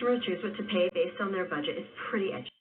customer choose what to pay based on their budget is pretty edgy.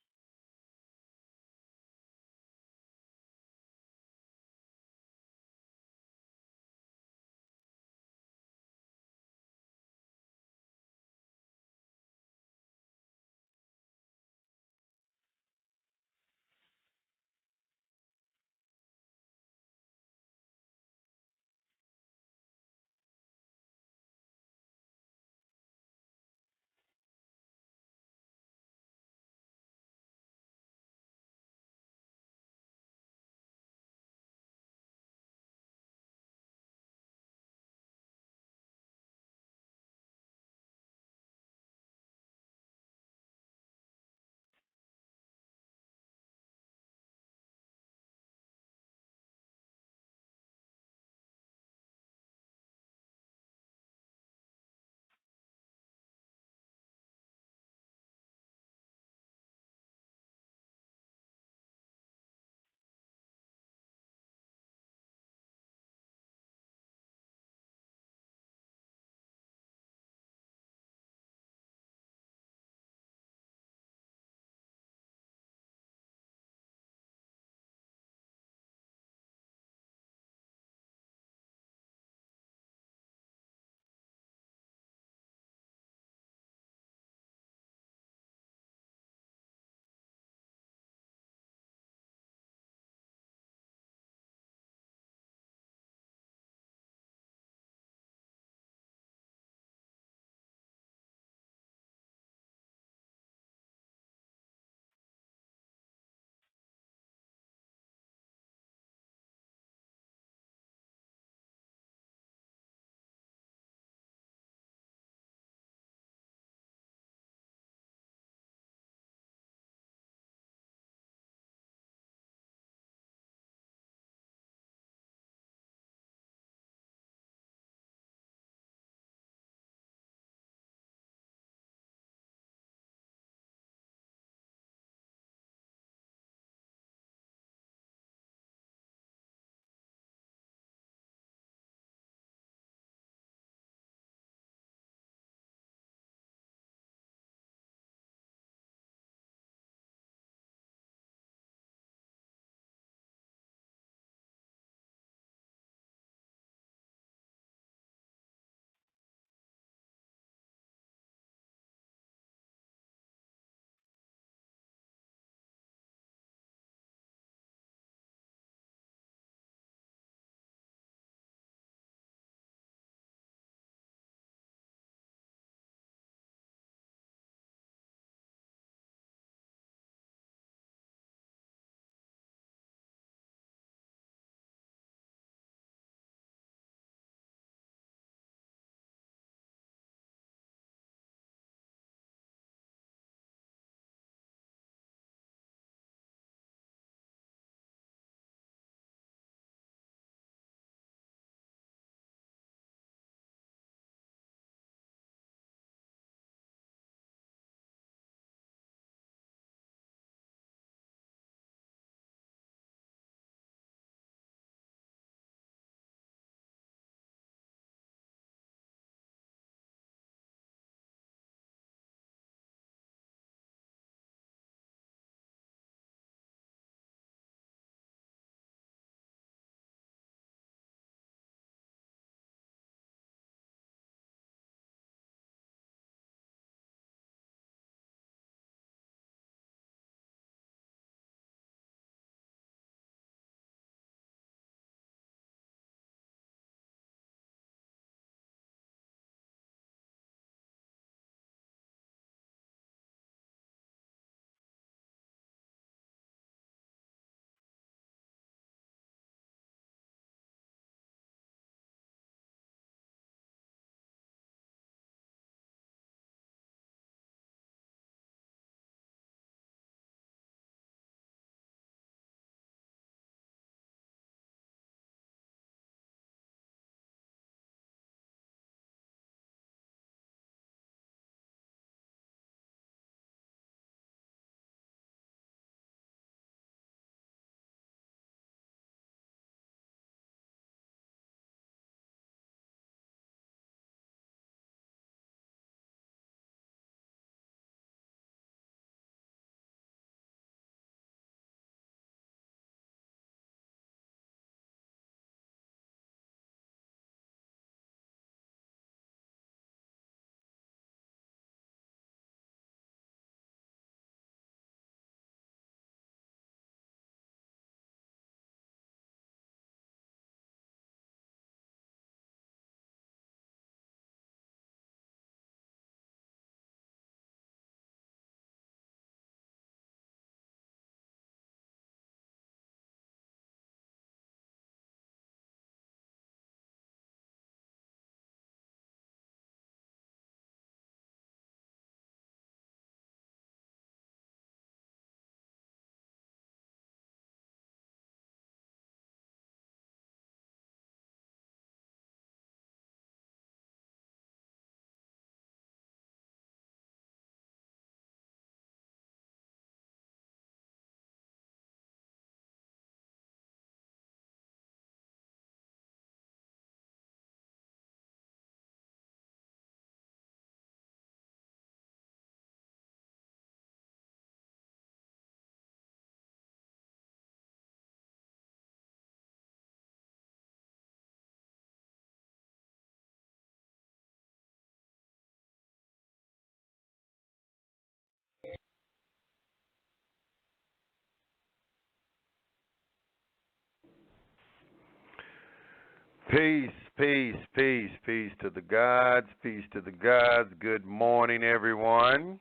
Peace, peace, peace, peace to the gods, peace to the gods. Good morning, everyone.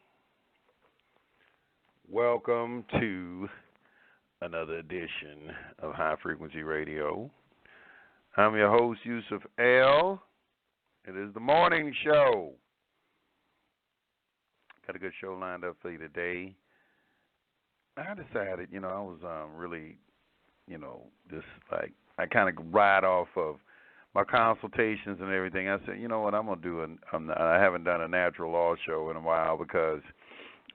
Welcome to another edition of High Frequency Radio. I'm your host, Yusef-El. It is the morning show. Got a good show lined up for you today. I decided, I was really, just like, I kind of ride off of my consultations and everything. I said, you know what, I'm going to do I haven't done a natural law show in a while because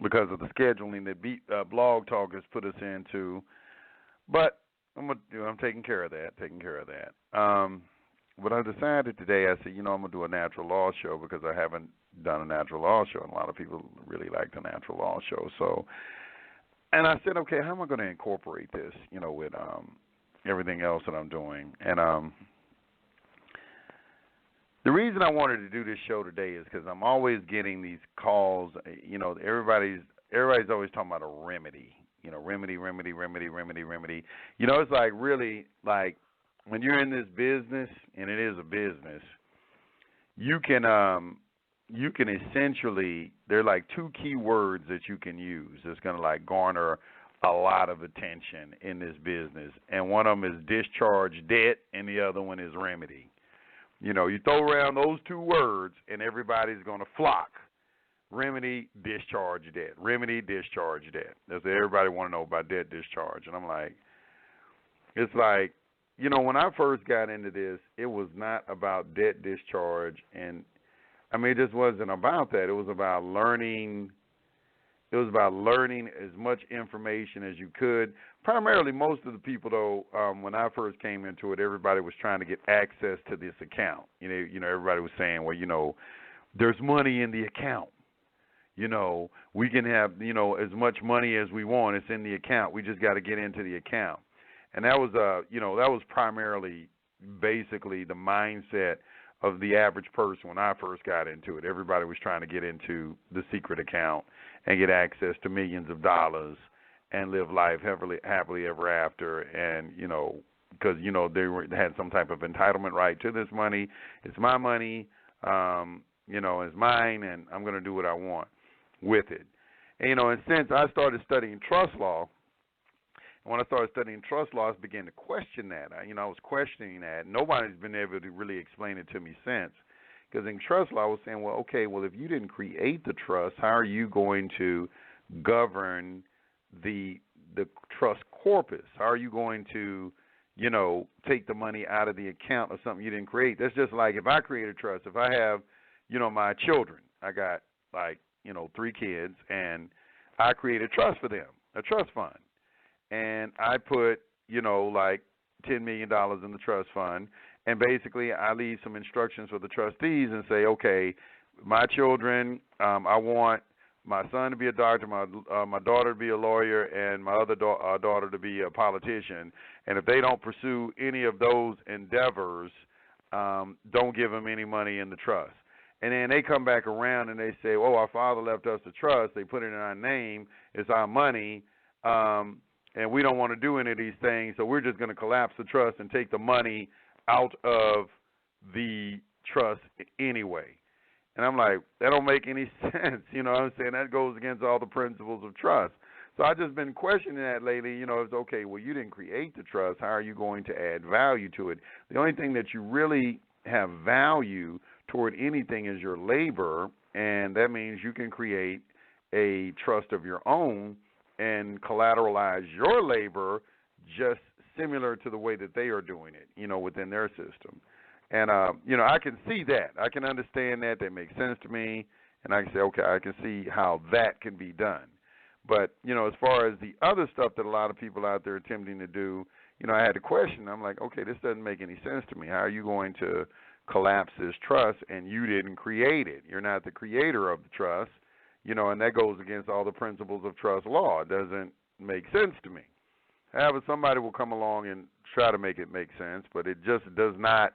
of the scheduling that Blog Talk has put us into. But I'm taking care of that, But I decided today, I said, I'm going to do a natural law show because I haven't done a natural law show, and a lot of people really like the natural law show. So, and I said, okay, how am I going to incorporate this, with everything else that I'm doing? And the reason I wanted to do this show today is because I'm always getting these calls. Everybody's always talking about a remedy. Remedy. It's like really like when you're in this business, and it is a business, you can essentially, there are like two key words that you can use that's going to like garner a lot of attention in this business. And one of them is discharge debt, and the other one is remedy. You throw around those two words, and everybody's going to flock. Remedy, discharge debt. Remedy, discharge debt. That's what everybody want to know about debt discharge. And I'm like, it's like, when I first got into this, it was not about debt discharge. And, it just wasn't about that. It was about learning. It was about learning as much information as you could. Primarily, most of the people, though, when I first came into it, everybody was trying to get access to this account. Everybody was saying, well, there's money in the account. We can have, as much money as we want. It's in the account. We just got to get into the account. And that was, that was primarily, basically, the mindset of the average person when I first got into it. Everybody was trying to get into the secret account and get access to millions of dollars and live life happily ever after. And, because, they had some type of entitlement right to this money. It's my money, it's mine, and I'm going to do what I want with it. And, and since I started studying trust law, and when I started studying trust law, I began to question that. I was questioning that. Nobody's been able to really explain it to me since. Because in trust law, I was saying, well, okay, if you didn't create the trust, how are you going to govern the trust corpus? How are you going to, take the money out of the account of something you didn't create? That's just like if I create a trust. If I have, my children, I got like, 3 kids, and I create a trust for them, a trust fund. And I put, like $10 million in the trust fund. And basically, I leave some instructions for the trustees and say, okay, my children, I want my son to be a doctor, my daughter to be a lawyer, and my other daughter to be a politician. And if they don't pursue any of those endeavors, don't give them any money in the trust. And then they come back around and they say, oh, our father left us a trust. They put it in our name. It's our money. And we don't want to do any of these things, so we're just going to collapse the trust and take the money out of the trust anyway. And I'm like, that don't make any sense. What I'm saying? That goes against all the principles of trust. So I've just been questioning that lately. It's okay, well, you didn't create the trust. How are you going to add value to it? The only thing that you really have value toward anything is your labor, and that means you can create a trust of your own and collateralize your labor just similar to the way that they are doing it, within their system. And, I can see that. I can understand that. That makes sense to me. And I can say, okay, I can see how that can be done. But, as far as the other stuff that a lot of people out there are attempting to do, I had a question. I'm like, okay, this doesn't make any sense to me. How are you going to collapse this trust and you didn't create it? You're not the creator of the trust. And that goes against all the principles of trust law. It doesn't make sense to me. However, somebody will come along and try to make it make sense, but it just does not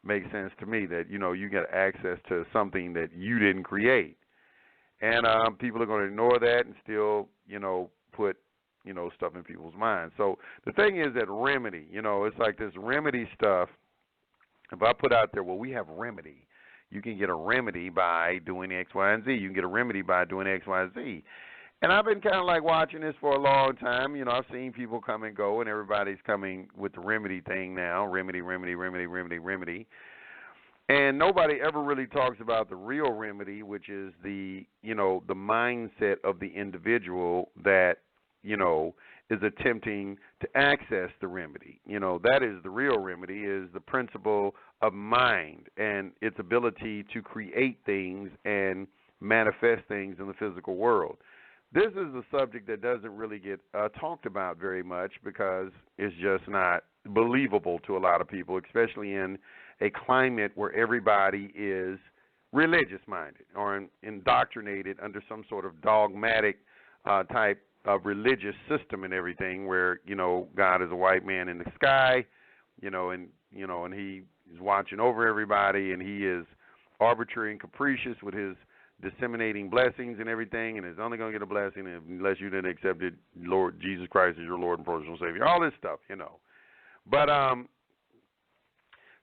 make sense to me that, you get access to something that you didn't create. And people are going to ignore that and still, put, stuff in people's minds. So the thing is that remedy, it's like this remedy stuff. If I put out there, well, we have remedy. You can get a remedy by doing X, Y, and Z. You can get a remedy by doing X, Y, and Z. And I've been kind of like watching this for a long time. You know, I've seen people come and go, and everybody's coming with the remedy thing now. Remedy, remedy, remedy, remedy, remedy. And nobody ever really talks about the real remedy, which is the, you know, the mindset of the individual that, you know, is attempting to access the remedy. You know, that is the real remedy, is the principle of mind and its ability to create things and manifest things in the physical world. This is a subject that doesn't really get talked about very much because it's just not believable to a lot of people, especially in a climate where everybody is religious-minded or indoctrinated under some sort of dogmatic type of religious system and everything, where, you know, God is a white man in the sky, and he is watching over everybody, and he is arbitrary and capricious with his disseminating blessings and everything, and is only going to get a blessing unless you didn't accept it, Lord Jesus Christ as your Lord and personal Savior, all this stuff, you know. But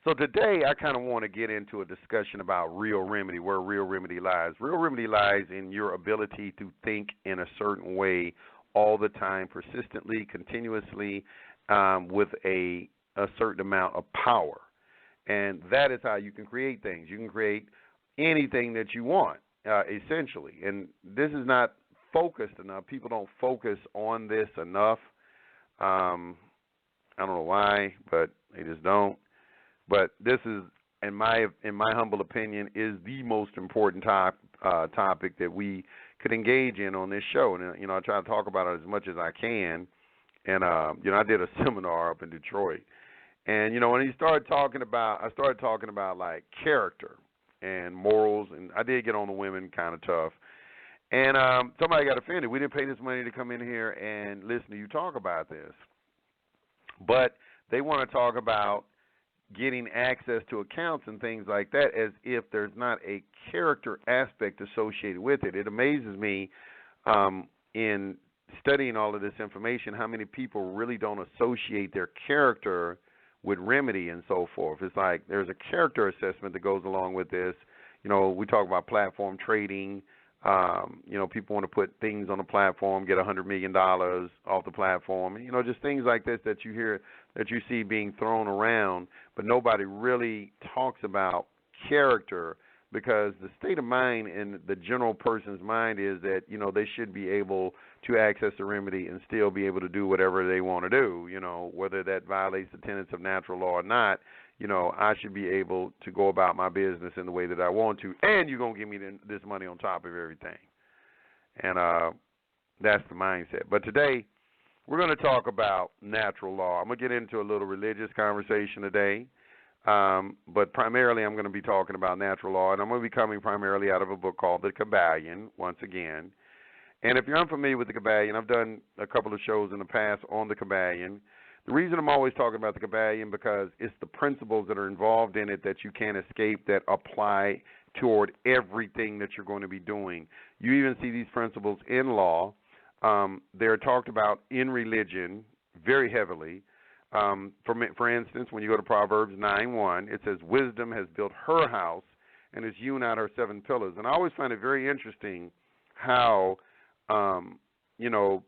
so today I kind of want to get into a discussion about real remedy, where real remedy lies. Real remedy lies in your ability to think in a certain way all the time, persistently, continuously, with a certain amount of power. And that is how you can create things. You can create anything that you want, essentially. And this is not focused enough. People don't focus on this enough. I don't know why, but they just don't. But this is, in my humble opinion, is the most important topic that we could engage in on this show. And, you know, I try to talk about it as much as I can. And, you know, I did a seminar up in Detroit. And, you know, when I started talking about like character and morals, and I did get on the women kind of tough. And somebody got offended. We didn't pay this money to come in here and listen to you talk about this. But they want to talk about getting access to accounts and things like that as if there's not a character aspect associated with it. It amazes me in studying all of this information how many people really don't associate their character with remedy and so forth. It's like there's a character assessment that goes along with this. You know, we talk about platform trading. You know, people want to put things on the platform, get $100 million off the platform. You know, just things like this that you hear, that you see being thrown around, but nobody really talks about character, because the state of mind in the general person's mind is that, you know, they should be able to access the remedy and still be able to do whatever they want to do, you know, whether that violates the tenets of natural law or not. You know, I should be able to go about my business in the way that I want to, and you're going to give me this money on top of everything. And that's the mindset. But today, we're going to talk about natural law. I'm going to get into a little religious conversation today, but primarily I'm going to be talking about natural law, and I'm going to be coming primarily out of a book called The Kybalion, once again. And if you're unfamiliar with The Kybalion, I've done a couple of shows in the past on The Kybalion. The reason I'm always talking about The Kybalion because it's the principles that are involved in it that you can't escape, that apply toward everything that you're going to be doing. You even see these principles in law. They're talked about in religion very heavily. For instance, when you go to Proverbs 9:1, it says, "Wisdom has built her house and has hewn out her 7 pillars." And I always find it very interesting how, you know,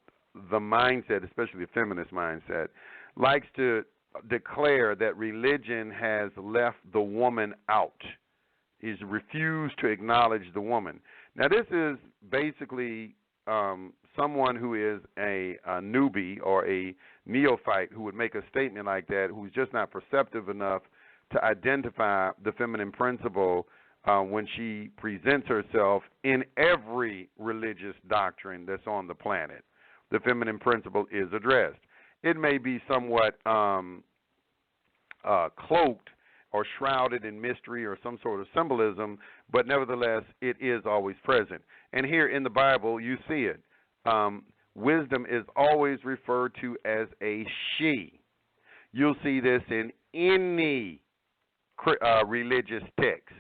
the mindset, especially the feminist mindset, likes to declare that religion has left the woman out, is refused to acknowledge the woman. Now, this is basically someone who is a newbie or a neophyte who would make a statement like that, who's just not perceptive enough to identify the feminine principle when she presents herself in every religious doctrine that's on the planet. The feminine principle is addressed. It may be somewhat cloaked or shrouded in mystery or some sort of symbolism, but nevertheless, it is always present. And here in the Bible, you see it. Wisdom is always referred to as a she. You'll see this in any religious text.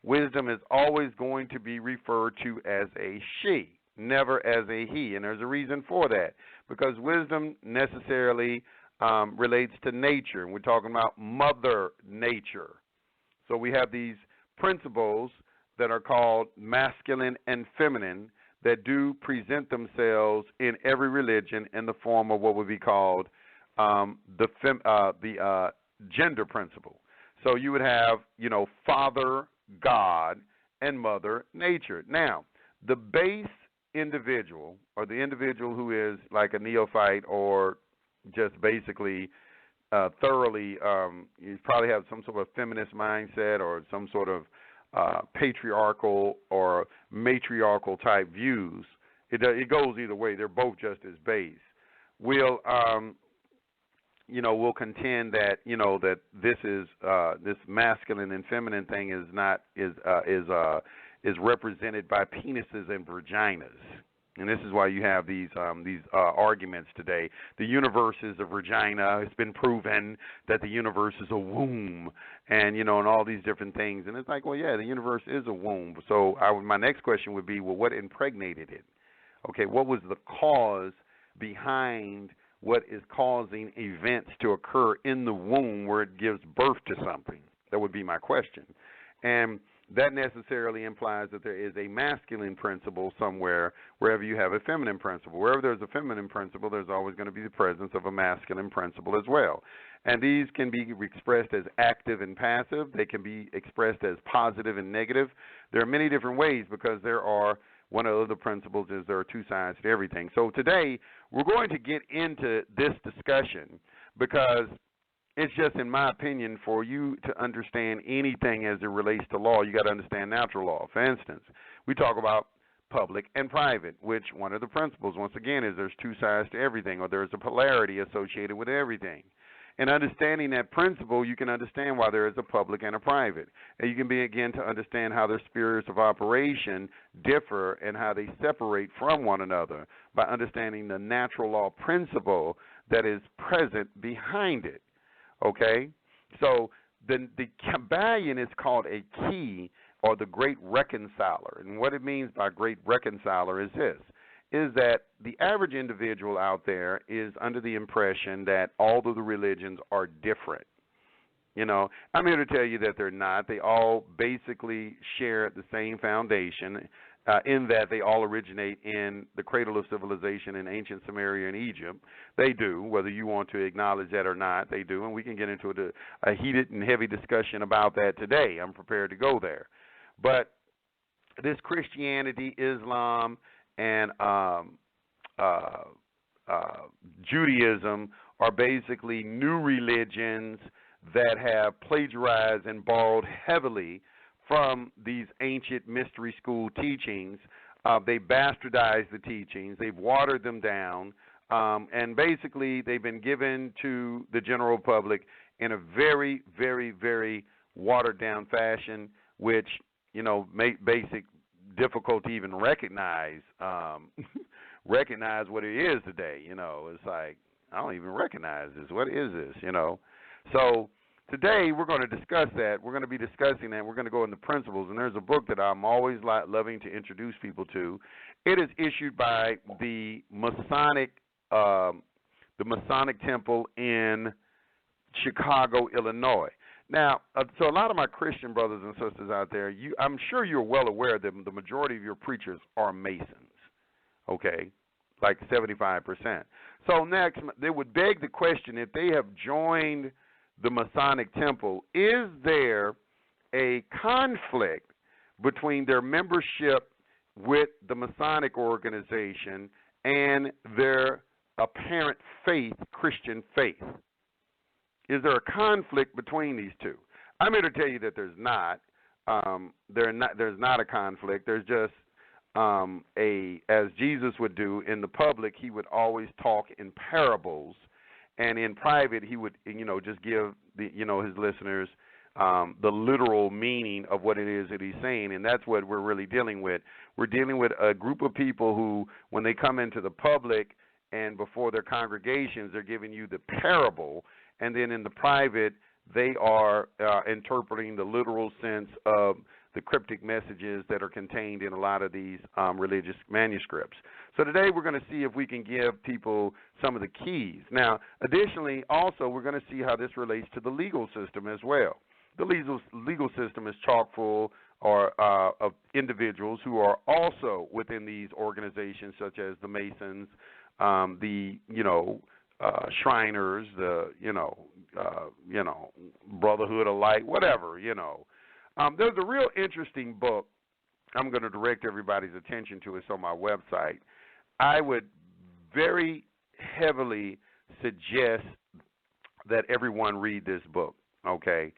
Wisdom is always going to be referred to as a she, never as a he. And there's a reason for that, because wisdom necessarily relates to nature. And we're talking about Mother Nature. So we have these principles that are called masculine and feminine that do present themselves in every religion in the form of what would be called the gender principle. So you would have, Father God and Mother Nature. Now, the base individual, or the individual who is like a neophyte or just basically thoroughly, you probably have some sort of feminist mindset or some sort of patriarchal or matriarchal type views. It goes either way. They're both just as base. We'll contend that that this is this masculine and feminine thing is represented by penises and vaginas. And this is why you have these arguments today. The universe is a vagina. It's been proven that the universe is a womb, and and all these different things. And it's like, well, yeah, the universe is a womb. So my next question would be, well, what impregnated it? Okay, what was the cause behind what is causing events to occur in the womb where it gives birth to something? That would be my question. And that necessarily implies that there is a masculine principle somewhere wherever you have a feminine principle. Wherever there's a feminine principle, there's always going to be the presence of a masculine principle as well. And these can be expressed as active and passive. They can be expressed as positive and negative. There are many different ways because one of the principles is there are two sides to everything. So today we're going to get into this discussion because it's just, in my opinion, for you to understand anything as it relates to law, you got to understand natural law. For instance, we talk about public and private, which one of the principles, once again, is there's two sides to everything, or there's a polarity associated with everything. And understanding that principle, you can understand why there is a public and a private. And you can begin to understand how their spheres of operation differ and how they separate from one another by understanding the natural law principle that is present behind it. Okay? So the Kybalion is called a key, or the great reconciler. And what it means by great reconciler is this, is that the average individual out there is under the impression that all of the religions are different. I'm here to tell you that they're not. They all basically share the same foundation in that they all originate in the cradle of civilization in ancient Samaria and Egypt. They do, whether you want to acknowledge that or not, they do, and we can get into a heated and heavy discussion about that today. I'm prepared to go there. But this Christianity, Islam, and Judaism are basically new religions that have plagiarized and borrowed heavily from these ancient mystery school teachings. They bastardized the teachings. They've watered them down. And basically they've been given to the general public in a very, very, very watered down fashion, which, make basic difficult to even recognize what it is today. It's like, I don't even recognize this. What is this? So today we're going to discuss that. We're going to be discussing that. We're going to go into principles, and there's a book that I'm always loving to introduce people to. It is issued by the Masonic Temple in Chicago, Illinois. Now, so a lot of my Christian brothers and sisters out there, I'm sure you're well aware that the majority of your preachers are Masons, okay, like 75%. So next, they would beg the question, if they have joined the Masonic Temple, is there a conflict between their membership with the Masonic organization and their apparent faith, Christian faith? Is there a conflict between these two? I'm here to tell you that there's not. There's not a conflict. There's just as Jesus would do in the public, he would always talk in parables, and in private, he would just give his listeners the literal meaning of what it is that he's saying, and that's what we're really dealing with. We're dealing with a group of people who, when they come into the public and before their congregations, they're giving you the parable. And then in the private, they are interpreting the literal sense of the cryptic messages that are contained in a lot of these religious manuscripts. So today we're going to see if we can give people some of the keys. Now, additionally, also, we're going to see how this relates to the legal system as well. the legal system is chock full of individuals who are also within these organizations, such as the Masons, the Shriners, the Brotherhood of Light, whatever. There's a real interesting book. I'm going to direct everybody's attention to. It's on my website. I would very heavily suggest that everyone read this book, okay?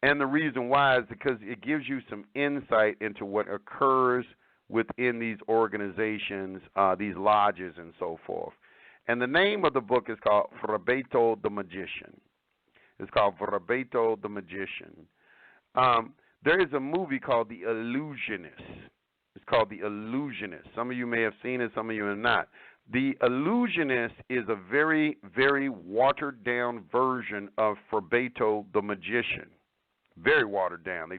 And the reason why is because it gives you some insight into what occurs within these organizations, these lodges and so forth. And the name of the book is called Frabeto the Magician. It's called Frabeto the Magician. There is a movie called The Illusionist. It's called The Illusionist. Some of you may have seen it, some of you have not. The Illusionist is a very, very watered-down version of Frabeto the Magician. Very watered down. They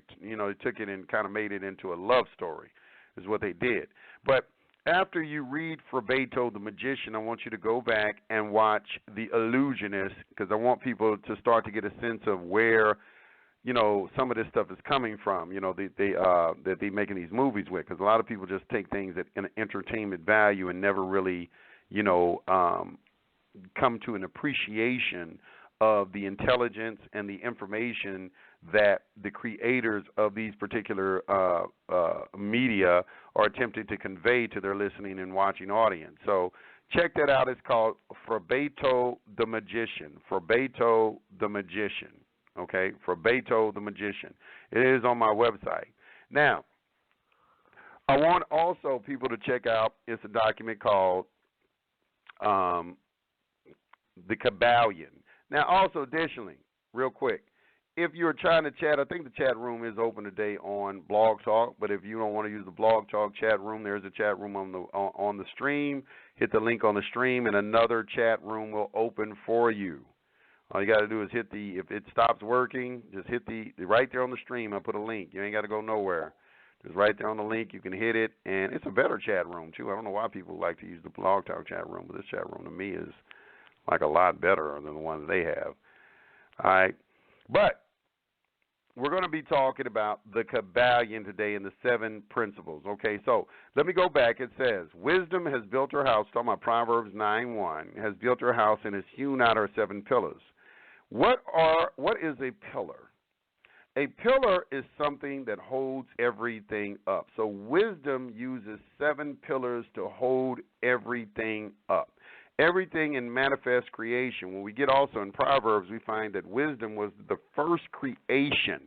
took it and kind of made it into a love story, is what they did. But after you read Frabeto the Magician, I want you to go back and watch The Illusionist, because I want people to start to get a sense of where some of this stuff is coming from, that they're making these movies with, because a lot of people just take things at an entertainment value and never really, come to an appreciation of the intelligence and the information that the creators of these particular media are attempting to convey to their listening and watching audience. So check that out. It's called Frabeto the Magician. Frabeto the Magician. Okay, Frabeto the Magician. It is on my website. Now, I want also people to check out, it's a document called The Kybalion. Now, also, additionally, real quick, if you're trying to chat, I think the chat room is open today on Blog Talk, but if you don't want to use the Blog Talk chat room, there's a chat room on the stream. Hit the link on the stream, and another chat room will open for you. All you got to do is hit if it stops working, just hit right there on the stream. I put a link. You ain't got to go nowhere. Just right there on the link, you can hit it, and it's a better chat room, too. I don't know why people like to use the Blog Talk chat room, but this chat room to me is like a lot better than the ones they have. All right. But we're going to be talking about the Kybalion today and the 7 principles. Okay, so let me go back. It says, wisdom has built her house, talking about Proverbs 9:1, has built her house and has hewn out her 7 pillars. What is a pillar? A pillar is something that holds everything up. So wisdom uses 7 pillars to hold everything up. Everything in manifest creation. When we get also in Proverbs, we find that wisdom was the first creation.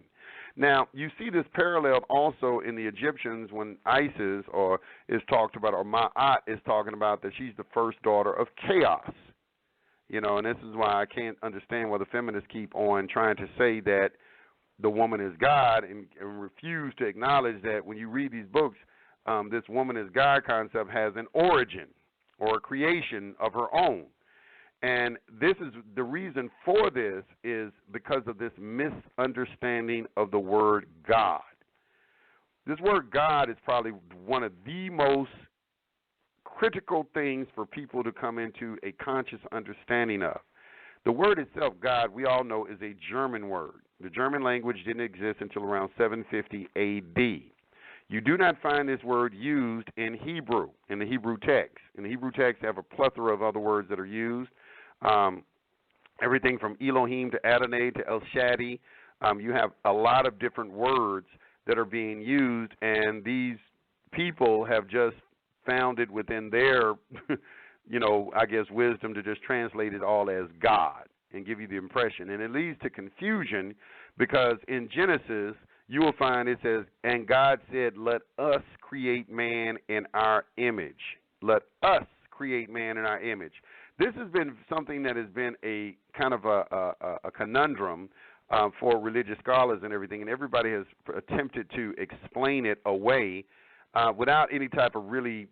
Now, you see this paralleled also in the Egyptians when Isis is talked about, or Ma'at is talking about that she's the first daughter of chaos. And this is why I can't understand why the feminists keep on trying to say that the woman is God and refuse to acknowledge that when you read these books, this woman is God concept has an origin or a creation of her own. And this is the reason for this is because of this misunderstanding of the word God. This word God is probably one of the most critical things for people to come into a conscious understanding of. The word itself, God, we all know is a German word. The German language didn't exist until around 750 A.D. You do not find this word used in Hebrew, in the Hebrew text. In the Hebrew text, you have a plethora of other words that are used. Everything from Elohim to Adonai to El Shaddai. You have a lot of different words that are being used, and these people have just found it within their, I guess, wisdom to just translate it all as God and give you the impression. And it leads to confusion because in Genesis, you will find it says, and God said, let us create man in our image. Let us create man in our image. This has been something that has been a kind of a conundrum for religious scholars and everything, and everybody has attempted to explain it away without any type of really,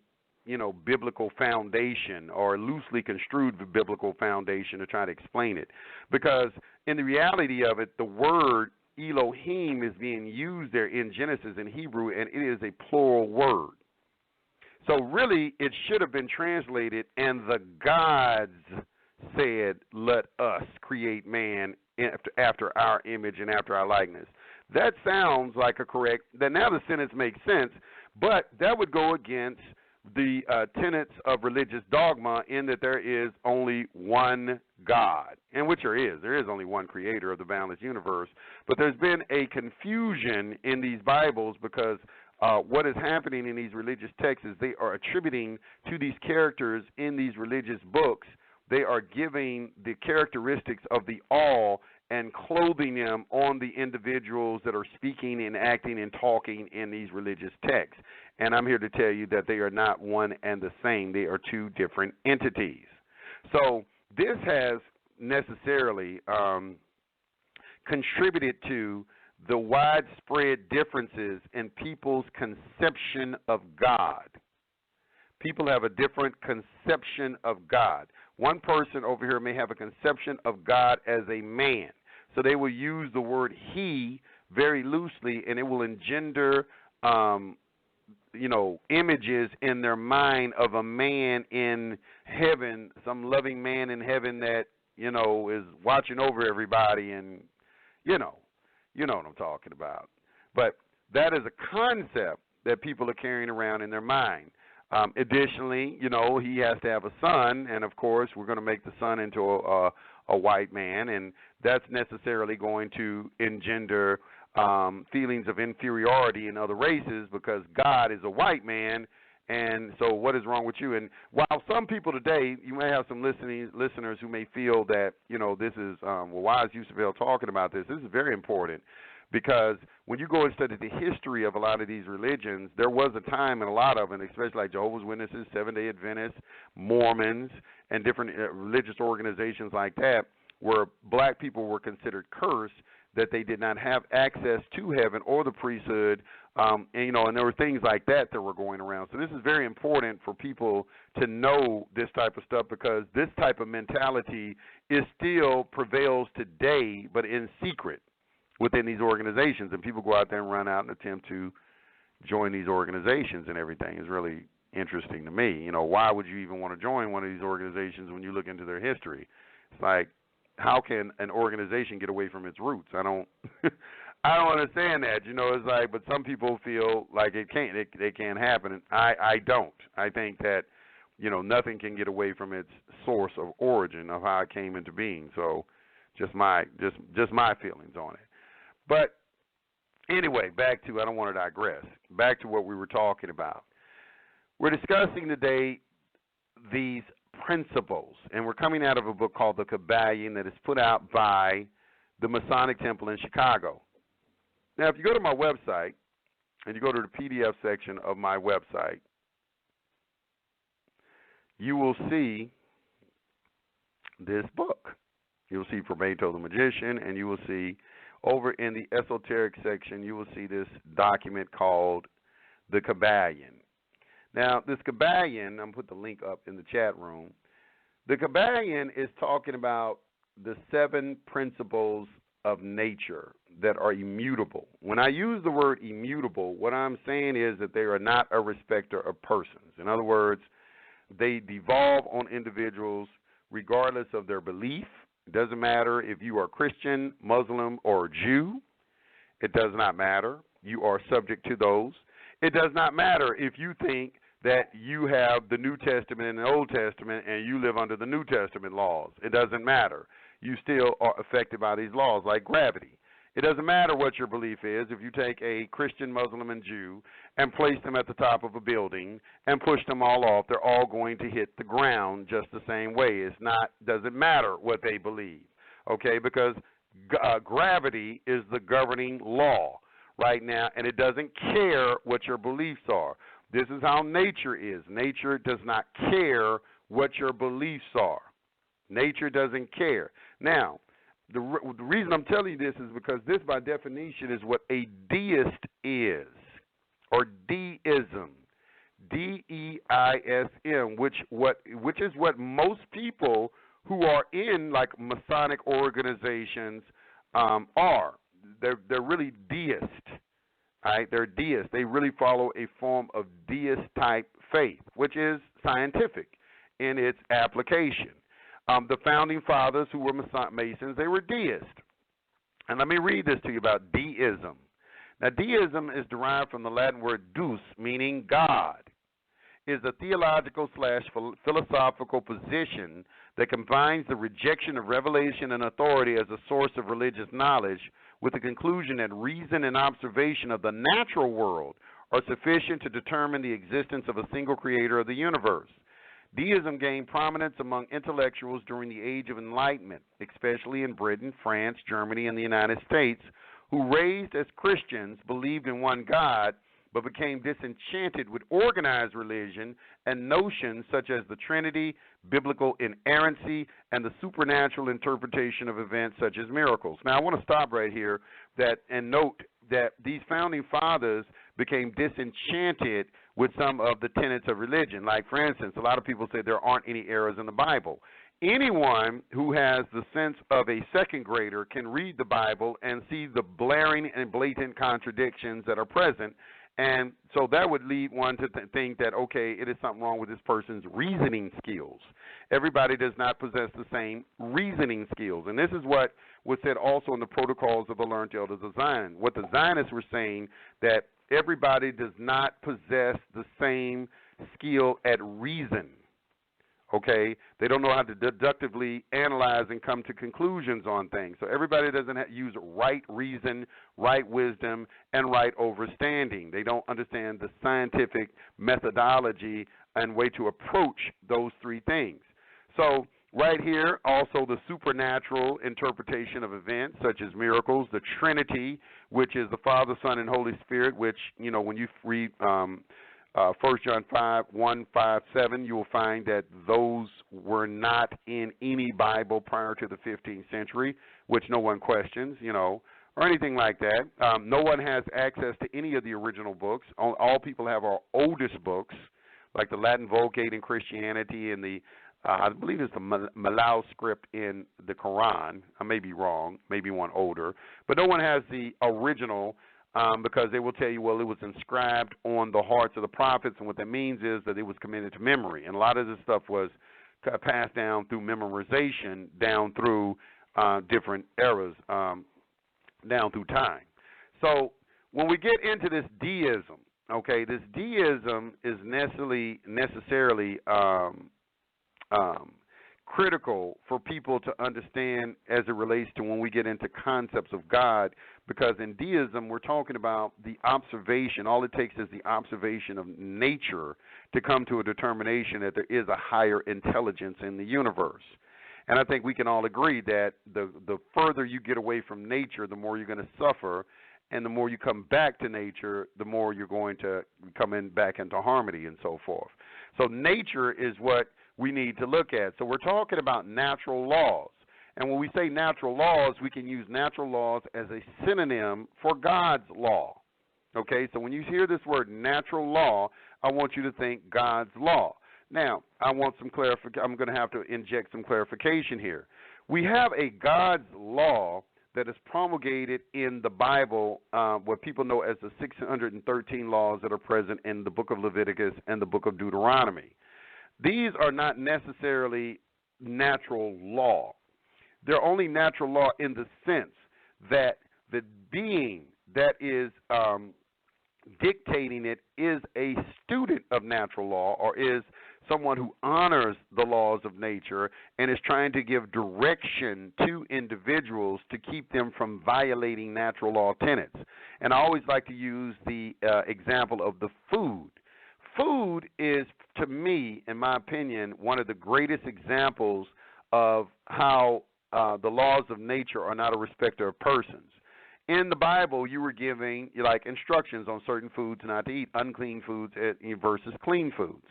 biblical foundation or loosely construed biblical foundation to try to explain it. Because in the reality of it, the word Elohim is being used there in Genesis in Hebrew, and it is a plural word. So really, it should have been translated, and the gods said, let us create man after our image and after our likeness. That sounds like a correct, that now the sentence makes sense, but that would go against the tenets of religious dogma in that there is only one God, and which there is only one creator of the boundless universe. But there's been a confusion in these Bibles because what is happening in these religious texts is they are attributing to these characters in these religious books, they are giving the characteristics of the all and clothing them on the individuals that are speaking and acting and talking in these religious texts. And I'm here to tell you that they are not one and the same. They are two different entities. So this has necessarily contributed to the widespread differences in people's conception of God. People have a different conception of God. One person over here may have a conception of God as a man. So they will use the word he very loosely, and it will engender, images in their mind of a man in heaven, some loving man in heaven that, is watching over everybody, and, you know what I'm talking about. But that is a concept that people are carrying around in their mind. Additionally, he has to have a son, and of course we're going to make the son into a white man, and that's necessarily going to engender feelings of inferiority in other races because God is a white man, and so what is wrong with you? And while some people today, you may have some listeners who may feel that, this is, why is Yusef-El talking about this? This is very important. Because when you go and study the history of a lot of these religions, there was a time in a lot of them, especially like Jehovah's Witnesses, Seventh-day Adventists, Mormons, and different religious organizations like that, where black people were considered cursed, that they did not have access to heaven or the priesthood, and there were things like that were going around. So this is very important for people to know this type of stuff because this type of mentality still prevails today, but in secret within these organizations, and people go out there and run out and attempt to join these organizations and everything. Is really interesting to me. Why would you even want to join one of these organizations when you look into their history? It's like, how can an organization get away from its roots? I don't understand that. It's like, but some people feel like it can't happen, and I don't. I think that, nothing can get away from its source of origin of how it came into being. So, just my feelings on it. But anyway, back to, I don't want to digress, back to what we were talking about. We're discussing today these principles, and we're coming out of a book called The Kybalion that is put out by the Masonic Temple in Chicago. Now, if you go to my website, and you go to the PDF section of my website, you will see this book. You'll see Prometo the Magician, and you will see over in the esoteric section, you will see this document called The Kybalion. Now, this Kybalion, I'm going to put the link up in the chat room. The Kybalion is talking about the 7 principles of nature that are immutable. When I use the word immutable, what I'm saying is that they are not a respecter of persons. In other words, they devolve on individuals regardless of their belief. It doesn't matter if you are Christian, Muslim, or Jew. It does not matter. You are subject to those. It does not matter if you think that you have the New Testament and the Old Testament and you live under the New Testament laws. It doesn't matter. You still are affected by these laws, like gravity. It doesn't matter what your belief is. If you take a Christian, Muslim, and Jew and place them at the top of a building and push them all off, they're all going to hit the ground just the same way. Doesn't matter what they believe, okay? Because gravity is the governing law right now, and it doesn't care what your beliefs are. This is how nature is. Nature does not care what your beliefs are. Nature doesn't care. Now, the reason I'm telling you this is because this, by definition, is what a deist is, or deism, D-E-I-S-M, which is what most people who are in like Masonic organizations are. They're really deist. Right? They're deists. They really follow a form of deist type faith, which is scientific in its application. The founding fathers, who were Masons, they were deists. And let me read this to you about deism. Now, deism is derived from the Latin word deus, meaning God. Is a theological/philosophical position that combines the rejection of revelation and authority as a source of religious knowledge with the conclusion that reason and observation of the natural world are sufficient to determine the existence of a single creator of the universe. Deism gained prominence among intellectuals during the Age of Enlightenment, especially in Britain, France, Germany, and the United States, who, raised as Christians, believed in one God, but became disenchanted with organized religion and notions such as the Trinity, biblical inerrancy, and the supernatural interpretation of events such as miracles. Now, I want to stop right here and note that these founding fathers became disenchanted with some of the tenets of religion. Like, for instance, a lot of people say there aren't any errors in the Bible. Anyone who has the sense of a second grader can read the Bible and see the blaring and blatant contradictions that are present. And so that would lead one to think that, okay, it is something wrong with this person's reasoning skills. Everybody does not possess the same reasoning skills. And this is what was said also in the Protocols of the Learned Elders of Zion. What the Zionists were saying, that everybody does not possess the same skill at reason. Okay, they don't know how to deductively analyze and come to conclusions on things. So everybody doesn't use right reason, right wisdom, and right understanding. They don't understand the scientific methodology and way to approach those three things. So right here, also the supernatural interpretation of events such as miracles, the Trinity, which is the Father, Son, and Holy Spirit, which, you know, when you read 1 John 5:1-5-7, you will find that those were not in any Bible prior to the 15th century, which no one questions, you know, or anything like that. No one has access to any of the original books. All people have our oldest books, like the Latin Vulgate in Christianity and the, I believe it's the Malay script in the Quran. I may be wrong, maybe one older. But no one has the original, because they will tell you, well, it was inscribed on the hearts of the prophets, and what that means is that it was committed to memory. And a lot of this stuff was passed down through memorization, down through different eras, down through time. So when we get into this deism, okay, this deism is necessarily critical for people to understand as it relates to when we get into concepts of God, because in deism we're talking about the observation. All it takes is the observation of nature to come to a determination that there is a higher intelligence in the universe. And I think we can all agree that the further you get away from nature, the more you're going to suffer, and the more you come back to nature, the more you're going to come back into harmony and so forth. So nature is what we need to look at. So we're talking about natural laws. And when we say natural laws, we can use natural laws as a synonym for God's law. Okay, so when you hear this word natural law, I want you to think God's law. Now, I want some I'm going to have to inject some clarification here. We have a God's law that is promulgated in the Bible, what people know as the 613 laws that are present in the book of Leviticus and the book of Deuteronomy. These are not necessarily natural law. They're only natural law in the sense that the being that is dictating it is a student of natural law, or is someone who honors the laws of nature and is trying to give direction to individuals to keep them from violating natural law tenets. And I always like to use the example of the food. Food is, to me, in my opinion, one of the greatest examples of how the laws of nature are not a respecter of persons. In the Bible, you were giving instructions on certain foods not to eat, unclean foods versus clean foods.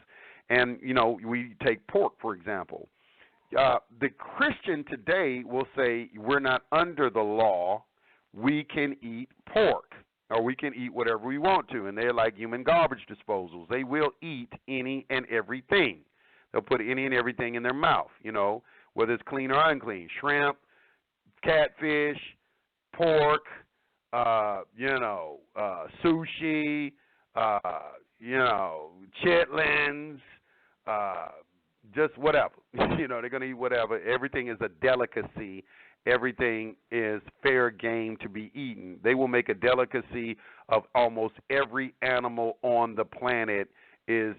And, we take pork, for example. The Christian today will say we're not under the law. We can eat pork, or we can eat whatever we want to. And they're like human garbage disposals. They will eat any and everything. They'll put any and everything in their mouth, whether it's clean or unclean. Shrimp, catfish, pork, sushi, chitlins, just whatever. You know, they're going to eat whatever. Everything is a delicacy. Everything is fair game to be eaten. They will make a delicacy of almost every animal on the planet is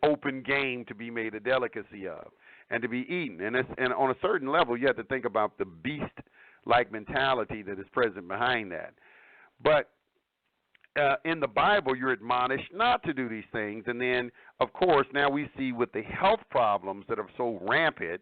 open game to be made a delicacy of and to be eaten. And on a certain level, you have to think about the beast-like mentality that is present behind that. But in the Bible, you're admonished not to do these things. And then, of course, now we see with the health problems that are so rampant,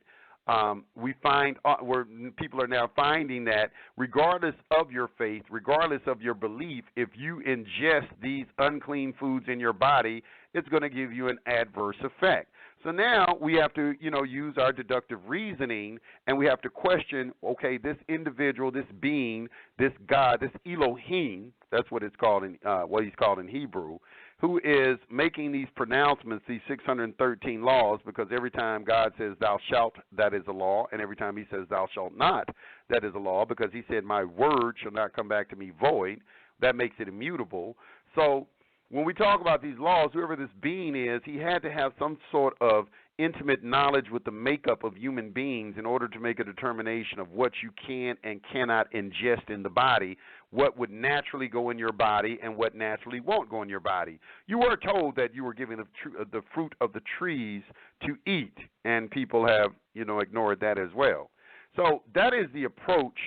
we find where people are now finding that regardless of your faith, regardless of your belief, if you ingest these unclean foods in your body, it's going to give you an adverse effect. So now we have to, use our deductive reasoning, and we have to question, okay, this individual, this being, this God, this Elohim, that's what it's called what he's called in Hebrew, who is making these pronouncements, these 613 laws, because every time God says thou shalt, that is a law, and every time he says thou shalt not, that is a law, because he said my word shall not come back to me void. That makes it immutable. So when we talk about these laws, whoever this being is, he had to have some sort of intimate knowledge with the makeup of human beings in order to make a determination of what you can and cannot ingest in the body, what would naturally go in your body and what naturally won't go in your body. You were told that you were given the fruit of the trees to eat, and people have, ignored that as well. So that is the approach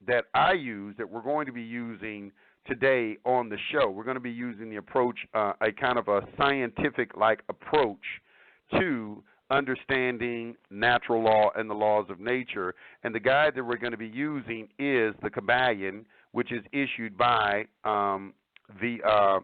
that I use, that we're going to be using today on the show. We're going to be using the approach, a kind of a scientific-like approach to understanding natural law and the laws of nature. And the guide that we're going to be using is the Kybalion, which is issued by the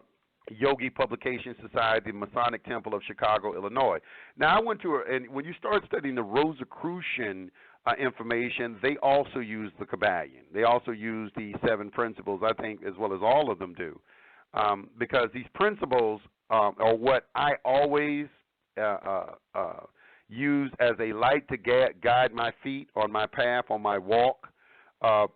Yogi Publication Society, the Masonic Temple of Chicago, Illinois. Now, I went to, and when you start studying the Rosicrucian information, they also use the Kybalion. They also use the 7 principles, I think, as well as all of them do, because these principles are what I always use as a light to guide my feet on my path, on my walk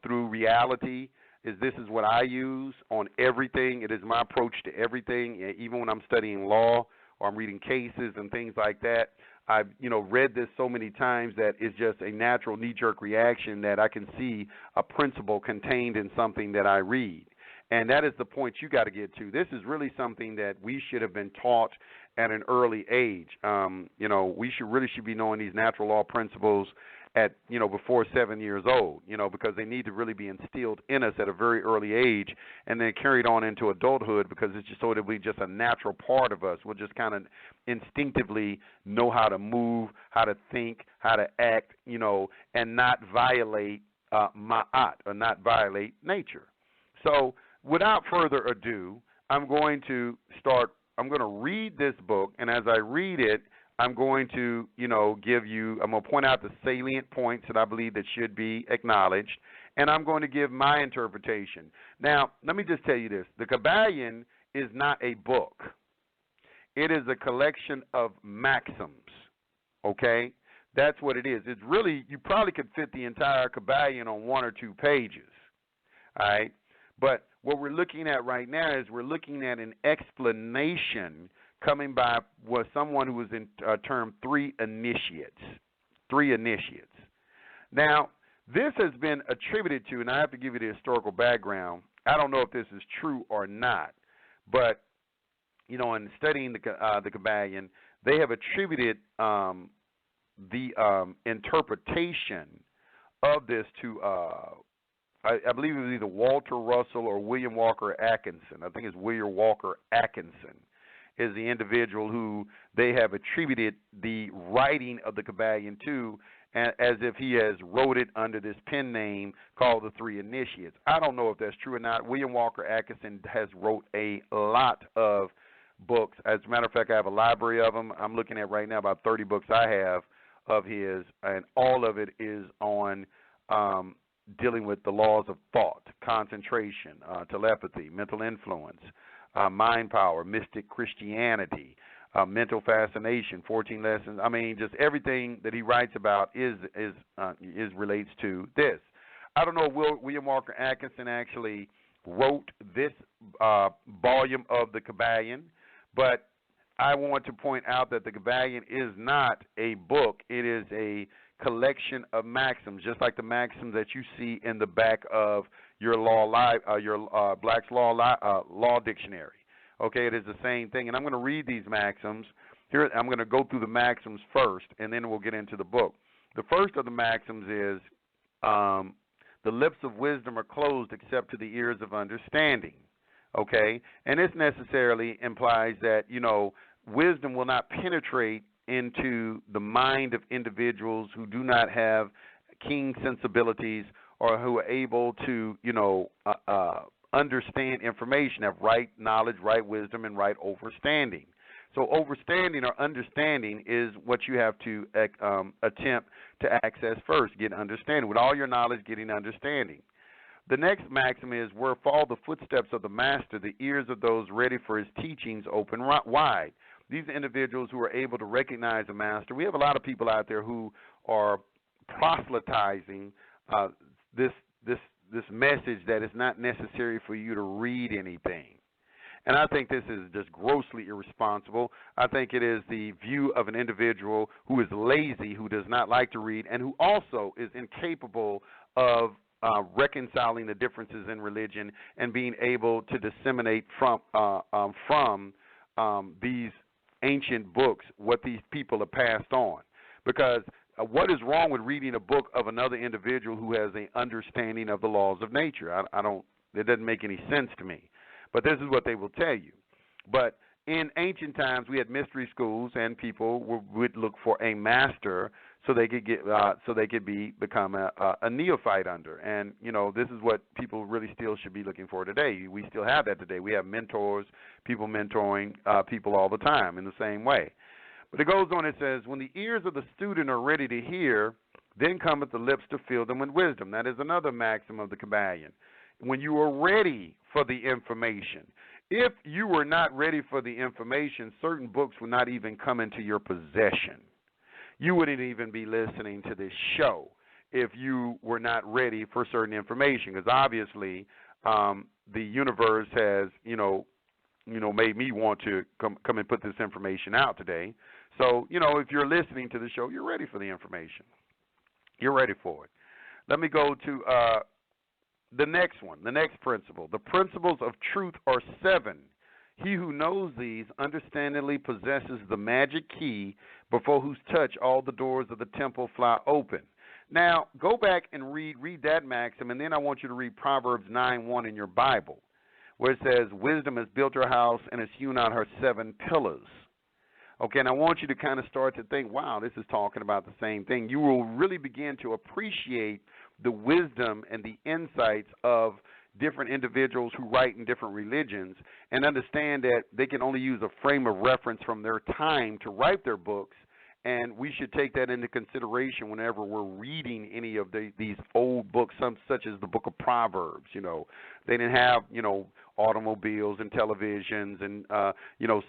through reality. This is what I use on everything. It is my approach to everything, even when I'm studying law or I'm reading cases and things like that. I've, read this so many times that it's just a natural knee-jerk reaction that I can see a principle contained in something that I read. And that is the point you got to get to. This is really something that we should have been taught at an early age. We should be knowing these natural law principles at, before 7 years old, because they need to really be instilled in us at a very early age and then carried on into adulthood, because it's just so it'll be just a natural part of us. We'll just kind of instinctively know how to move, how to think, how to act, and not violate ma'at, or not violate nature. So without further ado, I'm going to read this book, and as I read it, I'm going to, I'm going to point out the salient points that I believe that should be acknowledged, and I'm going to give my interpretation. Now, let me just tell you this. The Kybalion is not a book. It is a collection of maxims, okay? That's what it is. It's really, you probably could fit the entire Kybalion on 1 or 2 pages, all right? But what we're looking at right now is we're looking at an explanation coming by was someone who was in term 3 initiates. 3 initiates. Now, this has been attributed to, and I have to give you the historical background. I don't know if this is true or not, but in studying the Kybalion, they have attributed the interpretation of this to I believe it was either Walter Russell or William Walker Atkinson. I think it's William Walker Atkinson is the individual who they have attributed the writing of the Kybalion to, as if he has wrote it under this pen name called the 3 Initiates. I don't know if that's true or not. William Walker Atkinson has wrote a lot of books. As a matter of fact, I have a library of them. I'm looking at right now about 30 books I have of his, and all of it is on dealing with the laws of thought, concentration, telepathy, mental influence, mind power, mystic Christianity, mental fascination, 14 lessons. I mean, just everything that he writes about is relates to this. I don't know if William Walker Atkinson actually wrote this volume of the Kybalion, but I want to point out that the Kybalion is not a book. It is a collection of maxims, just like the maxims that you see in the back of your Black's Law Dictionary. Okay, it is the same thing. And I'm going to read these maxims. Here, I'm going to go through the maxims first, and then we'll get into the book. The first of the maxims is the lips of wisdom are closed except to the ears of understanding. Okay, and this necessarily implies that, wisdom will not penetrate into the mind of individuals who do not have keen sensibilities or who are able to, understand information, have right knowledge, right wisdom, and right overstanding. So overstanding or understanding is what you have to attempt to access first, get understanding. With all your knowledge, getting understanding. The next maxim is, where fall the footsteps of the master, the ears of those ready for his teachings open wide. These individuals who are able to recognize the master. We have a lot of people out there who are proselytizing this message that it's not necessary for you to read anything. And I think this is just grossly irresponsible. I think it is the view of an individual who is lazy, who does not like to read, and who also is incapable of reconciling the differences in religion and being able to disseminate from these ancient books what these people have passed on. Because what is wrong with reading a book of another individual who has an understanding of the laws of nature? It doesn't make any sense to me. But this is what they will tell you. But in ancient times, we had mystery schools, and people would look for a master so they could become a neophyte under. And this is what people really still should be looking for today. We still have that today. We have mentors, people mentoring people all the time in the same way. But it goes on. It says, when the ears of the student are ready to hear, then cometh the lips to fill them with wisdom. That is another maxim of the Kybalion. When you are ready for the information. If you were not ready for the information, certain books would not even come into your possession. You wouldn't even be listening to this show if you were not ready for certain information, because obviously the universe has, made me want to come and put this information out today. So, if you're listening to the show, you're ready for the information. You're ready for it. Let me go to the next one, the next principle. The principles of truth are 7. He who knows these understandingly possesses the magic key before whose touch all the doors of the temple fly open. Now, go back and read that maxim, and then I want you to read Proverbs 9:1 in your Bible, where it says, wisdom has built her house and has hewn out her 7 pillars. Okay, and I want you to kind of start to think, wow, this is talking about the same thing. You will really begin to appreciate the wisdom and the insights of different individuals who write in different religions, and understand that they can only use a frame of reference from their time to write their books, and we should take that into consideration whenever we're reading any of these old books, such as the book of Proverbs. They didn't have, automobiles and televisions and,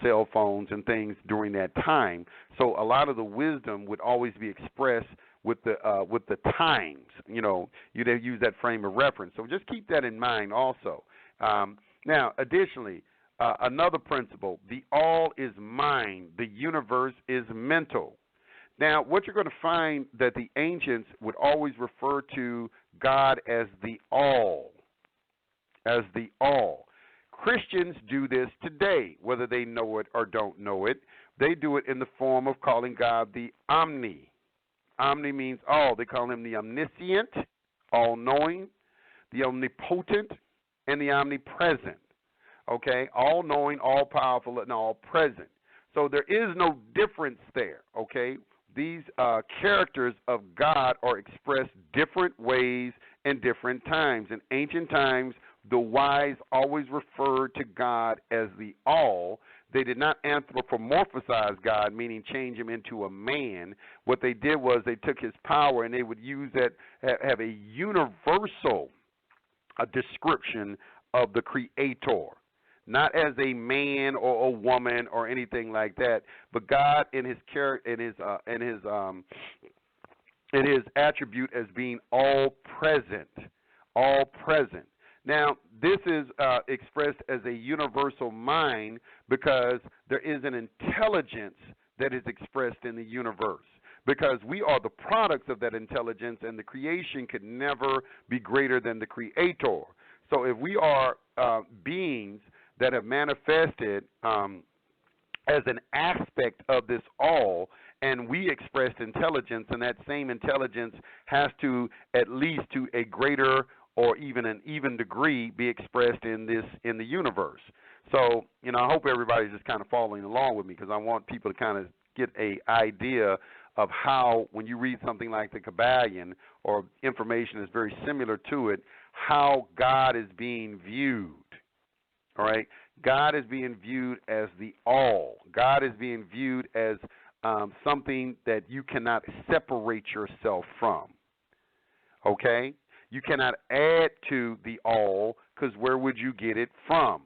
cell phones and things during that time. So a lot of the wisdom would always be expressed with the times. You'd use that frame of reference. So just keep that in mind also. Now, additionally, another principle, the all is mind, the universe is mental. Now, what you're going to find that the ancients would always refer to God as the all, Christians do this today, whether they know it or don't know it. They do it in the form of calling God the omni. Omni means all. They call him the omniscient, all-knowing, the omnipotent, and the omnipresent. Okay, all-knowing, all-powerful, and all-present. So there is no difference there. Okay, these characters of God are expressed different ways and different times. In ancient times, the wise always referred to God as the all. They did not anthropomorphize God, meaning change him into a man. What they did was they took his power and they would use that, have a universal description of the Creator, not as a man or a woman or anything like that, but God in his character, in his attribute as being all present, all present. Now, this is expressed as a universal mind because there is an intelligence that is expressed in the universe, because we are the products of that intelligence, and the creation could never be greater than the creator. So if we are beings that have manifested as an aspect of this all, and we expressed intelligence, and that same intelligence has to, at least to a greater or even an even degree, be expressed in the universe. So, I hope everybody's just kind of following along with me, because I want people to kind of get an idea of how, when you read something like the Kybalion, or information that's very similar to it, how God is being viewed. All right? God is being viewed as the all. God is being viewed as something that you cannot separate yourself from. Okay? You cannot add to the all, because where would you get it from?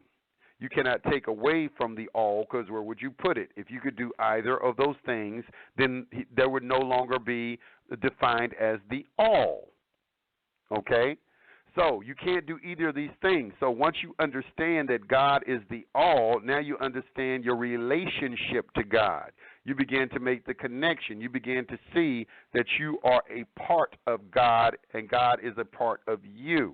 You cannot take away from the all, because where would you put it? If you could do either of those things, then there would no longer be defined as the all. Okay? So you can't do either of these things. So once you understand that God is the all, now you understand your relationship to God. You begin to make the connection. You begin to see that you are a part of God, and God is a part of you.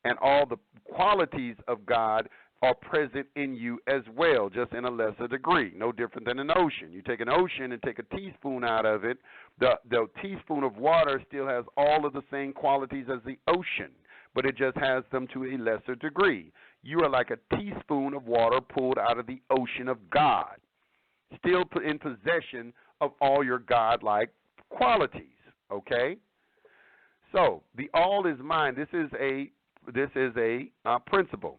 And all the qualities of God are present in you as well, just in a lesser degree, no different than an ocean. You take an ocean and take a teaspoon out of it, the teaspoon of water still has all of the same qualities as the ocean, but it just has them to a lesser degree. You are like a teaspoon of water pulled out of the ocean of God, still in possession of all your God-like qualities, okay? So the all is mine. This is a principle.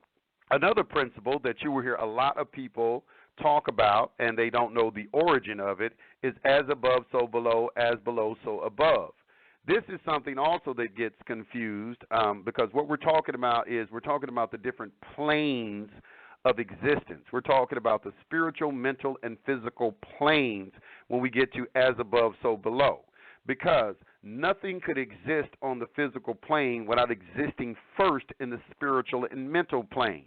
Another principle that you will hear a lot of people talk about, and they don't know the origin of it, is as above, so below, as below, so above. This is something also that gets confused, because what we're talking about is we're talking about the different planes of existence. We're talking about the spiritual, mental, and physical planes when we get to as above, so below. Because nothing could exist on the physical plane without existing first in the spiritual and mental planes.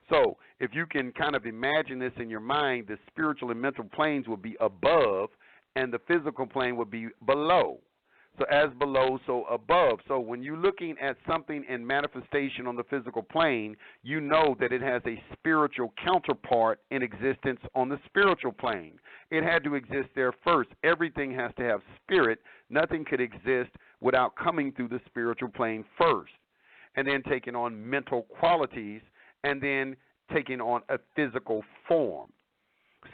So if you can kind of imagine this in your mind, the spiritual and mental planes will be above, and the physical plane will be below. So as below, so above. So when you're looking at something in manifestation on the physical plane, you know that it has a spiritual counterpart in existence on the spiritual plane. It had to exist there first. Everything has to have spirit. Nothing could exist without coming through the spiritual plane first, and then taking on mental qualities, and then taking on a physical form.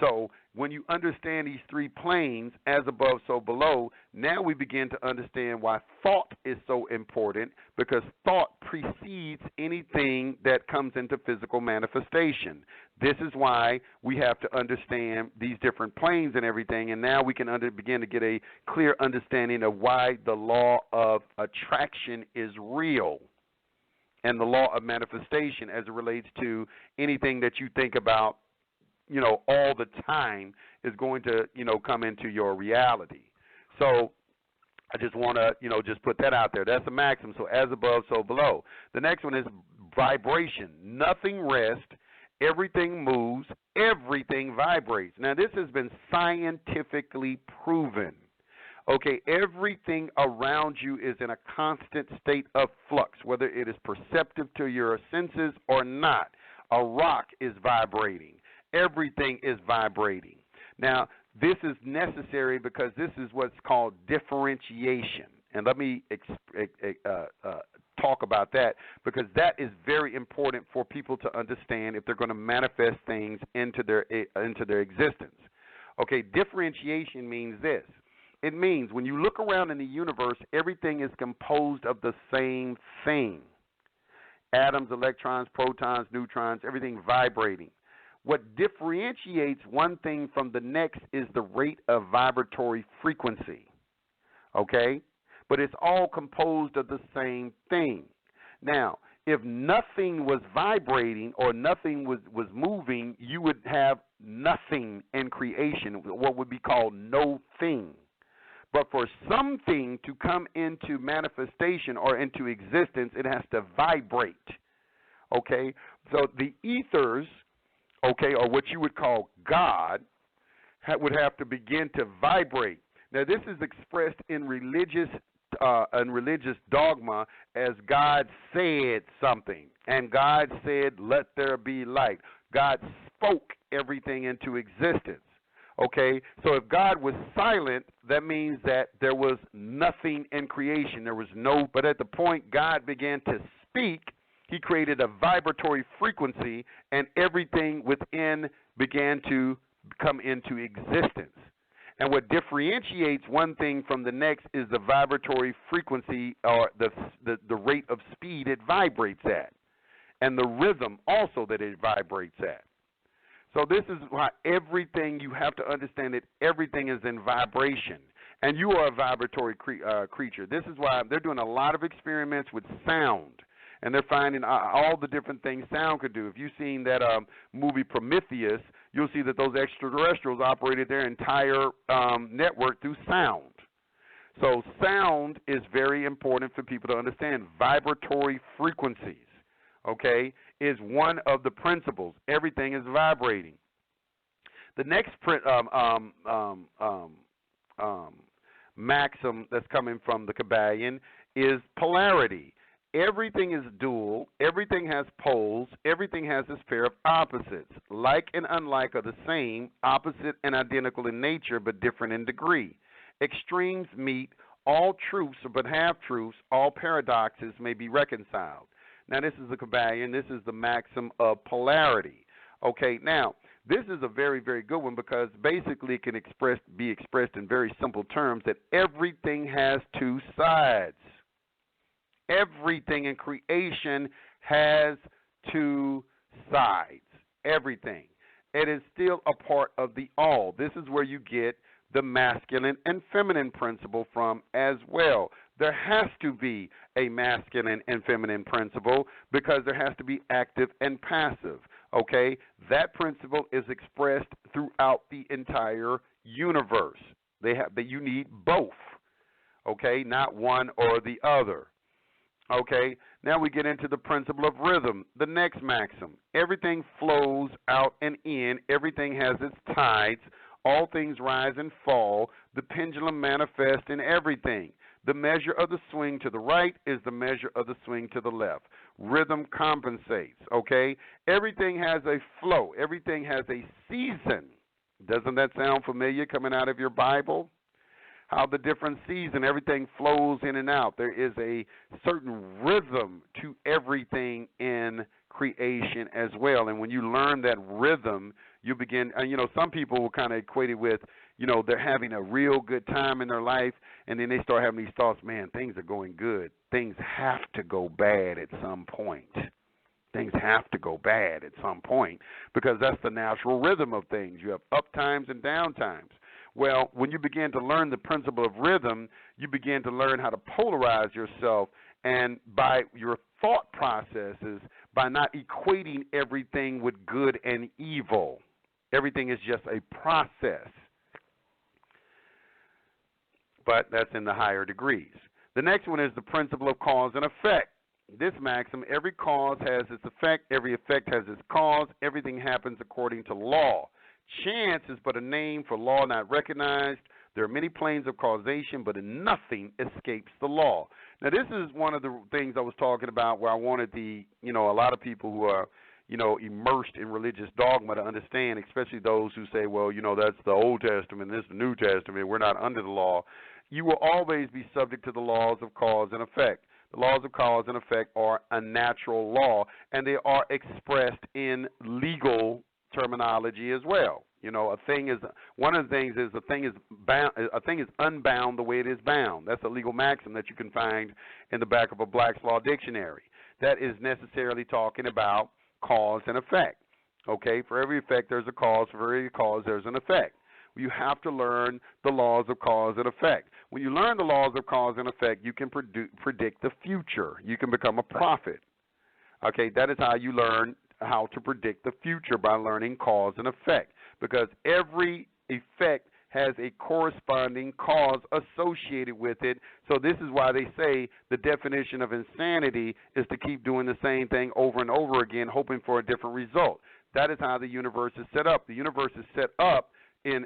So when you understand these three planes, as above, so below, now we begin to understand why thought is so important, because thought precedes anything that comes into physical manifestation. This is why we have to understand these different planes and everything, and now we can begin to get a clear understanding of why the law of attraction is real, and the law of manifestation as it relates to anything that you think about, all the time is going to, come into your reality. So I just want to, just put that out there. That's a maxim. So as above, so below. The next one is vibration. Nothing rests. Everything moves. Everything vibrates. Now, this has been scientifically proven. Okay, everything around you is in a constant state of flux, whether it is perceptive to your senses or not. A rock is vibrating. Everything is vibrating. Now, this is necessary because this is what's called differentiation. And let me talk about that, because that is very important for people to understand if they're going to manifest things into their existence. Okay, differentiation means this. It means when you look around in the universe, everything is composed of the same thing. Atoms, electrons, protons, neutrons, everything vibrating. What differentiates one thing from the next is the rate of vibratory frequency. Okay? But it's all composed of the same thing. Now, if nothing was vibrating or nothing was moving, you would have nothing in creation, what would be called no thing. But for something to come into manifestation or into existence, it has to vibrate. okay? So the ethers, okay, or what you would call God, would have to begin to vibrate. Now, this is expressed in religious dogma as God said something, and God said, "Let there be light." God spoke everything into existence. Okay, so if God was silent, that means that there was nothing in creation. There was no, but at the point God began to speak, he created a vibratory frequency, and everything within began to come into existence. And what differentiates one thing from the next is the vibratory frequency, or the rate of speed it vibrates at, and the rhythm also that it vibrates at. So this is why everything, you have to understand that everything is in vibration, and you are a vibratory creature. This is why they're doing a lot of experiments with sound, and they're finding all the different things sound could do. If you've seen that movie Prometheus, you'll see that those extraterrestrials operated their entire network through sound. So sound is very important for people to understand. Vibratory frequencies, okay, is one of the principles. Everything is vibrating. The next maxim that's coming from the Kybalion is polarity. Everything is dual. Everything has poles. Everything has this pair of opposites. Like and unlike are the same, opposite and identical in nature, but different in degree. Extremes meet. All truths but half-truths, all paradoxes may be reconciled. Now, this is the Kybalion. This is the maxim of polarity. Okay, now, this is a very, very good one because basically it can be expressed in very simple terms that everything has two sides. Everything in creation has two sides. Everything. It is still a part of the all. This is where you get the masculine and feminine principle from as well. There has to be a masculine and feminine principle because there has to be active and passive, okay? That principle is expressed throughout the entire universe. You need both, okay? Not one or the other, okay? Now we get into the principle of rhythm, the next maxim. Everything flows out and in. Everything has its tides. All things rise and fall. The pendulum manifests in everything. The measure of the swing to the right is the measure of the swing to the left. Rhythm compensates, okay? Everything has a flow. Everything has a season. Doesn't that sound familiar coming out of your Bible? How the different season, everything flows in and out. There is a certain rhythm to everything in creation as well. And when you learn that rhythm, you begin, and some people will kind of equate it with, they're having a real good time in their life, and then they start having these thoughts, man, things are going good. Things have to go bad at some point. Things have to go bad at some point because that's the natural rhythm of things. You have up times and down times. Well, when you begin to learn the principle of rhythm, you begin to learn how to polarize yourself, and by your thought processes, by not equating everything with good and evil. Everything is just a process. But that's in the higher degrees. The next one is the principle of cause and effect. This maxim, every cause has its effect, every effect has its cause, everything happens according to law. Chance is but a name for law not recognized. There are many planes of causation, but nothing escapes the law. Now, this is one of the things I was talking about where I wanted a lot of people who are, immersed in religious dogma to understand, especially those who say, well, that's the Old Testament, this is the New Testament, we're not under the law. You will always be subject to the laws of cause and effect. The laws of cause and effect are a natural law, and they are expressed in legal terminology as well. A thing is, one of the things is a thing is bound, a thing is unbound the way it is bound. That's a legal maxim that you can find in the back of a Black's Law Dictionary. That is necessarily talking about cause and effect. Okay, for every effect there's a cause, for every cause there's an effect. You have to learn the laws of cause and effect. When you learn the laws of cause and effect, you can predict the future. You can become a prophet. Okay, that is how you learn how to predict the future, by learning cause and effect, because every effect has a corresponding cause associated with it. So this is why they say the definition of insanity is to keep doing the same thing over and over again, hoping for a different result. That is how the universe is set up. The universe is set up in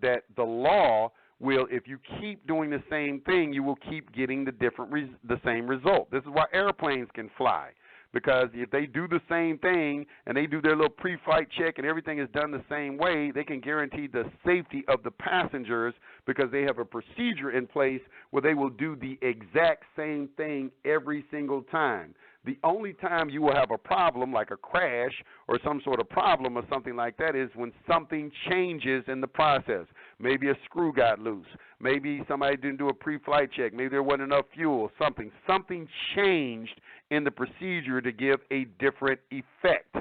that the law will, if you keep doing the same thing, you will keep getting the same result. This is why airplanes can fly, because if they do the same thing and they do their little pre-flight check and everything is done the same way, they can guarantee the safety of the passengers because they have a procedure in place where they will do the exact same thing every single time. The only time you will have a problem, like a crash or some sort of problem or something like that, is when something changes in the process. Maybe a screw got loose. Maybe somebody didn't do a pre-flight check. Maybe there wasn't enough fuel. Something changed in the procedure to give a different effect.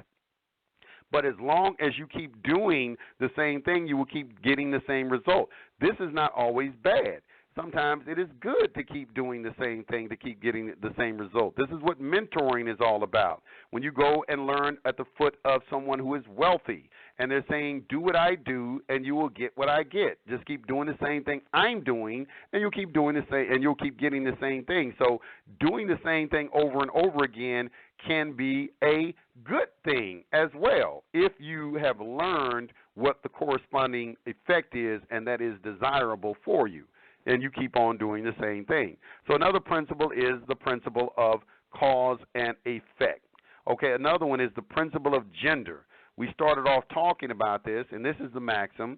But as long as you keep doing the same thing, you will keep getting the same result. This is not always bad. Sometimes it is good to keep doing the same thing, to keep getting the same result. This is what mentoring is all about. When you go and learn at the foot of someone who is wealthy, and they're saying, do what I do, and you will get what I get. Just keep doing the same thing I'm doing, and you'll keep doing the same, and you'll keep getting the same thing. So doing the same thing over and over again can be a good thing as well if you have learned what the corresponding effect is, and that is desirable for you. And you keep on doing the same thing. So another principle is the principle of cause and effect. Okay, another one is the principle of gender. We started off talking about this, and this is the maxim.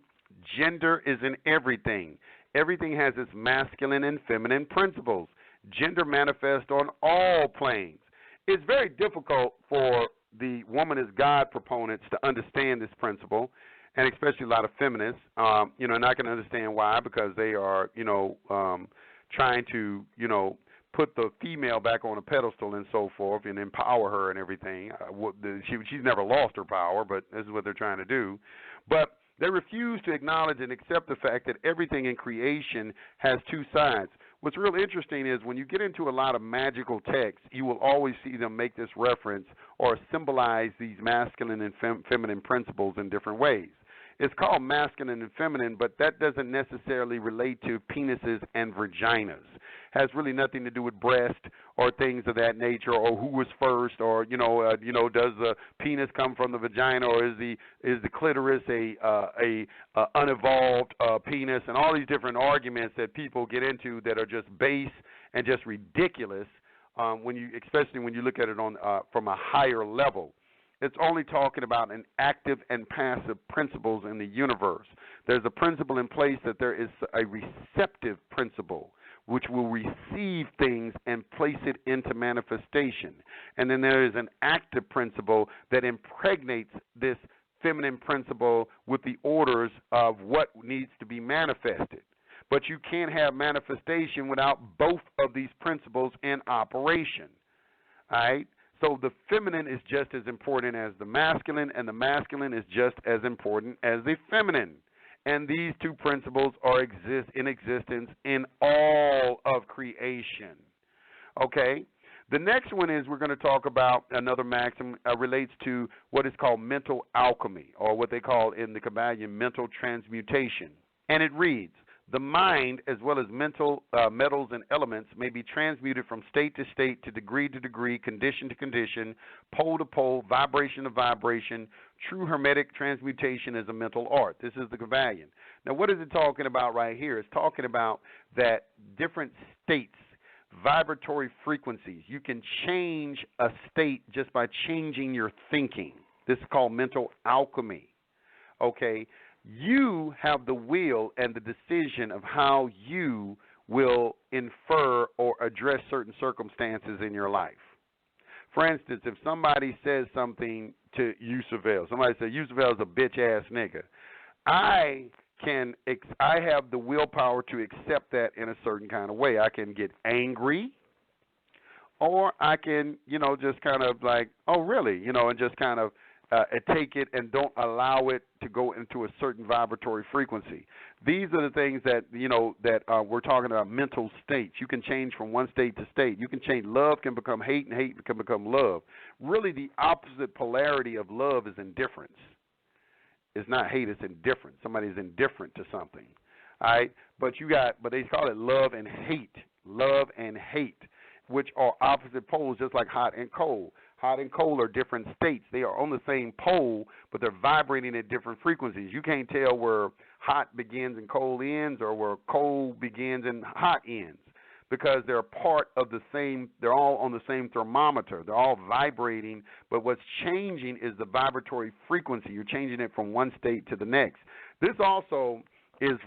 Gender is in everything. Everything has its masculine and feminine principles. Gender manifests on all planes. It's very difficult for the woman as God proponents to understand this principle, and especially a lot of feminists, and I can understand why, because they are, trying to, put the female back on a pedestal and so forth and empower her and everything. She's never lost her power, but this is what they're trying to do. But they refuse to acknowledge and accept the fact that everything in creation has two sides. What's real interesting is when you get into a lot of magical texts, you will always see them make this reference or symbolize these masculine and feminine principles in different ways. It's called masculine and feminine, but that doesn't necessarily relate to penises and vaginas. Has really nothing to do with breast or things of that nature, or who was first, or does the penis come from the vagina, or is the clitoris a unevolved penis, and all these different arguments that people get into that are just base and just ridiculous. Especially when you look at it on from a higher level. It's only talking about an active and passive principles in the universe. There's a principle in place that there is a receptive principle, which will receive things and place it into manifestation. And then there is an active principle that impregnates this feminine principle with the orders of what needs to be manifested. But you can't have manifestation without both of these principles in operation. All right? So the feminine is just as important as the masculine, and the masculine is just as important as the feminine. And these two principles are in existence in all of creation. Okay? The next one is we're going to talk about another maxim relates to what is called mental alchemy, or what they call in the Kybalion mental transmutation. And it reads, the mind, as well as mental metals and elements, may be transmuted from state to state, to degree, condition to condition, pole to pole, vibration to vibration. True hermetic transmutation is a mental art. This is the Kybalion. Now, what is it talking about right here? It's talking about that different states, vibratory frequencies. You can change a state just by changing your thinking. This is called mental alchemy. Okay? You have the will and the decision of how you will infer or address certain circumstances in your life. For instance, if somebody says something to Yusef-El, somebody says Yusef-El is a bitch-ass nigga, I have the willpower to accept that in a certain kind of way. I can get angry, or I can, just kind of like, oh, really, and just kind of take it and don't allow it to go into a certain vibratory frequency. These are the things that, we're talking about mental states. You can change from one state to state. You can change. Love can become hate, and hate can become love. Really, the opposite polarity of love is indifference. It's not hate, it's indifference. Somebody's indifferent to something. All right, but they call it love and hate, which are opposite poles, just like hot and cold. Hot and cold are different states. They are on the same pole, but they're vibrating at different frequencies. You can't tell where hot begins and cold ends, or where cold begins and hot ends, because they're part of the same. They're all on the same thermometer. They're all vibrating, but what's changing is the vibratory frequency. You're changing it from one state to the next. This also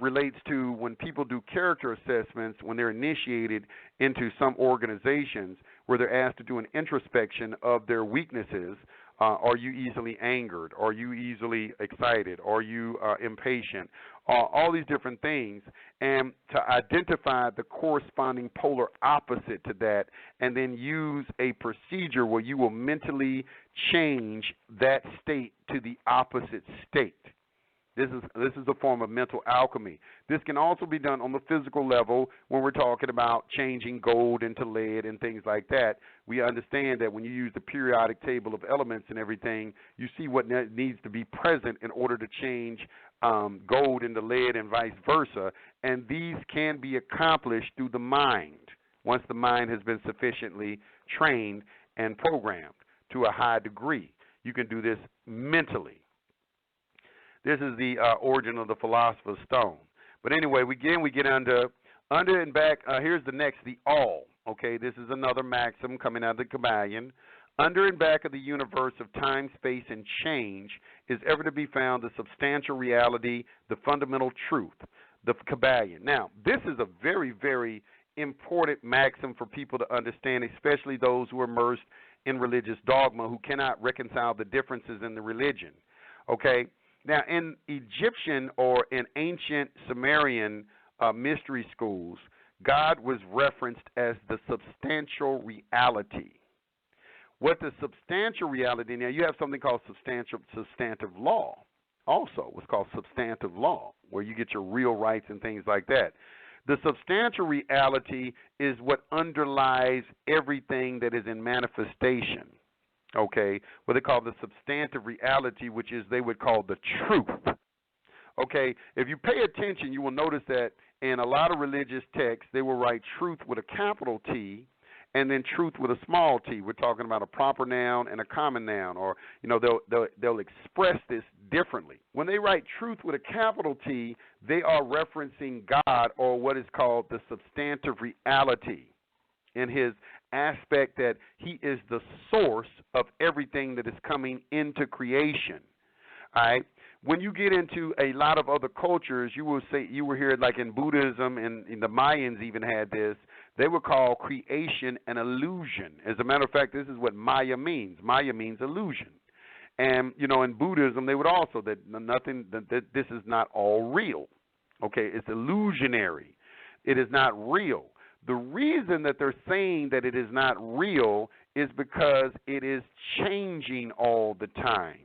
relates to when people do character assessments, when they're initiated into some organizations where they're asked to do an introspection of their weaknesses. Are you easily angered? Are you easily excited? Are you impatient? All these different things, and to identify the corresponding polar opposite to that, and then use a procedure where you will mentally change that state to the opposite state. This is a form of mental alchemy. This can also be done on the physical level when we're talking about changing gold into lead and things like that. We understand that when you use the periodic table of elements and everything, you see what needs to be present in order to change gold into lead and vice versa. And these can be accomplished through the mind once the mind has been sufficiently trained and programmed to a high degree. You can do this mentally. This is the origin of the Philosopher's Stone. But anyway, we get under and back. Here's the next, the all. Okay, this is another maxim coming out of the Kybalion. Under and back of the universe of time, space, and change is ever to be found the substantial reality, the fundamental truth, the Kybalion. Now, this is a very, very important maxim for people to understand, especially those who are immersed in religious dogma, who cannot reconcile the differences in the religion. Okay? Now, in Egyptian or in ancient Sumerian mystery schools, God was referenced as the substantial reality. What the substantial reality, now you have something called substantive law also. What's called substantive law, where you get your real rights and things like that. The substantial reality is what underlies everything that is in manifestation. Okay, what they call the substantive reality, which is they would call the truth. Okay, if you pay attention, you will notice that in a lot of religious texts, they will write truth with a capital T and then truth with a small t. We're talking about a proper noun and a common noun, or they'll express this differently. When they write truth with a capital T, they are referencing God, or what is called the substantive reality, in his aspect that he is the source of everything that is coming into creation. All right. When you get into a lot of other cultures, you will hear, like in Buddhism, and the Mayans even had this. They would call creation an illusion. As a matter of fact, this is what Maya means. Maya means illusion. And in Buddhism, they would also that this is not all real. Okay, it's illusionary. It is not real. The reason that they're saying that it is not real is because it is changing all the time.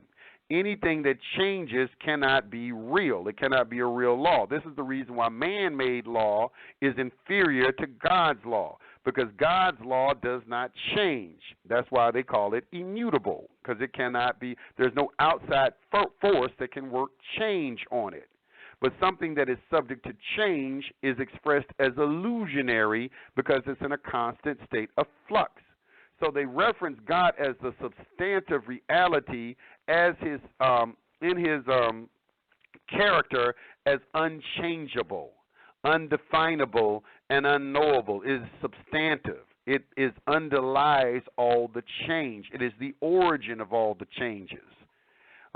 Anything that changes cannot be real. It cannot be a real law. This is the reason why man-made law is inferior to God's law, because God's law does not change. That's why they call it immutable, because it cannot be, there's no outside force that can work change on it. But something that is subject to change is expressed as illusionary because it's in a constant state of flux. So they reference God as the substantive reality, as his in his character, as unchangeable, undefinable, and unknowable. It is substantive. It underlies all the change. It is the origin of all the changes.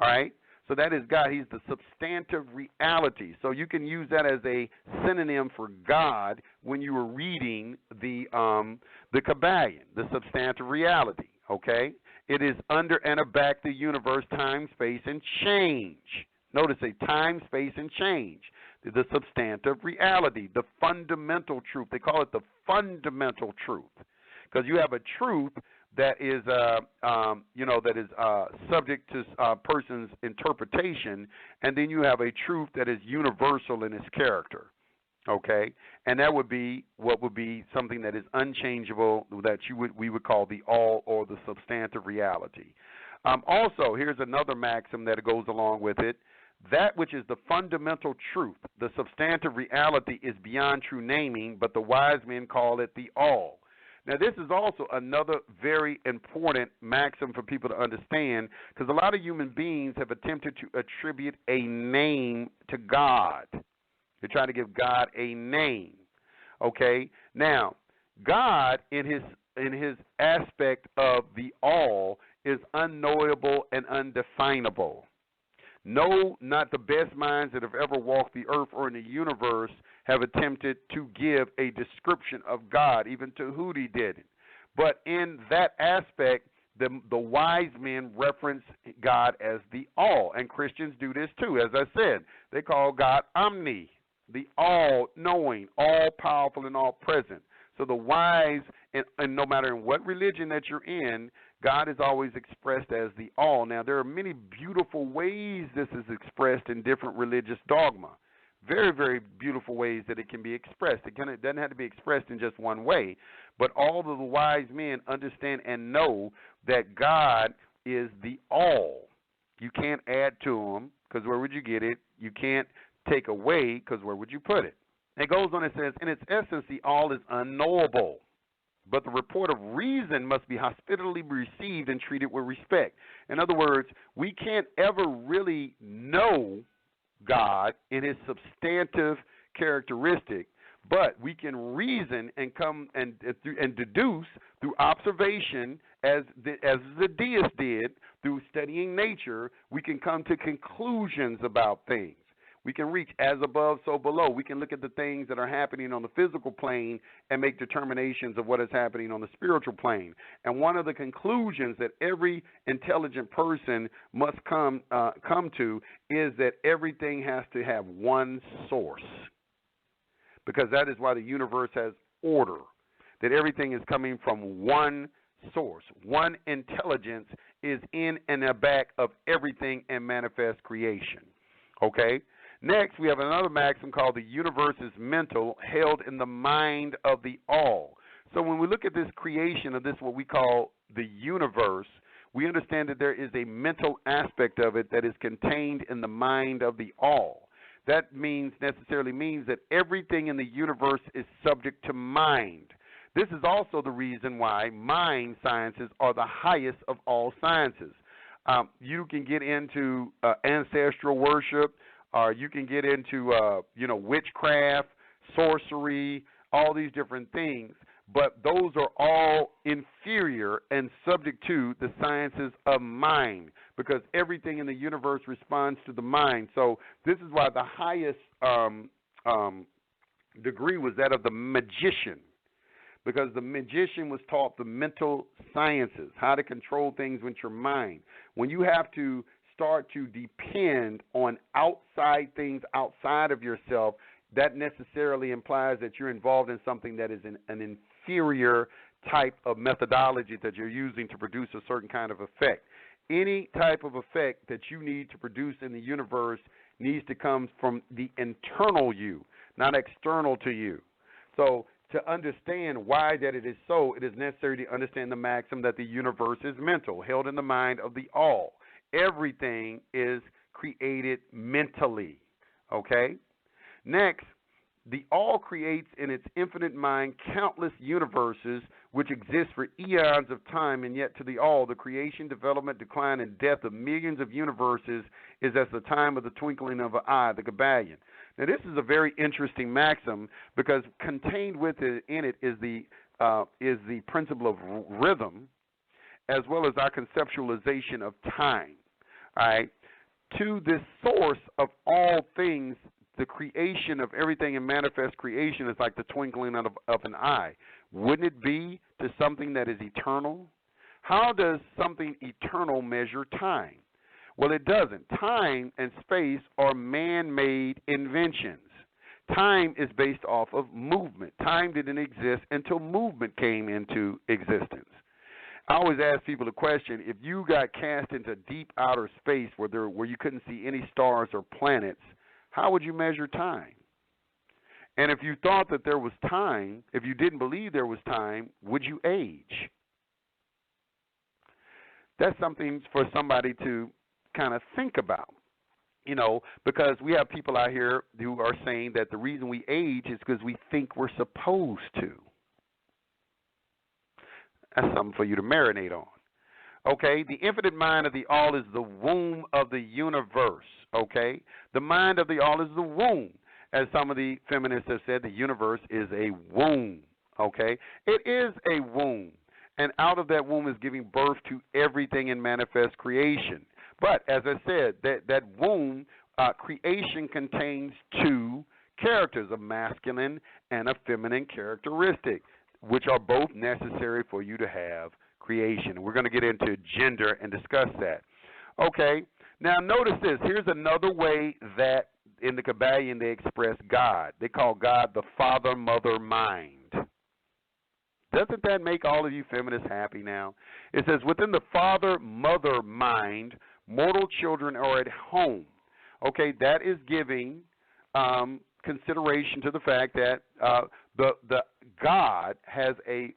All right? So that is God. He's the substantive reality. So you can use that as a synonym for God when you are reading the Kybalion, the substantive reality. Okay? It is under and aback the universe, time, space, and change. Notice a time, space, and change. The substantive reality, the fundamental truth. They call it the fundamental truth, because you have a truth that is, subject to a person's interpretation, and then you have a truth that is universal in its character. Okay, and that would be what would be something that is unchangeable, that we would call the all, or the substantive reality. Also, here's another maxim that goes along with it. That which is the fundamental truth, the substantive reality, is beyond true naming, but the wise men call it the all. Now, this is also another very important maxim for people to understand, because a lot of human beings have attempted to attribute a name to God. They're trying to give God a name. Okay? Now, God, in his aspect of the all, is unknowable and undefinable. No, not the best minds that have ever walked the earth or in the universe have attempted to give a description of God. Even Tahuti didn't. But in that aspect, the wise men reference God as the all, and Christians do this too. As I said, they call God Omni, the all-knowing, all-powerful, and all-present. So the wise, and no matter in what religion that you're in, God is always expressed as the all. Now, there are many beautiful ways this is expressed in different religious dogma. Very, very beautiful ways that it can be expressed. It doesn't have to be expressed in just one way. But all of the wise men understand and know that God is the all. You can't add to him, because where would you get it? You can't take away, because where would you put it? It goes on and says, in its essence, the all is unknowable. But the report of reason must be hospitably received and treated with respect. In other words, we can't ever really know God in his substantive characteristic, but we can reason and come and deduce through observation, as the deists did, through studying nature. We can come to conclusions about things. We can reach as above, so below. We can look at the things that are happening on the physical plane and make determinations of what is happening on the spiritual plane. And one of the conclusions that every intelligent person must come to is that everything has to have one source, because that is why the universe has order, that everything is coming from one source. One intelligence is in and back of everything in manifest creation. Okay? Next, we have another maxim called the universe is mental, held in the mind of the all. So when we look at this creation of this, what we call the universe, we understand that there is a mental aspect of it that is contained in the mind of the all. That necessarily means that everything in the universe is subject to mind. This is also the reason why mind sciences are the highest of all sciences. You can get into ancestral worship, you can get into, witchcraft, sorcery, all these different things. But those are all inferior and subject to the sciences of mind, because everything in the universe responds to the mind. So this is why the highest degree was that of the magician, because the magician was taught the mental sciences, how to control things with your mind. When you have to start to depend on outside things outside of yourself, that necessarily implies that you're involved in something that is an inferior type of methodology that you're using to produce a certain kind of effect. Any type of effect that you need to produce in the universe needs to come from the internal you, not external to you. So to understand why that it is so, it is necessary to understand the maxim that the universe is mental, held in the mind of the all. Everything is created mentally, okay? Next, the all creates in its infinite mind countless universes which exist for eons of time, and yet to the all, the creation, development, decline, and death of millions of universes is as the time of the twinkling of an eye, the Kybalion. Now, this is a very interesting maxim, because contained within it is the principle of rhythm, as well as our conceptualization of time. All right, to this source of all things, the creation of everything in manifest creation is like the twinkling of an eye. Wouldn't it be to something that is eternal? How does something eternal measure time? Well, it doesn't. Time and space are man-made inventions. Time is based off of movement. Time didn't exist until movement came into existence. I always ask people the question, if you got cast into deep outer space where you couldn't see any stars or planets, how would you measure time? And if you thought that there was time, if you didn't believe there was time, would you age? That's something for somebody to kind of think about. You know, because we have people out here who are saying that the reason we age is because we think we're supposed to. That's something for you to marinate on. Okay, the infinite mind of the all is the womb of the universe. Okay, the mind of the all is the womb. As some of the feminists have said, the universe is a womb. Okay, it is a womb. And out of that womb is giving birth to everything in manifest creation. But as I said, that womb, creation contains two characters, a masculine and a feminine characteristic, which are both necessary for you to have creation. And we're going to get into gender and discuss that. Okay, now notice this. Here's another way that in the Kybalion they express God. They call God the father, mother, mind. Doesn't that make all of you feminists happy now? It says, within the father, mother mind, mortal children are at home. Okay, that is giving consideration to the fact that the God has a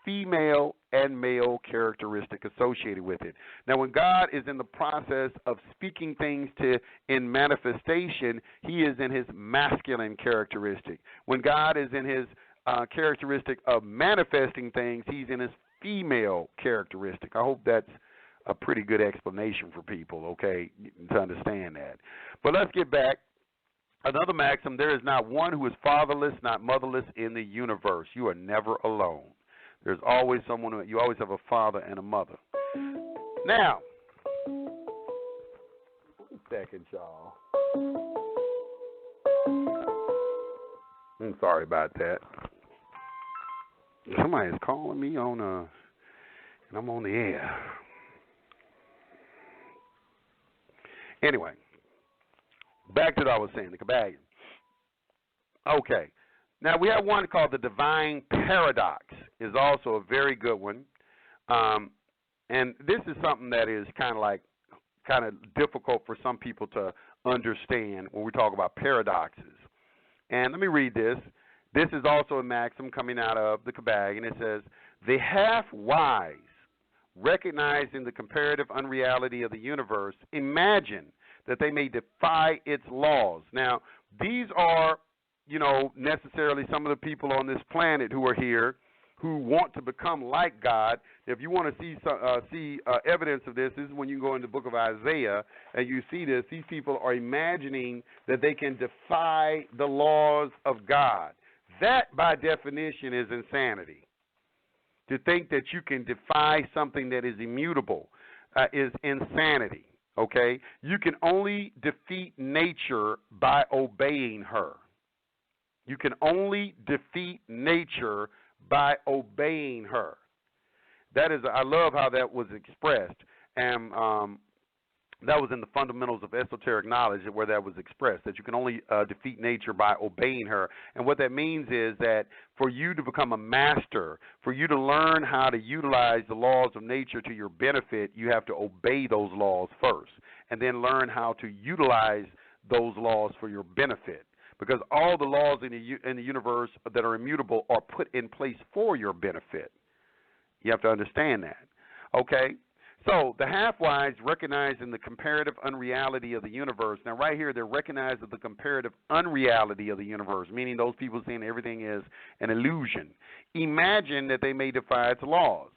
female and male characteristic associated with it. Now, when God is in the process of speaking things in manifestation, he is in his masculine characteristic. When God is in his characteristic of manifesting things, he's in his female characteristic. I hope that's a pretty good explanation for people, okay, to understand that. But let's get back. Another maxim, there is not one who is fatherless, not motherless in the universe. You are never alone. There's always someone, you always have a father and a mother. Now, 1 second, y'all. I'm sorry about that. Somebody is calling me and I'm on the air. Anyway, back to what I was saying, the Kybalion. Okay. Now, we have one called the divine paradox. Is also a very good one. And this is something that is kind of difficult for some people to understand when we talk about paradoxes. And let me read this. This is also a maxim coming out of the Kybalion. It says, the half-wise, recognizing the comparative unreality of the universe, imagine that they may defy its laws. Now, these are, necessarily some of the people on this planet who are here who want to become like God. If you want to see evidence of this, this is when you go in the book of Isaiah and you see this. These people are imagining that they can defy the laws of God. That, by definition, is insanity. To think that you can defy something that is immutable is insanity, okay? You can only defeat nature by obeying her. You can only defeat nature by obeying her. That is, I love how that was expressed, and that was in the fundamentals of esoteric knowledge where that was expressed, that you can only defeat nature by obeying her. And what that means is that for you to become a master, for you to learn how to utilize the laws of nature to your benefit, you have to obey those laws first, and then learn how to utilize those laws for your benefit. Because all the laws in the universe that are immutable are put in place for your benefit. You have to understand that. Okay? So the half-wise recognizing the comparative unreality of the universe. Now, right here, they're recognizing the comparative unreality of the universe, meaning those people saying everything is an illusion. Imagine that they may defy its laws.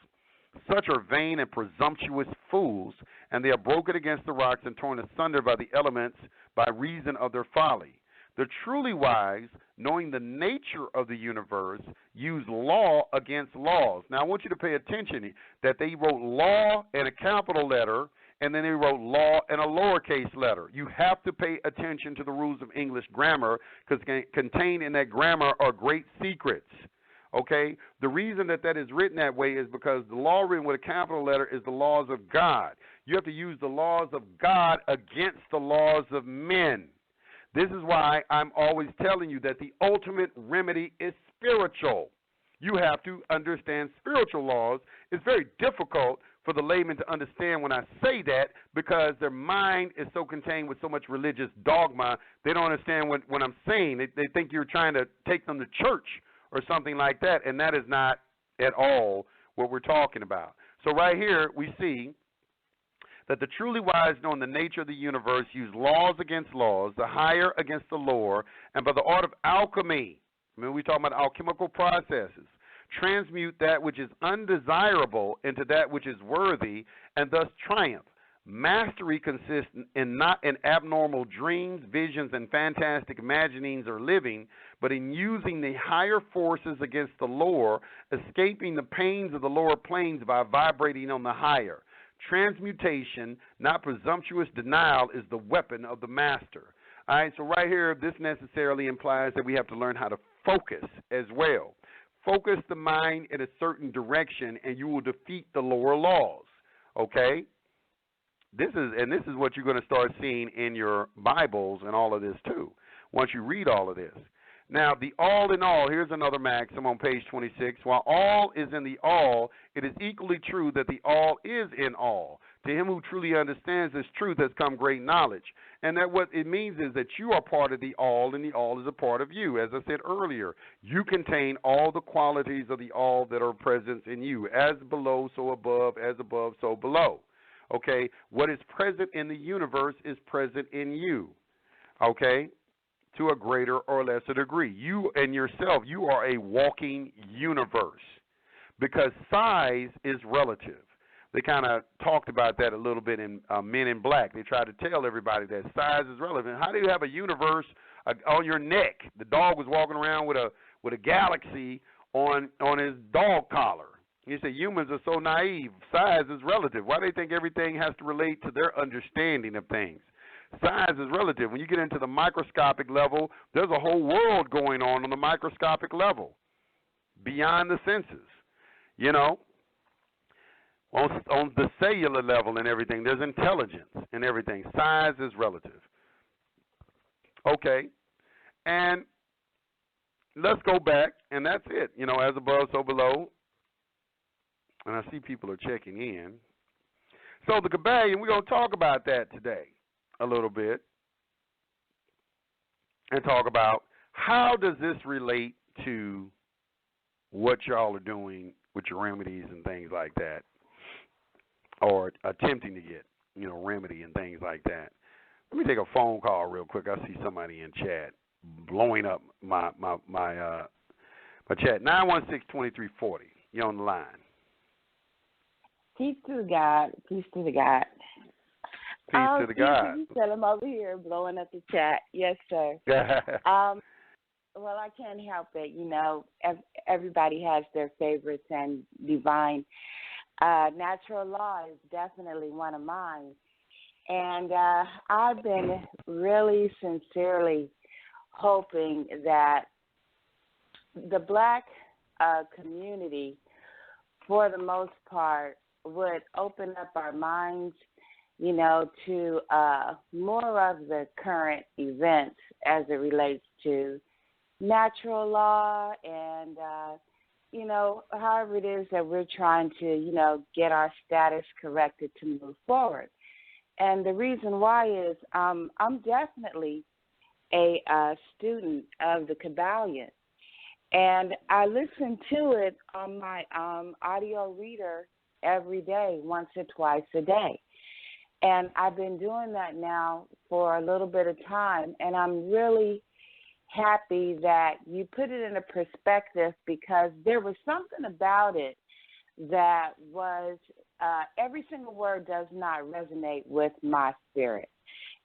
Such are vain and presumptuous fools, and they are broken against the rocks and torn asunder by the elements by reason of their folly. The truly wise, knowing the nature of the universe, use law against laws. Now, I want you to pay attention that they wrote law in a capital letter, and then they wrote law in a lowercase letter. You have to pay attention to the rules of English grammar, because contained in that grammar are great secrets. Okay? The reason that is written that way is because the law written with a capital letter is the laws of God. You have to use the laws of God against the laws of men. This is why I'm always telling you that the ultimate remedy is spiritual. You have to understand spiritual laws. It's very difficult for the layman to understand when I say that because their mind is so contained with so much religious dogma, they don't understand what I'm saying. They think you're trying to take them to church or something like that, and that is not at all what we're talking about. So right here we see that the truly wise, knowing the nature of the universe, use laws against laws, the higher against the lower, and by the art of alchemy, I mean, we talk about alchemical processes, transmute that which is undesirable into that which is worthy, and thus triumph. Mastery consists in not in abnormal dreams, visions, and fantastic imaginings or living, but in using the higher forces against the lower, escaping the pains of the lower planes by vibrating on the higher. Transmutation, not presumptuous denial, is the weapon of the master. All right, so right here, this necessarily implies that we have to learn how to focus as well. Focus the mind in a certain direction, and you will defeat the lower laws. Okay? This is what you're going to start seeing in your Bibles and all of this too, once you read all of this. Now, the all in all, here's another maxim on page 26. While all is in the all, it is equally true that the all is in all. To him who truly understands this truth has come great knowledge. And that what it means is that you are part of the all, and the all is a part of you. As I said earlier, you contain all the qualities of the all that are present in you. As below, so above, as above, so below. Okay, what is present in the universe is present in you, okay, to a greater or lesser degree. You and yourself, you are a walking universe because size is relative. They kind of talked about that a little bit in Men in Black. They tried to tell everybody that size is relevant. How do you have a universe on your neck? The dog was walking around with a galaxy on his dog collar. He said humans are so naive. Size is relative. Why do they think everything has to relate to their understanding of things? Size is relative. When you get into the microscopic level, there's a whole world going on the microscopic level, beyond the senses. You know, on the cellular level and everything, there's intelligence and everything. Size is relative. Okay, and let's go back, and that's it. You know, as above, so below. And I see people are checking in. So the Kybalion, we're going to talk about that today a little bit and talk about how does this relate to what y'all are doing with your remedies and things like that, or attempting to get, you know, remedy and things like that. Let me take a phone call real quick. I see somebody in chat blowing up my chat. 916-2340. You're on the line. Peace to the God. Peace to the God. Peace to the God. You tell him over here blowing up the chat. Yes, sir. Well, I can't help it. You know, everybody has their favorites, and divine natural law is definitely one of mine. And I've been really sincerely hoping that the black community, for the most part, would open up our minds, you know, to more of the current events as it relates to natural law and, you know, however it is that we're trying to, you know, get our status corrected to move forward. And the reason why is I'm definitely a student of the Kybalion. And I listen to it on my audio reader every day, once or twice a day. And I've been doing that now for a little bit of time, and I'm really happy that you put it in a perspective, because there was something about it that was, every single word does not resonate with my spirit.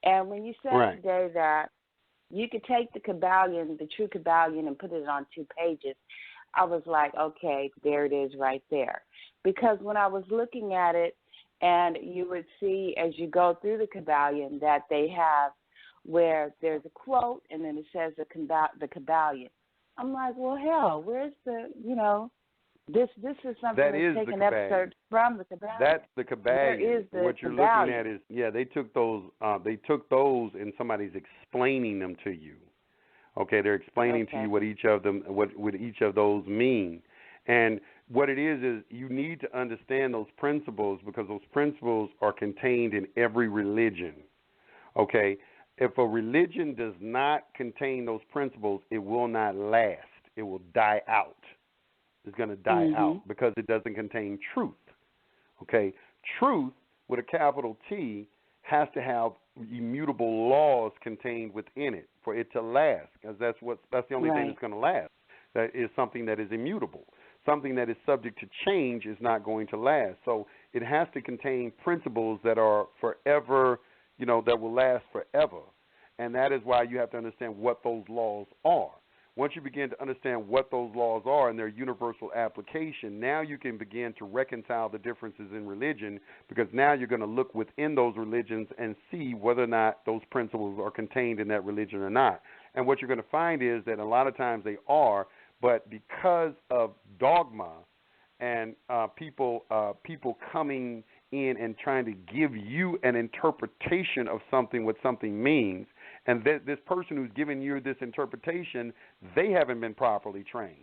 And when you said today that you could take the Kybalion, the true Kybalion, and put it on 2 pages, I was like, okay, there it is right there. Because when I was looking at it, and you would see as you go through the Kybalion that they have where there's a quote and then it says the Kybalion. I'm like, well, hell, where's the, you know, this is something that that's taken excerpts from the Kybalion. That's the Kybalion. What you're Kybalion. looking at is, they took those and somebody's explaining them to you. Okay, they're explaining to you what each of them, what each of those mean. And what it is you need to understand those principles, because those principles are contained in every religion. Okay? If a religion does not contain those principles, it will not last. It will die out. It's going to die out because it doesn't contain truth. Okay? Truth with a capital T has to have immutable laws contained within it for it to last, because that's the only thing that's going to last. That is something that is immutable. Something that is subject to change is not going to last. So it has to contain principles that are forever, that will last forever. And that is why you have to understand what those laws are. Once you begin to understand what those laws are and their universal application, now you can begin to reconcile the differences in religion, because now you're going to look within those religions and see whether or not those principles are contained in that religion or not. And what you're going to find is that a lot of times they are, but because of dogma and people coming in and trying to give you an interpretation of something, what something means, and this person who's giving you this interpretation, they haven't been properly trained.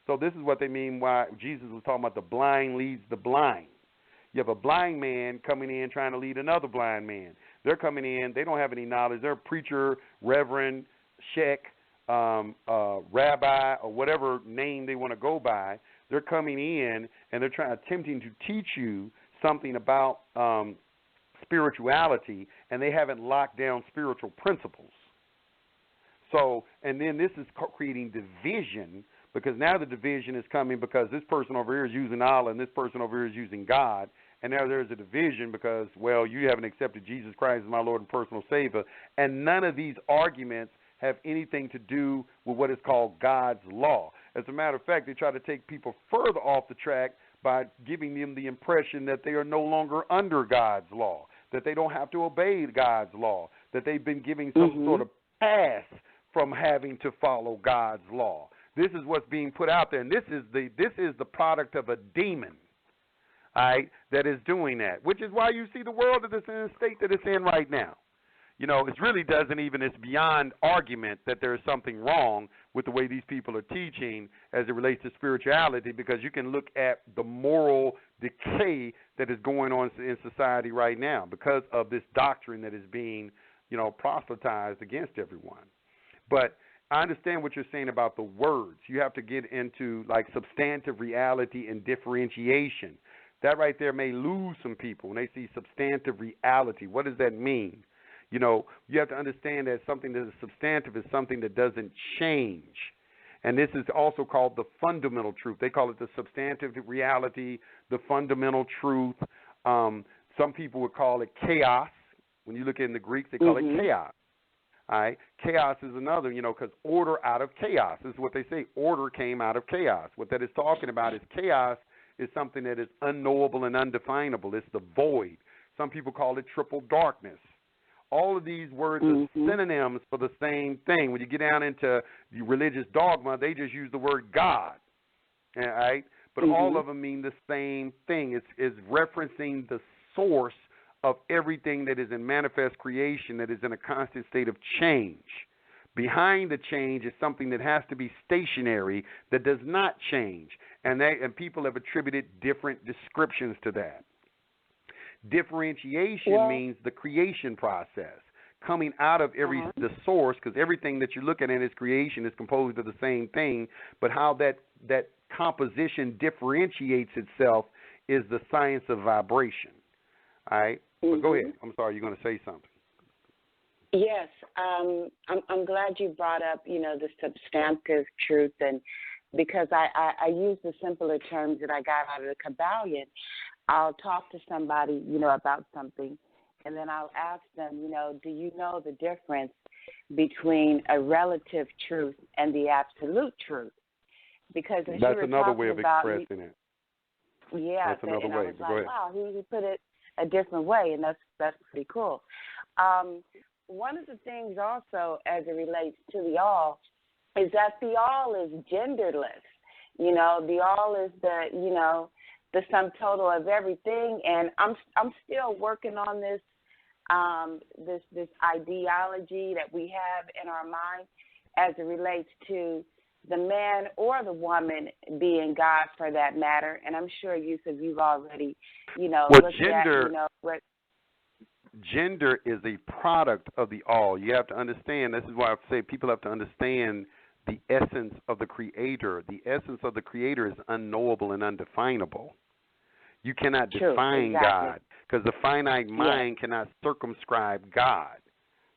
So this is what they mean why Jesus was talking about the blind leads the blind. You have a blind man coming in trying to lead another blind man. They're coming in, they don't have any knowledge. They're a preacher, reverend, sheikh, rabbi, or whatever name they want to go by. They're coming in and they're attempting to teach you something about spirituality, and they haven't locked down spiritual principles. So, and then this is creating division, because now the division is coming because this person over here is using Allah and this person over here is using God, and now there's a division because, well, you haven't accepted Jesus Christ as my Lord and personal Savior, and none of these arguments have anything to do with what is called God's law. As a matter of fact, they try to take people further off the track by giving them the impression that they are no longer under God's law, that they don't have to obey God's law, that they've been given some sort of pass from having to follow God's law. This is what's being put out there, and this is the product of a demon, all right, that is doing that, which is why you see the world in the state that it's in right now. It really doesn't even, it's beyond argument that there is something wrong with the way these people are teaching as it relates to spirituality, because you can look at the moral decay that is going on in society right now because of this doctrine that is being, proselytized against everyone. But I understand what you're saying about the words. You have to get into like substantive reality and differentiation. That right there may lose some people when they see substantive reality. What does that mean? You have to understand that something that is substantive is something that doesn't change. And this is also called the fundamental truth. They call it the substantive reality, the fundamental truth. Some people would call it chaos. When you look in the Greek, they call it chaos. All right? Chaos is another, because order out of chaos. This is what they say. Order came out of chaos. What that is talking about is chaos is something that is unknowable and undefinable. It's the void. Some people call it triple darkness. All of these words are synonyms for the same thing. When you get down into the religious dogma, they just use the word God, all right? But all of them mean the same thing. It's referencing the source of everything that is in manifest creation, that is in a constant state of change. Behind the change is something that has to be stationary, that does not change, and people have attributed different descriptions to that. Differentiation means the creation process, coming out of the source, because everything that you're looking at as creation is composed of the same thing, but how that composition differentiates itself is the science of vibration. All right? But go ahead. I'm sorry, you're going to say something. Yes, I'm glad you brought up, the substantive truth, and because I use the simpler terms that I got out of the Kybalion. I'll talk to somebody, about something, and then I'll ask them, do you know the difference between a relative truth and the absolute truth? Because that's another way of expressing it. Yeah, that's another way. I was like, wow, he put it a different way, and that's pretty cool. One of the things also, as it relates to the all, is that the all is genderless. The all is the sum total of everything, and I'm still working on this this ideology that we have in our mind as it relates to the man or the woman being God, for that matter. And I'm sure you've already looked at gender is a product of the all. You have to understand. This is why I say people have to understand the essence of the Creator. The essence of the Creator is unknowable and undefinable. You cannot define God. because the finite mind cannot circumscribe God.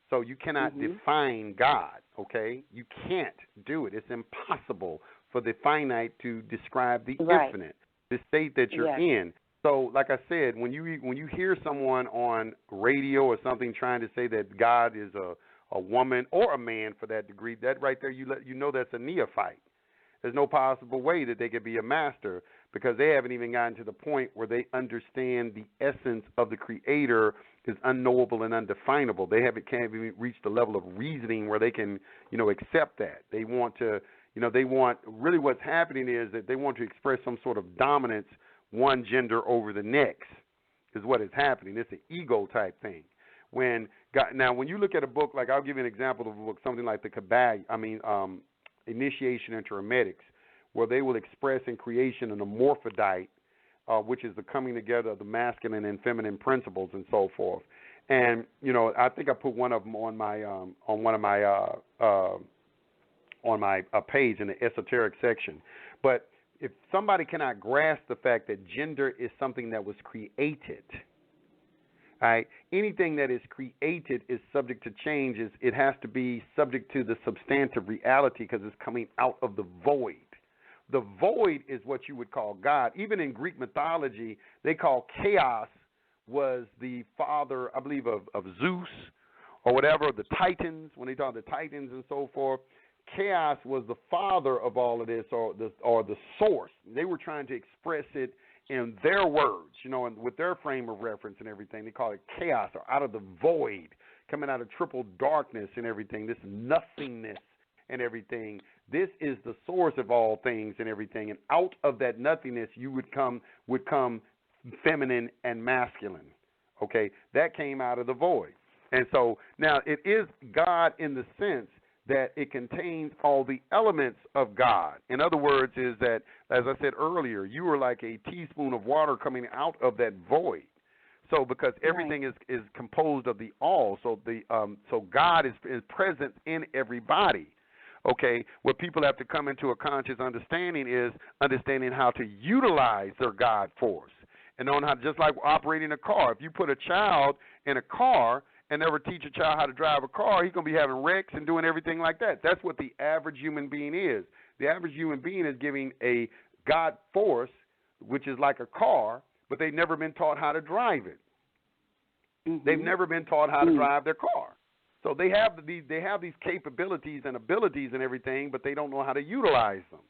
So you cannot define God, okay? You can't do it. It's impossible for the finite to describe the infinite, the state that you're in. So, like I said, when you hear someone on radio or something trying to say that God is a woman or a man for that degree, that right there, you know that's a neophyte. There's no possible way that they could be a master because they haven't even gotten to the point where they understand the essence of the Creator is unknowable and undefinable. They can't even reach the level of reasoning where they can, accept that. They want to, really what's happening is that they want to express some sort of dominance, one gender over the next, is what is happening. It's an ego type thing. When you look at a book, like I'll give you an example of a book, something like the Kabbalah, Initiation into Hermetics, where they will express in creation an amorphodite, which is the coming together of the masculine and feminine principles and so forth. And I think I put one of them on my page in the esoteric section. But if somebody cannot grasp the fact that gender is something that was created, right? Anything that is created is subject to change. It has to be subject to the substantive reality because it's coming out of the void. The void is what you would call God. Even in Greek mythology, they call chaos was the father, I believe, of Zeus or whatever, the Titans, when they talk the Titans and so forth. Chaos was the father of all of this or the source. They were trying to express it in their words, and with their frame of reference and everything. They call it chaos or out of the void, coming out of triple darkness and everything, this nothingness and everything. This is the source of all things and everything. And out of that nothingness, you would come feminine and masculine. Okay, that came out of the void. And so now it is God in the sense that it contains all the elements of God. In other words, is that, as I said earlier, you are like a teaspoon of water coming out of that void. So because everything is composed of the all, so God is present in everybody. Okay, what people have to come into a conscious understanding is understanding how to utilize their God force. And knowing how, just like operating a car. If you put a child in a car and never teach a child how to drive a car, he's going to be having wrecks and doing everything like that. That's what the average human being is. The average human being is giving a God force, which is like a car, but they've never been taught how to drive it. They've never been taught how to drive their car. So they have these capabilities and abilities and everything, but they don't know how to utilize them.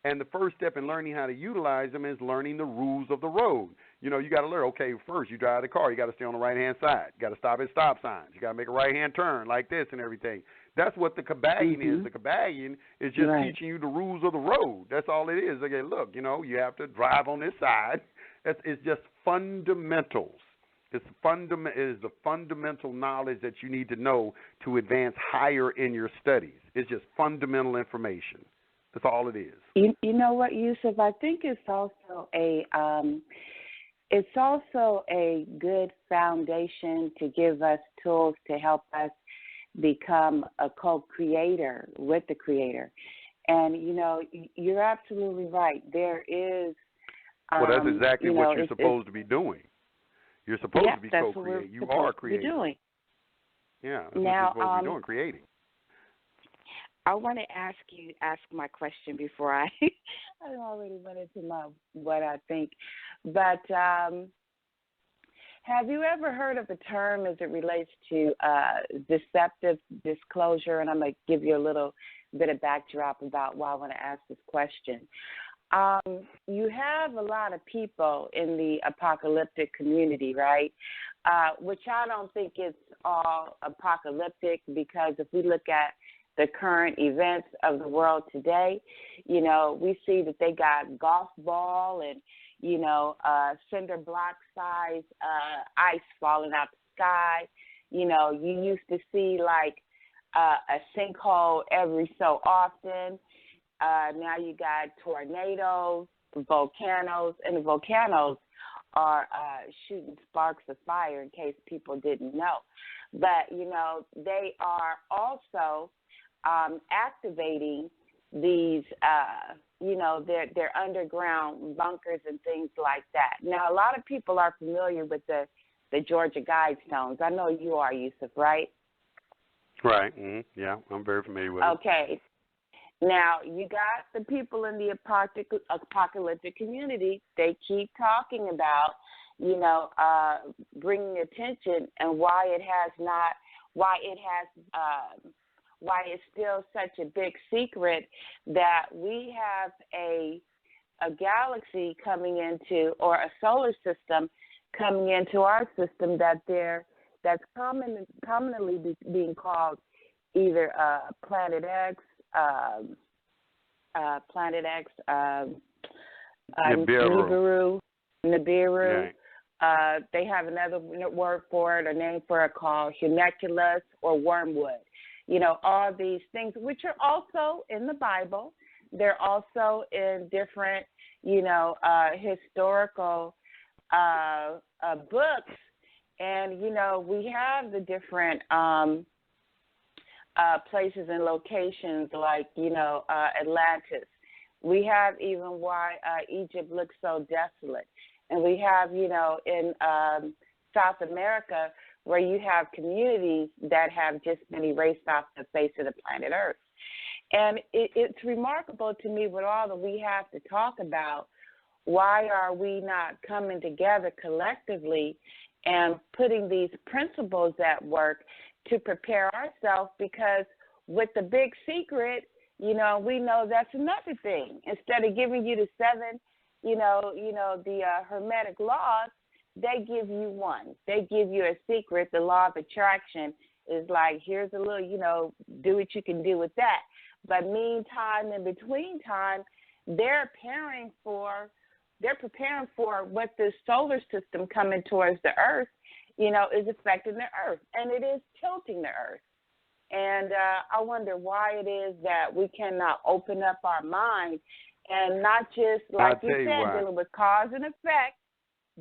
And the first step in learning how to utilize them is learning the rules of the road. You got to learn, okay, first you drive the car. You got to stay on the right-hand side. You got to stop at stop signs. You got to make a right-hand turn like this and everything. That's what the Kabbalion is. The Kabbalion is just teaching you the rules of the road. That's all it is. Okay, look, you have to drive on this side. It's just fundamentals. It is the fundamental knowledge that you need to know to advance higher in your studies. It's just fundamental information. That's all it is. You know what, Yusef? I think it's also a good foundation to give us tools to help us become a co-creator with the Creator. And you're absolutely right. There is. Well, that's exactly what you're supposed to be doing. You're supposed to be co-creating. You are creating. Doing. Yeah, that's what you're supposed to be doing, creating. I want to ask my question before I already went into what I think. But have you ever heard of the term as it relates to deceptive disclosure? And I'm going to give you a little bit of backdrop about why I want to ask this question. You have a lot of people in the apocalyptic community, right? Which I don't think it's all apocalyptic, because if we look at the current events of the world today, we see that they got golf ball and, cinder block size ice falling out the sky. You used to see like a sinkhole every so often. Now you got tornadoes, volcanoes, and the volcanoes are shooting sparks of fire, in case people didn't know. But, they are also activating these they're underground bunkers and things like that. Now, a lot of people are familiar with the Georgia Guidestones. I know you are, Yusef, right? Right. Yeah, I'm very familiar with it. Okay. Now, you got the people in the apocalyptic community. They keep talking about, bringing attention and why it's still such a big secret that we have a galaxy coming into, or a solar system coming into our system that's commonly being called either Planet X, Nibiru. Right. They have another word for it, or name for it, called homunculus or wormwood. All these things, which are also in the Bible. They're also in different, historical books. And, we have the different places and locations like, Atlantis. We have even why Egypt looks so desolate. And we have, in South America, where you have communities that have just been erased off the face of the planet Earth. And it's remarkable to me, with all that we have to talk about, why are we not coming together collectively and putting these principles at work to prepare ourselves? Because with the big secret, we know that's another thing. Instead of giving you the 7, the Hermetic laws, they give you one. They give you a secret. The law of attraction is like, here's a little, do what you can do with that. But meantime, in between time, they're preparing for what the solar system coming towards the Earth, is affecting the Earth, and it is tilting the Earth. And I wonder why it is that we cannot open up our mind and not just, like you said, dealing with cause and effect,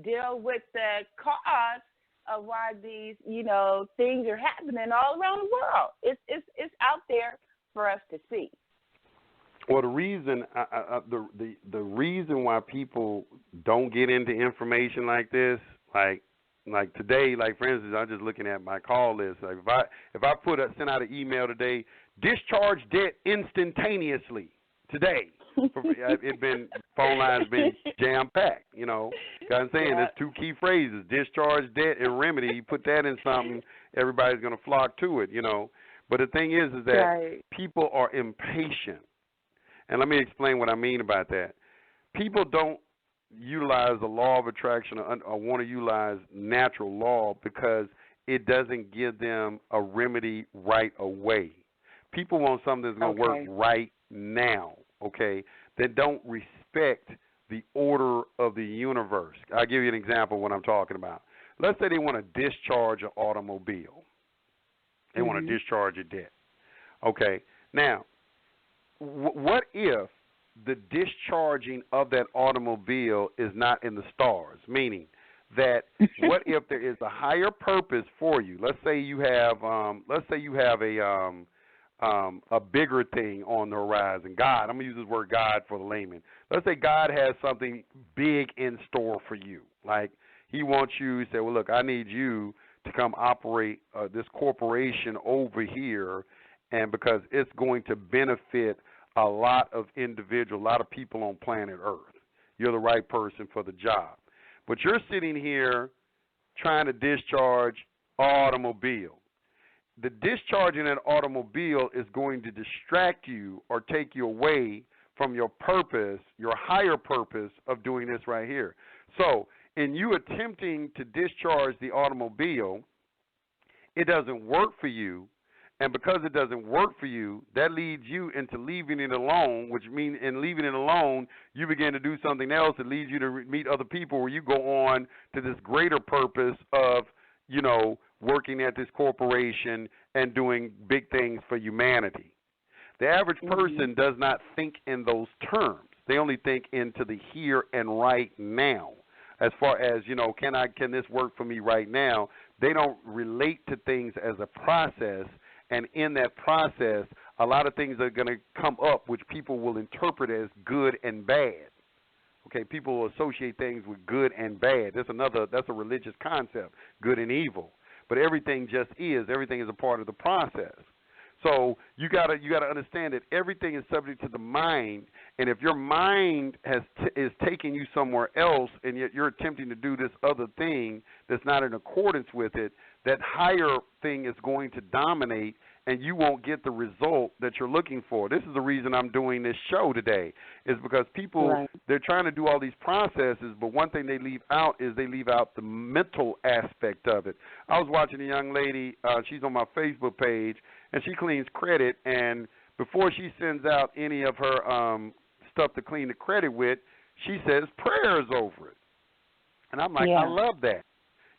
deal with the cause of why these, things are happening all around the world. It's out there for us to see. Well, the reason the reason why people don't get into information like this, like today, like for instance, I'm just looking at my call list. Like if I send out an email today, discharge debt instantaneously today. Phone lines been jam packed. I'm saying there's 2 key phrases: discharge debt and remedy. You put that in something, everybody's gonna flock to it. But the thing is that people are impatient. And let me explain what I mean about that. People don't utilize the law of attraction or want to utilize natural law because it doesn't give them a remedy right away. People want something that's going to work right now, okay? They don't respect the order of the universe. I'll give you an example of what I'm talking about. Let's say they want to discharge an automobile. They want to discharge a debt. Okay. Now, what if the discharging of that automobile is not in the stars? Meaning that what if there is a higher purpose for you? Let's say you have a bigger thing on the horizon. God, I'm gonna use this word God for the layman. Let's say God has something big in store for you. Like He wants you to say, well, look, I need you to come operate this corporation over here, and because it's going to benefit a lot of individuals, a lot of people on planet Earth. You're the right person for the job. But you're sitting here trying to discharge an automobile. The discharging an automobile is going to distract you or take you away from your purpose, your higher purpose of doing this right here. So in you attempting to discharge the automobile, it doesn't work for you. And because it doesn't work for you, that leads you into leaving it alone, which means in leaving it alone, you begin to do something else that leads you to meet other people where you go on to this greater purpose of, working at this corporation and doing big things for humanity. The average person does not think in those terms. They only think into the here and right now. As far as, can this work for me right now? They don't relate to things as a process. And in that process, a lot of things are going to come up which people will interpret as good and bad. Okay, people will associate things with good and bad. That's a religious concept, good and evil. But everything just is. Everything is a part of the process. So you gotta understand that everything is subject to the mind, and if your mind is taking you somewhere else, and yet you're attempting to do this other thing that's not in accordance with it, that higher thing is going to dominate, and you won't get the result that you're looking for. This is the reason I'm doing this show today, is because people, they're trying to do all these processes, but one thing they leave out is they leave out the mental aspect of it. I was watching a young lady, she's on my Facebook page, and she cleans credit, and before she sends out any of her stuff to clean the credit with, she says prayers over it. And I'm like, I love that.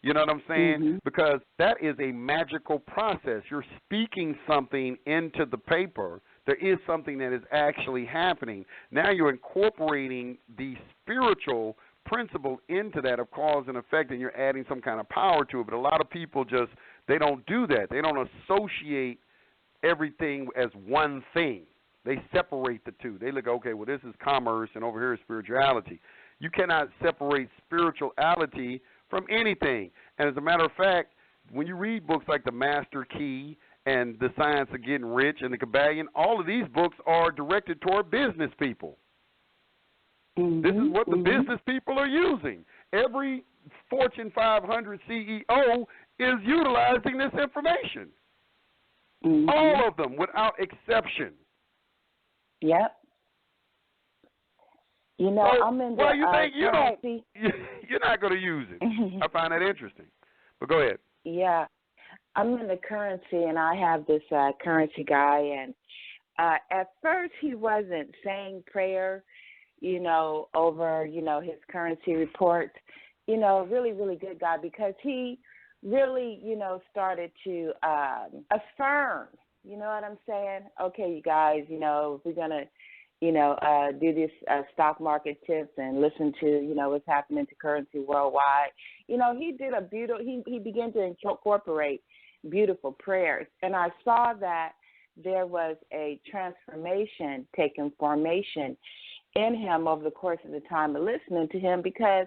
You know what I'm saying? Because that is a magical process. You're speaking something into the paper. There is something that is actually happening. Now you're incorporating the spiritual principle into that of cause and effect, and you're adding some kind of power to it. But a lot of people just, they don't do that. They don't associate everything as one thing. They separate the two. They look, okay, well, this is commerce, and over here is spirituality. You cannot separate spirituality from anything. And as a matter of fact, when you read books like The Master Key and The Science of Getting Rich and The Kybalion, all of these books are directed toward business people. This is what the business people are using. Every Fortune 500 CEO is utilizing this information. All of them, without exception. Yep. You know, so, I'm in the well, you think you currency. You're not going to use it. I find that interesting. But go ahead. Yeah. I'm in the currency, and I have this currency guy, and at first he wasn't saying prayer, you know, over, you know, his currency report. You know, really, really good guy, because he really, you know, started to affirm, you know what I'm saying? Okay, you guys, you know, if we're going to, you know, do this stock market tips and listen to, you know, what's happening to currency worldwide. You know, he did a beautiful, he began to incorporate beautiful prayers. And I saw that there was a transformation taking formation in him over the course of the time of listening to him, because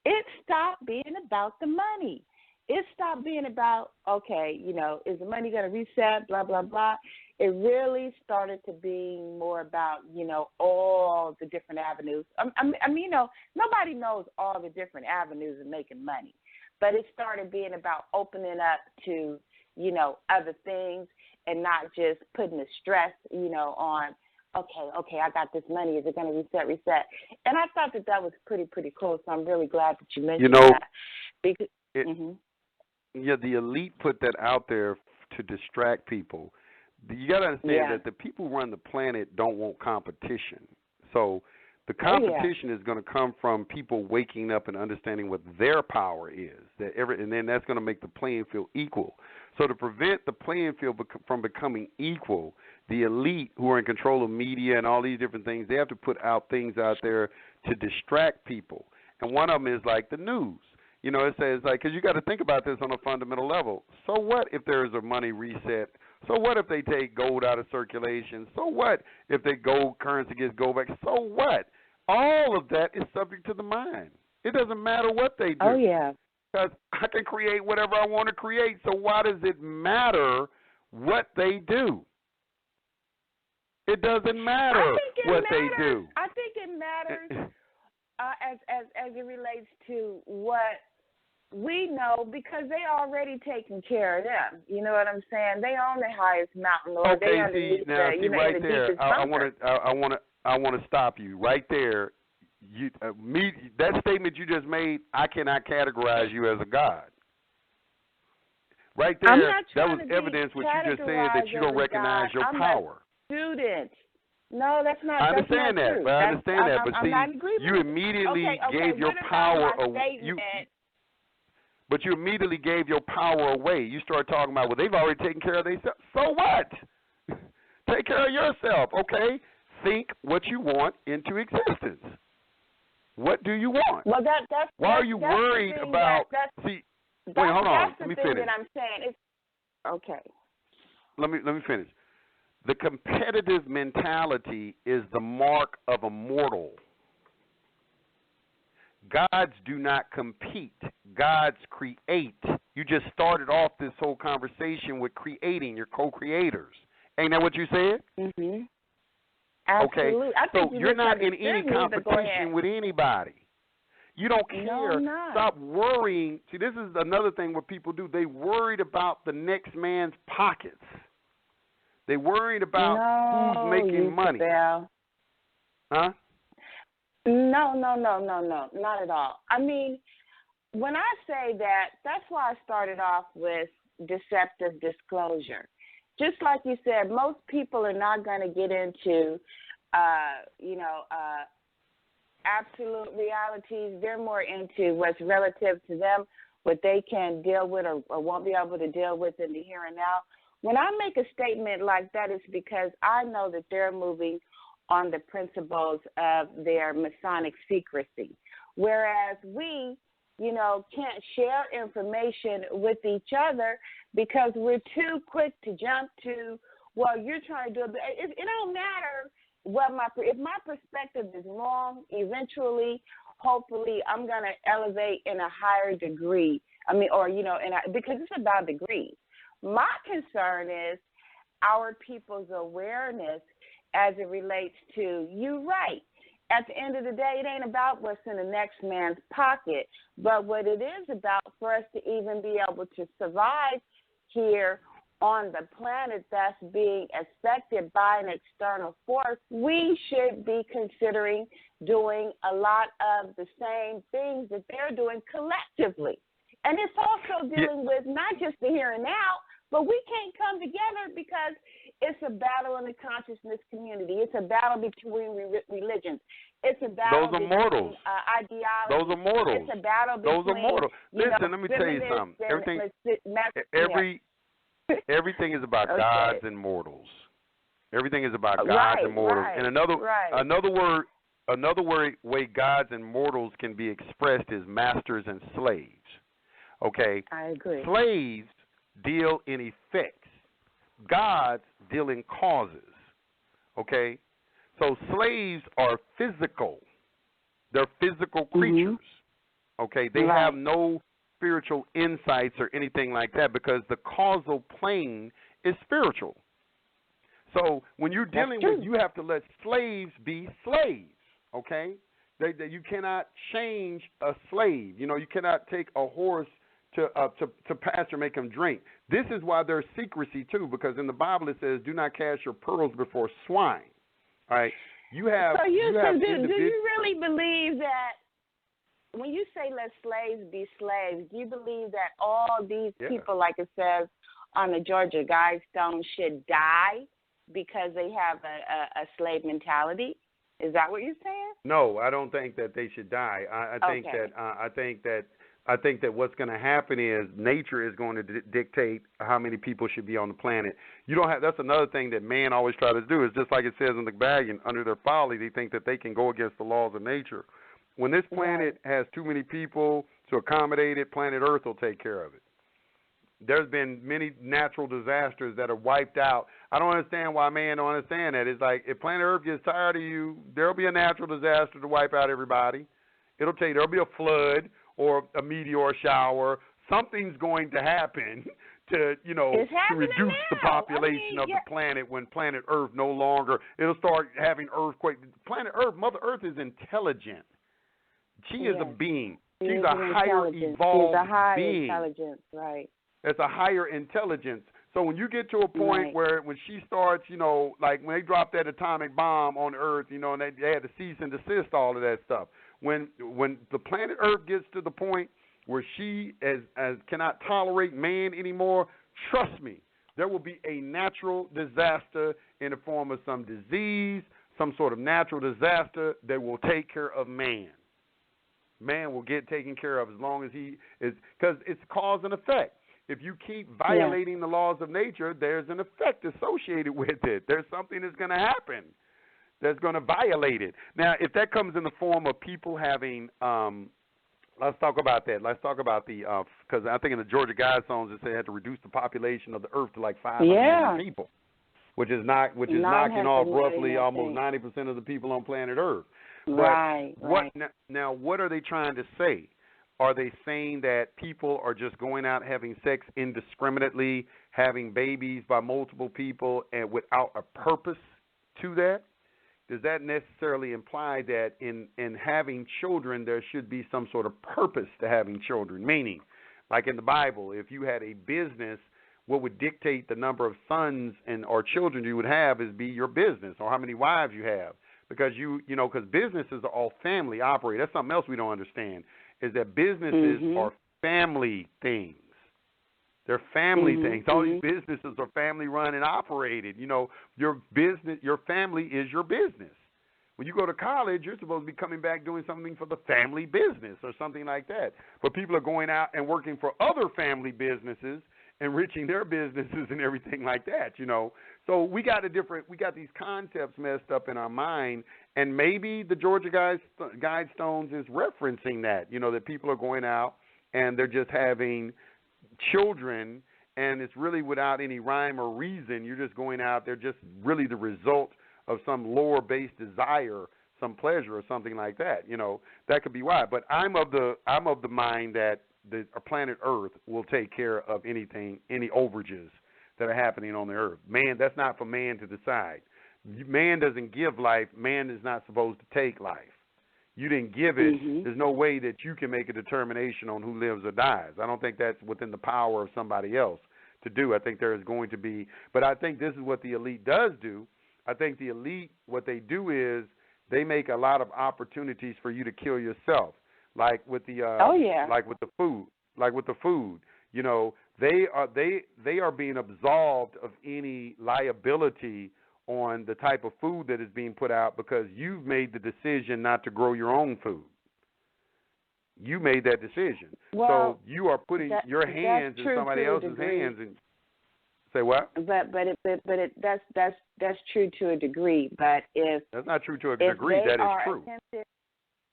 it stopped being about the money. It stopped being about, okay, you know, is the money going to reset, blah, blah, blah. It really started to be more about, you know, all the different avenues. I mean, you know, nobody knows all the different avenues of making money, but it started being about opening up to, you know, other things and not just putting the stress, you know, on, okay, I got this money. Is it going to reset? And I thought that was pretty cool, so I'm really glad that you mentioned that. Because, yeah, the elite put that out there to distract people. You got to understand that the people who run the planet don't want competition. So the competition is going to come from people waking up and understanding what their power is. And then that's going to make the playing field equal. So to prevent the playing field from becoming equal, the elite who are in control of media and all these different things, they have to put out things out there to distract people. And one of them is like the news. You know, it says, like, because you got to think about this on a fundamental level. So what if there's a money reset? So what if they take gold out of circulation? So what if the gold currency gets gold back? So what? All of that is subject to the mind. It doesn't matter what they do. Oh, yeah. Because I can create whatever I want to create. So why does it matter what they do? It doesn't matter what they do. I think it matters as it relates to what we know, because they already taking care of them. You know what I'm saying? They own the highest mountain, or they underneath the, you know, right the there. deepest bunker. I want to stop you right there. That statement you just made, I cannot categorize you as a god. Right there, that was evidence what you just said, that you don't recognize your power. Student. No, that's not. I understand that, true. But I understand that. But see, you immediately gave your power away. But you immediately gave your power away. You start talking about, well, they've already taken care of themselves. So what? Take care of yourself, okay? Think what you want into existence. What do you want? Well, why are you worried about? Wait, hold on. Let me finish. That I'm saying. Okay. Let me finish. The competitive mentality is the mark of a mortal. Gods do not compete. Gods create. You just started off this whole conversation with creating. You're co-creators. Ain't that what you said? Mm-hmm. Absolutely. Okay. So you're not in any competition with anybody. You don't care. No, I'm not. Stop worrying. See, this is another thing what people do. They worried about the next man's pockets. They worried about who's making money. Huh? No, not at all. I mean, when I say that, that's why I started off with deceptive disclosure. Just like you said, most people are not going to get into, absolute realities. They're more into what's relative to them, what they can deal with or won't be able to deal with in the here and now. When I make a statement like that, it's because I know that they're moving on the principles of their Masonic secrecy, whereas we, can't share information with each other because we're too quick to jump to, well, you're trying to do it. It don't matter if my perspective is wrong. Eventually, hopefully, I'm going to elevate in a higher degree. Because it's about degrees. My concern is our people's awareness as it relates to, you right. At the end of the day, it ain't about what's in the next man's pocket, but what it is about for us to even be able to survive here on the planet that's being affected by an external force, we should be considering doing a lot of the same things that they're doing collectively. And it's also dealing with not just the here and now, but we can't come together because it's a battle in the consciousness community. It's a battle between religions. It's a battle between ideologies. Those are mortals. It's a battle between, those are mortals. Listen, let me tell you something. Everything is about gods and mortals. Everything is about gods and mortals. And another way gods and mortals can be expressed is masters and slaves. Okay? I agree. Slaves deal in effects. Gods deal in causes. Okay? So slaves are physical. They're physical creatures. Okay? They have no spiritual insights or anything like that because the causal plane is spiritual. So when you're dealing with, you have to let slaves be slaves. Okay? You cannot change a slave. You cannot take a horse to pasture, make him drink. This is why there's secrecy too, because in the Bible it says, "Do not cast your pearls before swine." All right, do you really believe that when you say let slaves be slaves? Do you believe that all these people, like it says on the Georgia Guidestone, should die because they have a slave mentality? Is that what you're saying? No, I don't think that they should die. I think that what's going to happen is nature is going to dictate how many people should be on the planet. That's another thing that man always tries to do, is just like it says in the Kybalion, under their folly, they think that they can go against the laws of nature. When this planet has too many people to accommodate it, planet Earth will take care of it. There's been many natural disasters that are wiped out. I don't understand why man don't understand that. It's like if planet Earth gets tired of you, there'll be a natural disaster to wipe out everybody. There'll be a flood or a meteor shower. Something's going to happen to reduce the population of the planet when planet Earth no longer, it'll start having earthquakes. Planet Earth, Mother Earth is intelligent. She is a being. She's a higher evolved being. She's a higher intelligence, right. It's a higher intelligence. So when you get to a point where when she starts, like when they dropped that atomic bomb on Earth, and they had to cease and desist all of that stuff. When the planet Earth gets to the point where she cannot tolerate man anymore, trust me, there will be a natural disaster in the form of some disease, some sort of natural disaster that will take care of man. Man will get taken care of as long as he is, because it's cause and effect. If you keep violating the laws of nature, there's an effect associated with it. There's something that's going to happen that's going to violate it. Now, if that comes in the form of people having, let's talk about that. Let's talk about because I think in the Georgia Guidestones it said they had to reduce the population of the earth to like 500 million people. which is knocking off roughly almost 90% of the people on planet Earth. Right. Now, what are they trying to say? Are they saying that people are just going out having sex indiscriminately, having babies by multiple people, and without a purpose to that? Does that necessarily imply that in having children there should be some sort of purpose to having children? Meaning, like in the Bible, if you had a business, what would dictate the number of sons or children you would have is be your business, or how many wives you have. Because because businesses are all family operated. That's something else we don't understand, is that businesses are family things. They're family things. All these businesses are family run and operated. Your business, your family is your business. When you go to college, you're supposed to be coming back doing something for the family business or something like that. But people are going out and working for other family businesses, enriching their businesses and everything like that, So we got these concepts messed up in our mind, and maybe the Georgia Guidestones is referencing that, that people are going out and they're just having children, and it's really without any rhyme or reason. You're just going out, they're just really the result of some lower-based desire, some pleasure or something like that. That could be why. But I'm of the mind that the planet Earth will take care of any overages that are happening on the Earth. Man, that's not for man to decide. Man doesn't give life. Man is not supposed to take life. You didn't give it. There's no way that you can make a determination on who lives or dies. I don't think that's within the power of somebody else to do. I think there is going to be, but I think this is what the elite does do. I think the elite, what they do is they make a lot of opportunities for you to kill yourself. Like with the like with the food, they are being absolved of any liability on the type of food that is being put out because you've made the decision not to grow your own food. You made that decision, so you are putting your hands in somebody else's hands. And say what? That's true to a degree. But if that's not true to a degree, that is true.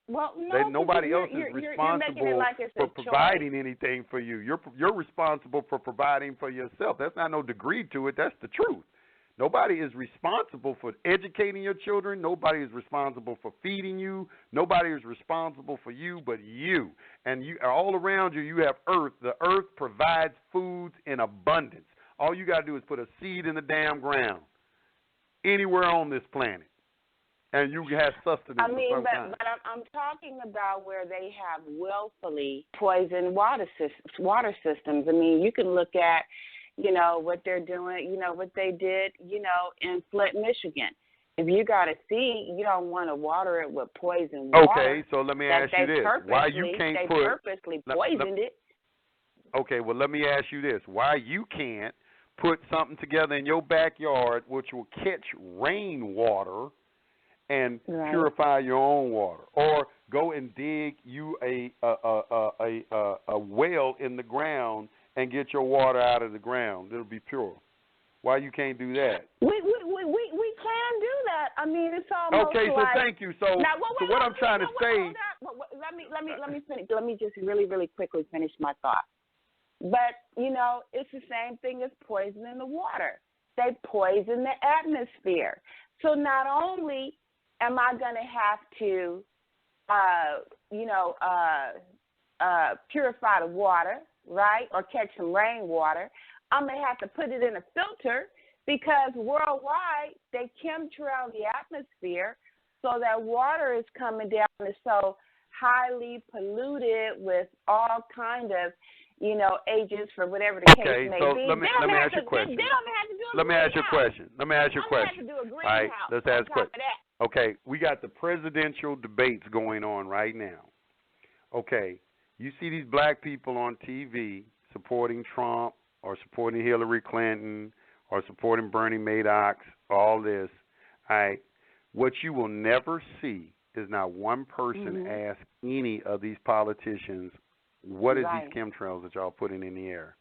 Well, no, nobody else is responsible for providing anything for you. You're responsible for providing for yourself. That's not no degree to it. That's the truth. Nobody is responsible for educating your children. Nobody is responsible for feeding you. Nobody is responsible for you but you. And you all around you, you have earth. The earth provides foods in abundance. All you got to do is put a seed in the damn ground anywhere on this planet, and you have sustenance. I mean, but I'm talking about where they have willfully poisoned water systems. I mean, you can look at, what they're doing, what they did, in Flint, Michigan. If you got a seed, you don't want to water it with poison water. Okay, so let me ask you this. Why you can't purposely poisoned it. Okay, well, let me ask you this. Why you can't put something together in your backyard which will catch rainwater and purify your own water, or go and dig you a well in the ground and get your water out of the ground? It'll be pure. Why you can't do that? We can do that. I mean, it's almost okay. So thank you. So now, what I'm trying to say. Let me finish. Let me just really quickly finish my thought. But it's the same thing as poisoning the water. They poison the atmosphere. So not only am I going to have to, purify the water, right, or catch some rainwater, I'm going to have to put it in a filter because worldwide they chemtrail the atmosphere, so that water is coming down and so highly polluted with all kind of, agents for whatever the case may be. Let me ask you a question. Let me ask you a question. All right, let's ask a question. Okay, we got the presidential debates going on right now. Okay, you see these black people on TV supporting Trump or supporting Hillary Clinton or supporting Bernie Madoff, all this. All right, what you will never see is not one person ask any of these politicians, what is these chemtrails that y'all putting in the air?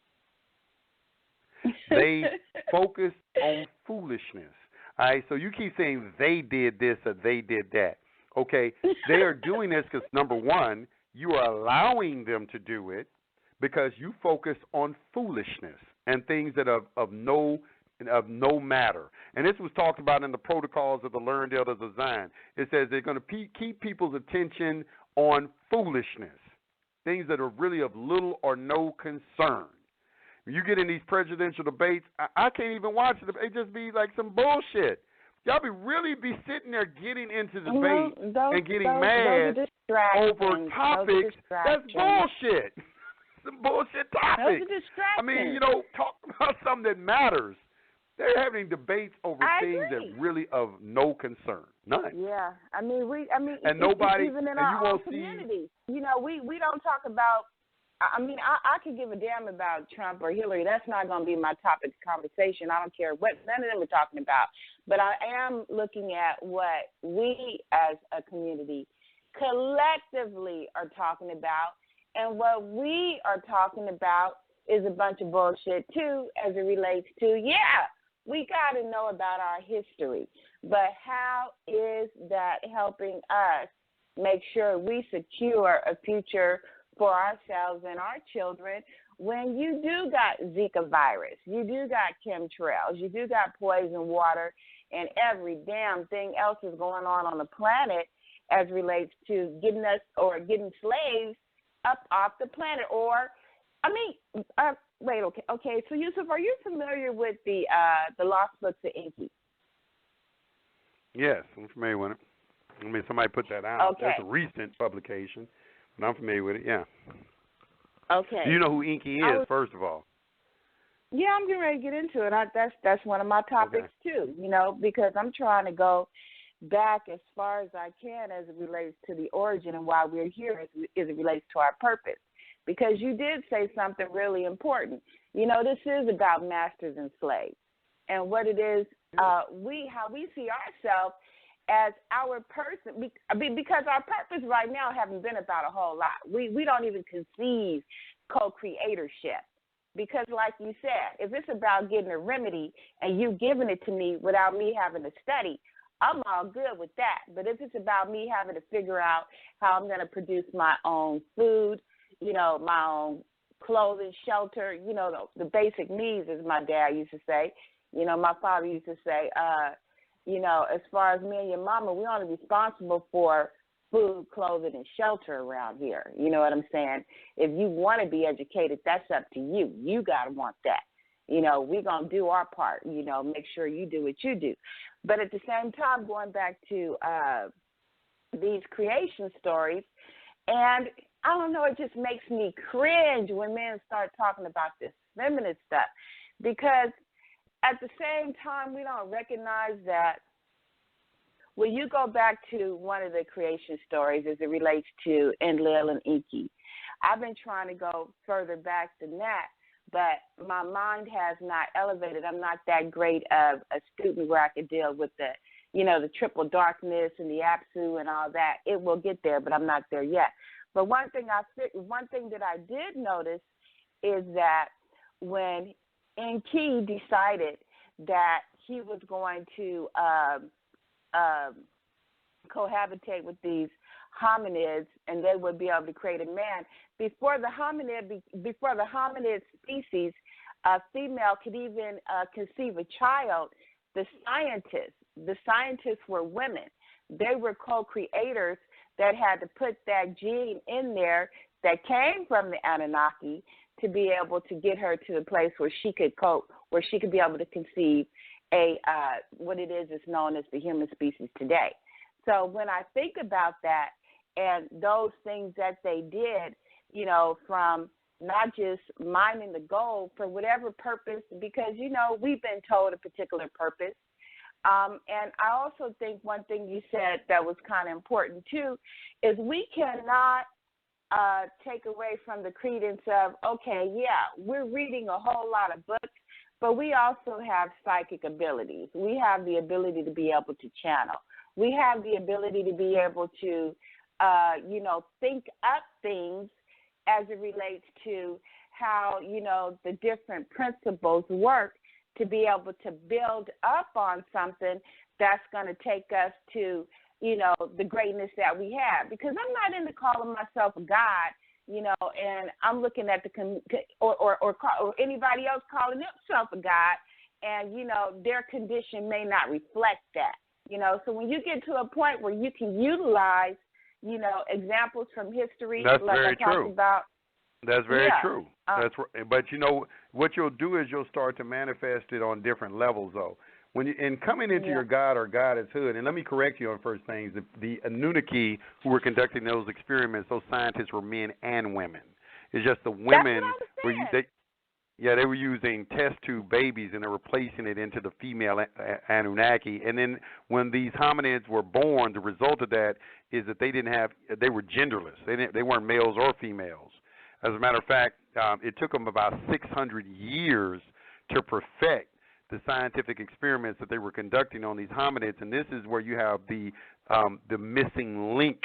They focus on foolishness. All right, so you keep saying they did this or they did that. Okay, they are doing this because, number one, you are allowing them to do it because you focus on foolishness and things that are of no of no matter. And this was talked about in the protocols of the Learned Elders of Zion. It says they're going to keep people's attention on foolishness, things that are really of little or no concern. When you get in these presidential debates, I can't even watch it. It just be like some bullshit. Y'all really be sitting there getting into the debate and getting mad over topics. That's bullshit. Some bullshit topics. Those are distractions. I mean, talk about something that matters. They're having debates over things that really of no concern. None. Yeah. I mean, and nobody, even in and our you own community. We don't talk about, I mean, I could give a damn about Trump or Hillary. That's not going to be my topic of conversation. I don't care what none of them are talking about. But I am looking at what we as a community collectively are talking about. And what we are talking about is a bunch of bullshit, too, as it relates to, we got to know about our history. But how is that helping us make sure we secure a future for ourselves and our children when you do got Zika virus, you do got chemtrails, you do got poison water, and every damn thing else is going on the planet as relates to getting us or getting slaves up off the planet? Or, wait, okay. So, Yusef, are you familiar with the Lost Books of Inky? Yes, I'm familiar with it. I mean, somebody put that out. Okay. That's a recent publication, but I'm familiar with it, yeah. Okay. Do you know who Inky is, first of all? Yeah, I'm getting ready to get into it. That's one of my topics, too, because I'm trying to go back as far as I can as it relates to the origin and why we're here as it relates to our purpose. Because you did say something really important. This is about masters and slaves. And what it is, how we see ourselves as our person, because our purpose right now haven't been about a whole lot. We don't even conceive co-creatorship. Because like you said, if it's about getting a remedy and you giving it to me without me having to study, I'm all good with that. But if it's about me having to figure out how I'm going to produce my own food, my own clothing, shelter, the basic needs, as my dad used to say. My father used to say, as far as me and your mama, we're only responsible for food, clothing, and shelter around here. You know what I'm saying? If you want to be educated, that's up to you. You got to want that. We're going to do our part, make sure you do what you do. But at the same time, going back to these creation stories, and I don't know, it just makes me cringe when men start talking about this feminist stuff, because at the same time, we don't recognize that when you go back to one of the creation stories as it relates to Enlil and Enki, I've been trying to go further back than that, but my mind has not elevated. I'm not that great of a student where I could deal with the triple darkness and the Apsu and all that. It will get there, but I'm not there yet. But one thing that I did notice is that when Enki decided that he was going to cohabitate with these hominids and they would be able to create a man, before the hominid species, a female could even conceive a child, the scientists were women. They were co-creators that had to put that gene in there that came from the Anunnaki to be able to get her to the place where she could be able to conceive what it is known as the human species today. So when I think about that and those things that they did, from not just mining the gold for whatever purpose, because, we've been told a particular purpose. And I also think one thing you said that was kind of important, too, is we cannot take away from the credence of, okay, yeah, we're reading a whole lot of books, but we also have psychic abilities. We have the ability to be able to channel. We have the ability to be able to, think up things as it relates to how, the different principles work to be able to build up on something that's going to take us to, the greatness that we have. Because I'm not into calling myself a God, and I'm looking at or anybody else calling themselves a God, and, you know, their condition may not reflect that, you know. So when you get to a point where you can utilize, you know, examples from history, that's like very I talked true. about. That's very Yeah. true. That's but you know what you'll do is you'll start to manifest it on different levels, though. When you in coming into your God or goddesshood, and let me correct you on first things. The Anunnaki who were conducting those experiments, those scientists were men and women. It's just the women they were using test tube babies and they were placing it into the female Anunnaki. And then when these hominids were born, the result of that is that they were genderless. They weren't males or females. As a matter of fact, it took them about 600 years to perfect the scientific experiments that they were conducting on these hominids. And this is where you have the missing link.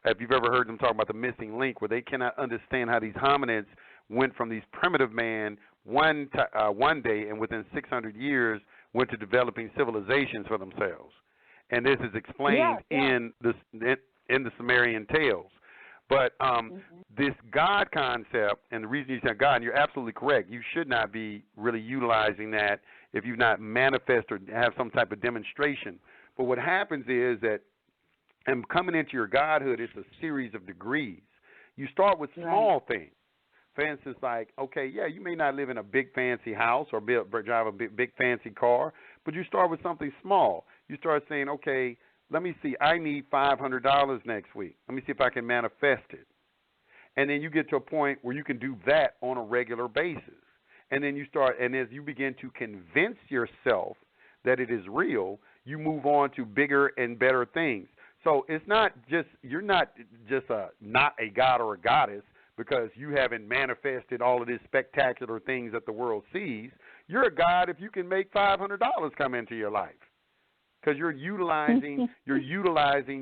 If you've ever heard them talk about the missing link, where they cannot understand how these hominids went from these primitive man one day and within 600 years went to developing civilizations for themselves. And this is explained in the Sumerian tales. But this God concept, and the reason you say God, and you're absolutely correct, you should not be really utilizing that if you've not manifested or have some type of demonstration. But what happens is that, and coming into your godhood, it's a series of degrees. You start with small things. For instance, like, okay, yeah, you may not live in a big fancy house or drive a big fancy car, but you start with something small. You start saying, okay, let me see, I need $500 next week. Let me see if I can manifest it. And then you get to a point where you can do that on a regular basis. And then you start, and as you begin to convince yourself that it is real, you move on to bigger and better things. So it's not just, you're not just not a god or a goddess because you haven't manifested all of these spectacular things that the world sees. You're a god if you can make $500 come into your life. Because you're utilizing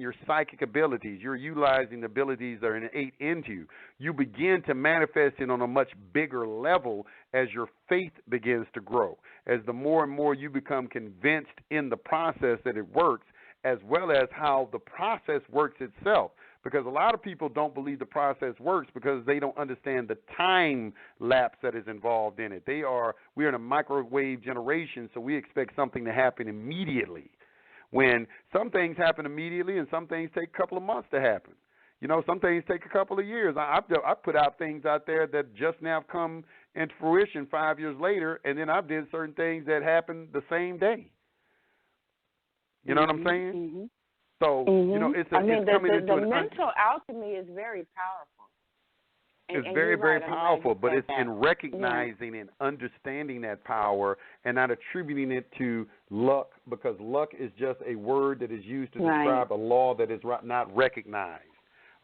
your psychic abilities. You're utilizing the abilities that are innate into you. You begin to manifest it on a much bigger level as your faith begins to grow. As the more and more you become convinced in the process that it works, as well as how the process works itself. Because a lot of people don't believe the process works because they don't understand the time lapse that is involved in it. We're in a microwave generation, so we expect something to happen immediately. When some things happen immediately and some things take a couple of months to happen. You know, some things take a couple of years. I've put out things out there that just now have come into fruition 5 years later, and then I've did certain things that happened the same day. You know what I'm saying? Mm-hmm. So, you know, it's coming into the mental alchemy is very powerful. It's very, very powerful, but it's in recognizing and understanding that power and not attributing it to luck, because luck is just a word that is used to describe a law that is not recognized.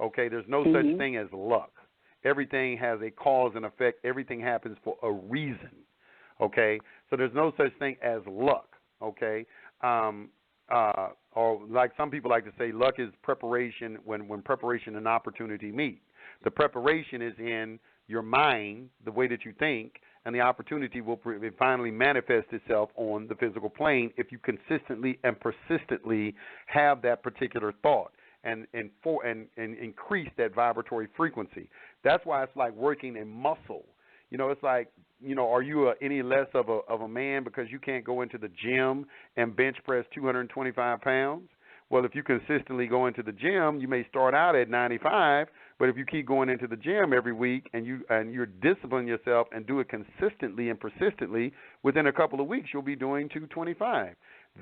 Okay, there's no such thing as luck. Everything has a cause and effect. Everything happens for a reason. Okay, so there's no such thing as luck. Okay, or like some people like to say, luck is preparation when preparation and opportunity meet. The preparation is in your mind, the way that you think, and the opportunity will finally manifest itself on the physical plane if you consistently and persistently have that particular thought and increase that vibratory frequency. That's why it's like working a muscle. You know, it's like, you know, are you any less of a man because you can't go into the gym and bench press 225 pounds? Well, if you consistently go into the gym, you may start out at 95, but if you keep going into the gym every week and you're disciplining yourself and do it consistently and persistently, within a couple of weeks you'll be doing 225.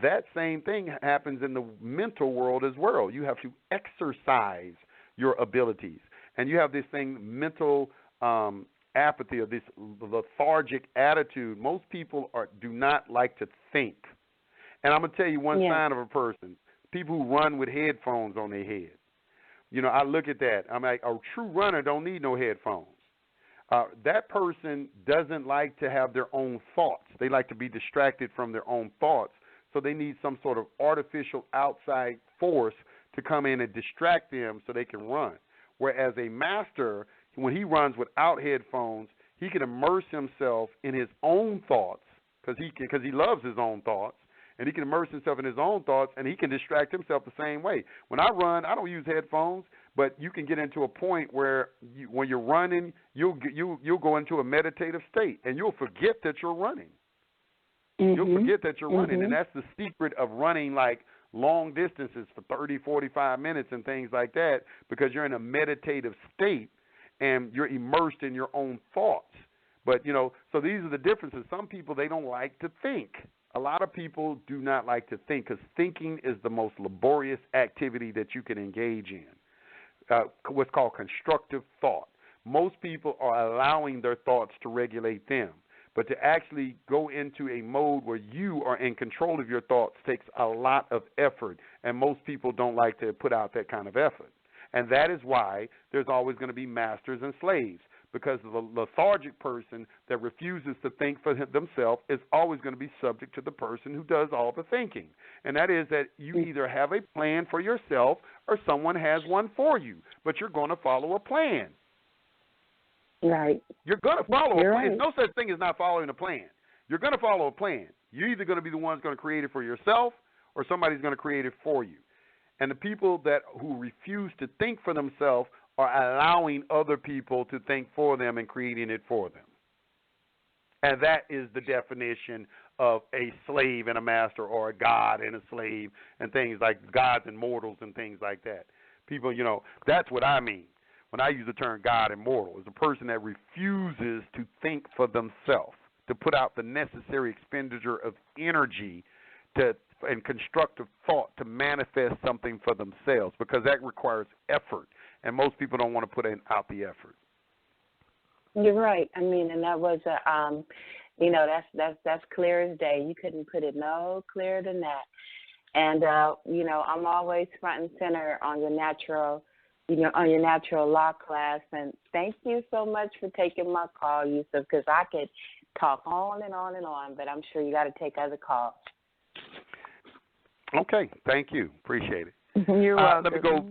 That same thing happens in the mental world as well. You have to exercise your abilities, and you have this thing, mental apathy, or this lethargic attitude. Most people do not like to think, and I'm gonna tell you one sign of a person. People who run with headphones on their head. You know, I look at that. I'm like, a true runner don't need no headphones. That person doesn't like to have their own thoughts. They like to be distracted from their own thoughts. So they need some sort of artificial outside force to come in and distract them so they can run. Whereas a master, when he runs without headphones, he can immerse himself in his own thoughts because he loves his own thoughts. And he can immerse himself in his own thoughts, and he can distract himself the same way. When I run, I don't use headphones, but you can get into a point where when you're running, you'll go into a meditative state, and you'll forget that you're running. You'll forget that you're running, and that's the secret of running like long distances for 30, 45 minutes and things like that, because you're in a meditative state and you're immersed in your own thoughts. But, so these are the differences. Some people, they don't like to think. A lot of people do not like to think, because thinking is the most laborious activity that you can engage in, what's called constructive thought. Most people are allowing their thoughts to regulate them. But to actually go into a mode where you are in control of your thoughts takes a lot of effort, and most people don't like to put out that kind of effort. And that is why there's always going to be masters and slaves, because the lethargic person that refuses to think for themselves is always going to be subject to the person who does all the thinking. And that is that you either have a plan for yourself or someone has one for you, but you're going to follow a plan. Right. You're going to follow a plan. Right. There's no such thing as not following a plan. You're going to follow a plan. You're either going to be the ones going to create it for yourself, or somebody's going to create it for you. And the people who refuse to think for themselves are allowing other people to think for them and creating it for them. And that is the definition of a slave and a master, or a god and a slave, and things like gods and mortals and things like that. People, that's what I mean when I use the term God and mortal, is a person that refuses to think for themselves, to put out the necessary expenditure of energy and constructive thought to manifest something for themselves, because that requires effort, and most people don't want to put out the effort. You're right. I mean, and that was that's clear as day. You couldn't put it no clearer than that. And I'm always front and center on your natural law class. And thank you so much for taking my call, Yusef, because I could talk on and on and on, but I'm sure you got to take other calls. Okay, thank you. Appreciate it. You're welcome. Let me go.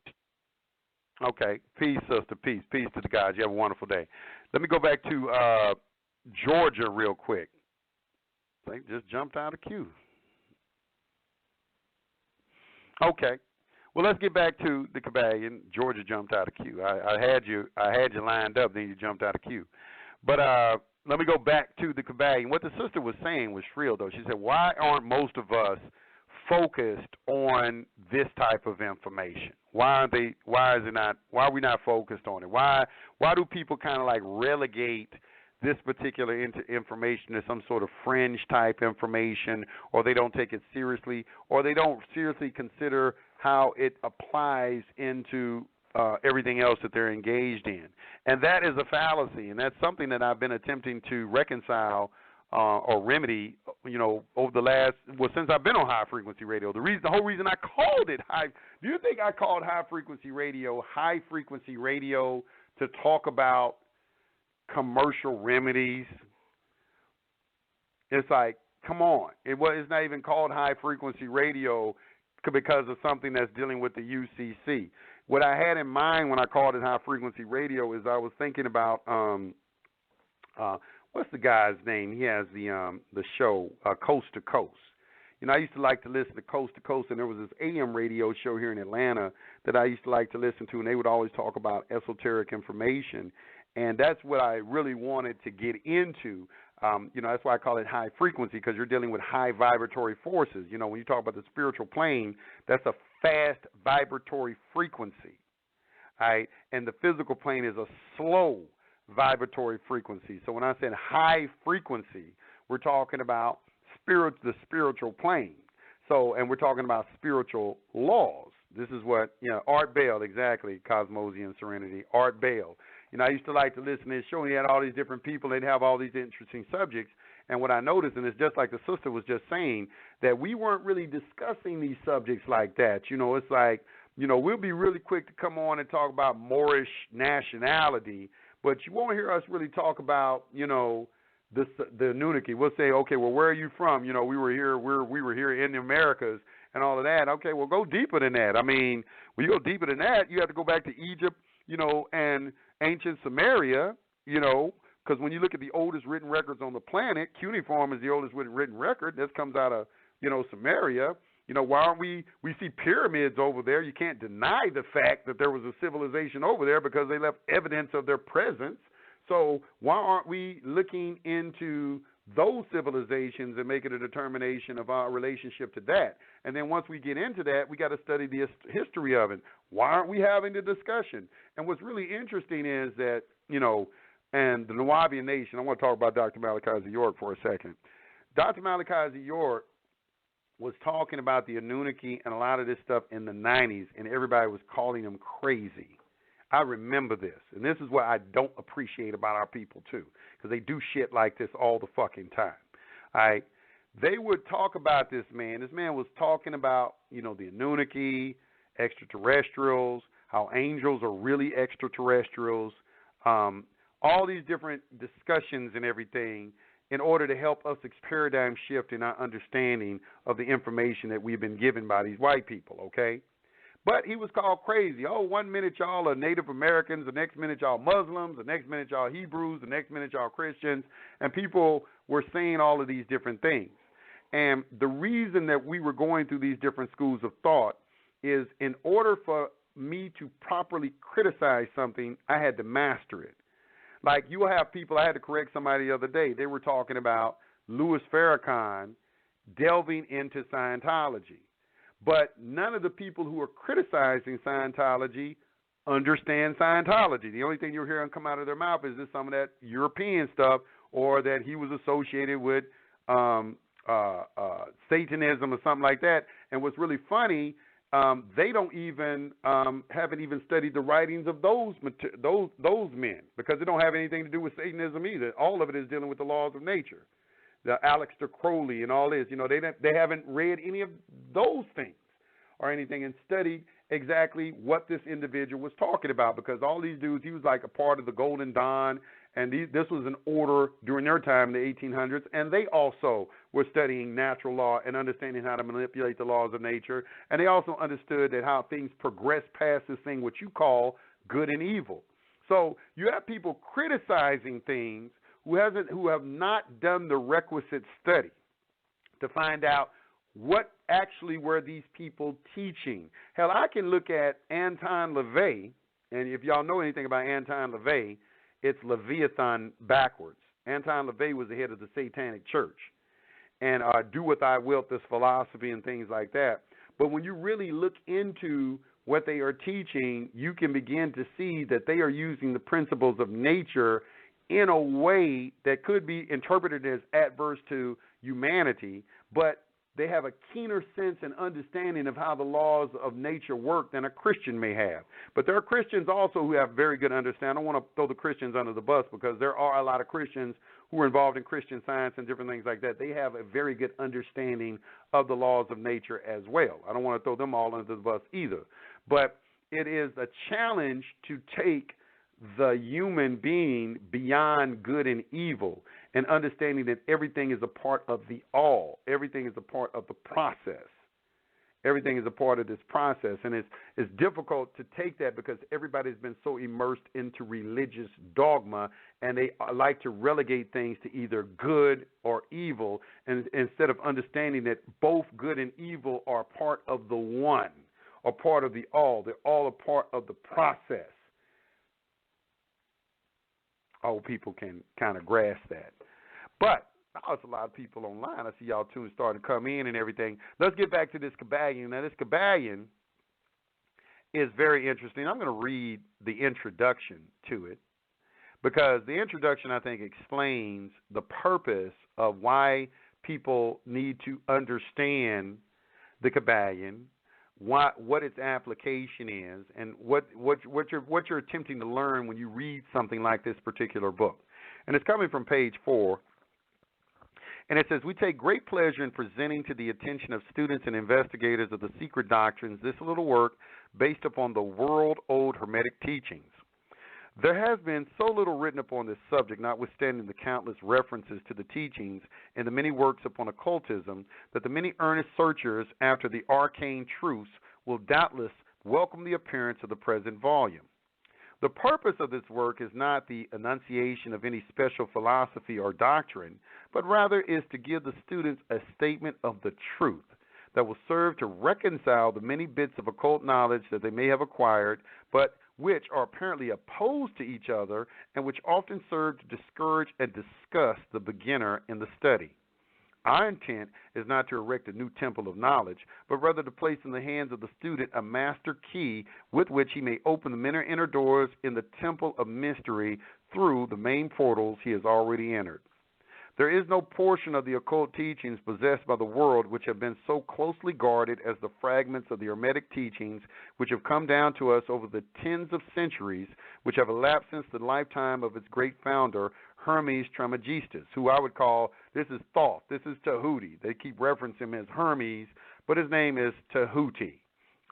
Okay, peace, sister, peace. Peace to the guys. You have a wonderful day. Let me go back to Georgia real quick. I think just jumped out of queue. Okay. Well, let's get back to the Kybalion. Georgia jumped out of queue. I had you lined up, then you jumped out of queue. But let me go back to the Kybalion. What the sister was saying was real, though. She said, "Why aren't most of us focused on this type of information? Why are we not focused on it? Why do people kind of like relegate this particular information to some sort of fringe type information, or they don't take it seriously, or they don't seriously consider how it applies into everything else that they're engaged in?" And that is a fallacy, and that's something that I've been attempting to reconcile or remedy, over the since I've been on high frequency radio. The whole reason I called it high. Do you think I called high frequency radio to talk about commercial remedies? It's like, come on. It's not even called high frequency radio because of something that's dealing with the UCC. What I had in mind when I called it high frequency radio is I was thinking about what's the guy's name? He has the show Coast to Coast. I used to like to listen to Coast to Coast, and there was this AM radio show here in Atlanta that I used to like to listen to, and they would always talk about esoteric information, and that's what I really wanted to get into. That's why I call it high frequency, because you're dealing with high vibratory forces. When you talk about the spiritual plane, that's a fast vibratory frequency, all right? And the physical plane is a slow vibratory frequency. So when I said high frequency, we're talking about the spiritual plane. So, and we're talking about spiritual laws. This is what, Art Bell, exactly, Cosmosian Serenity, Art Bell. I used to like to listen to his show. He had all these different people. They'd have all these interesting subjects. And what I noticed, and it's just like the sister was just saying, that we weren't really discussing these subjects like that. It's like, we'll be really quick to come on and talk about Moorish nationality, but you won't hear us really talk about, the Anunnaki. We'll say, okay, well, where are you from? We were here in the Americas and all of that. Okay, well, go deeper than that. I mean, when you go deeper than that, you have to go back to Egypt, and ancient Samaria, because when you look at the oldest written records on the planet, cuneiform is the oldest written record. This comes out of, Samaria. Why aren't we see pyramids over there? You can't deny the fact that there was a civilization over there because they left evidence of their presence. So why aren't we looking into those civilizations and make it a determination of our relationship to that. And then once we get into that, we got to study the history of it. Why aren't we having the discussion? And what's really interesting is that, and the Nawabian nation, I want to talk about Dr. Malachi Z. York for a second. Dr. Malachi Z. York was talking about the Anunnaki and a lot of this stuff in the 90s, and everybody was calling him crazy. I remember this, and this is what I don't appreciate about our people, too, because they do shit like this all the fucking time. All right? They would talk about this man. This man was talking about, the Anunnaki, extraterrestrials, how angels are really extraterrestrials, all these different discussions and everything in order to help us paradigm shift in our understanding of the information that we've been given by these white people, okay? But he was called crazy. Oh, 1 minute y'all are Native Americans, the next minute y'all Muslims, the next minute y'all Hebrews, the next minute y'all Christians, and people were saying all of these different things. And the reason that we were going through these different schools of thought is in order for me to properly criticize something, I had to master it. Like you will have people, I had to correct somebody the other day. They were talking about Louis Farrakhan delving into Scientology. But none of the people who are criticizing Scientology understand Scientology. The only thing you'll hear them come out of their mouth is just some of that European stuff or that he was associated with Satanism or something like that. And what's really funny, they don't even haven't even studied the writings of those men because they don't have anything to do with Satanism either. All of it is dealing with the laws of nature. The Aleister Crowley and all this, they haven't read any of those things or anything and studied exactly what this individual was talking about because all these dudes, he was like a part of the Golden Dawn, and this was an order during their time in the 1800s, and they also were studying natural law and understanding how to manipulate the laws of nature, and they also understood that how things progress past this thing, what you call good and evil. So you have people criticizing things who have not done the requisite study to find out what actually were these people teaching. Hell, I can look at Anton LaVey, and if y'all know anything about Anton LaVey, it's Leviathan backwards. Anton LaVey was the head of the Satanic Church, and do what I wilt, this philosophy and things like that. But when you really look into what they are teaching, you can begin to see that they are using the principles of nature in a way that could be interpreted as adverse to humanity, but they have a keener sense and understanding of how the laws of nature work than a Christian may have. But there are Christians also who have very good understanding. I don't want to throw the Christians under the bus because there are a lot of Christians who are involved in Christian Science and different things like that. They have a very good understanding of the laws of nature as well. I don't want to throw them all under the bus either. But it is a challenge to take the human being beyond good and evil and understanding that everything is a part of the all. Everything is a part of the process. Everything is a part of this process. And it's difficult to take that because everybody's been so immersed into religious dogma and they like to relegate things to either good or evil, and instead of understanding that both good and evil are part of the one or part of the all. They're all a part of the process. I hope people can kind of grasp that. But now it's a lot of people online. I see y'all too starting to come in and everything. Let's get back to this Kybalion. Now, this Kybalion is very interesting. I'm going to read the introduction to it because the introduction, I think, explains the purpose of why people need to understand the Kybalion, what its application is, and what you're attempting to learn when you read something like this particular book. And it's coming from page 4. And it says, we take great pleasure in presenting to the attention of students and investigators of the secret doctrines this little work based upon the world-old Hermetic teachings. There has been so little written upon this subject, notwithstanding the countless references to the teachings and the many works upon occultism, that the many earnest searchers after the arcane truths will doubtless welcome the appearance of the present volume. The purpose of this work is not the enunciation of any special philosophy or doctrine, but rather is to give the students a statement of the truth that will serve to reconcile the many bits of occult knowledge that they may have acquired, but which are apparently opposed to each other and which often serve to discourage and disgust the beginner in the study. Our intent is not to erect a new temple of knowledge, but rather to place in the hands of the student a master key with which he may open the many inner doors in the temple of mystery through the main portals he has already entered. There is no portion of the occult teachings possessed by the world which have been so closely guarded as the fragments of the Hermetic teachings which have come down to us over the tens of centuries which have elapsed since the lifetime of its great founder, Hermes Trismegistus, who I would call, this is Thoth, this is Tahuti. They keep referencing him as Hermes, but his name is Tahuti,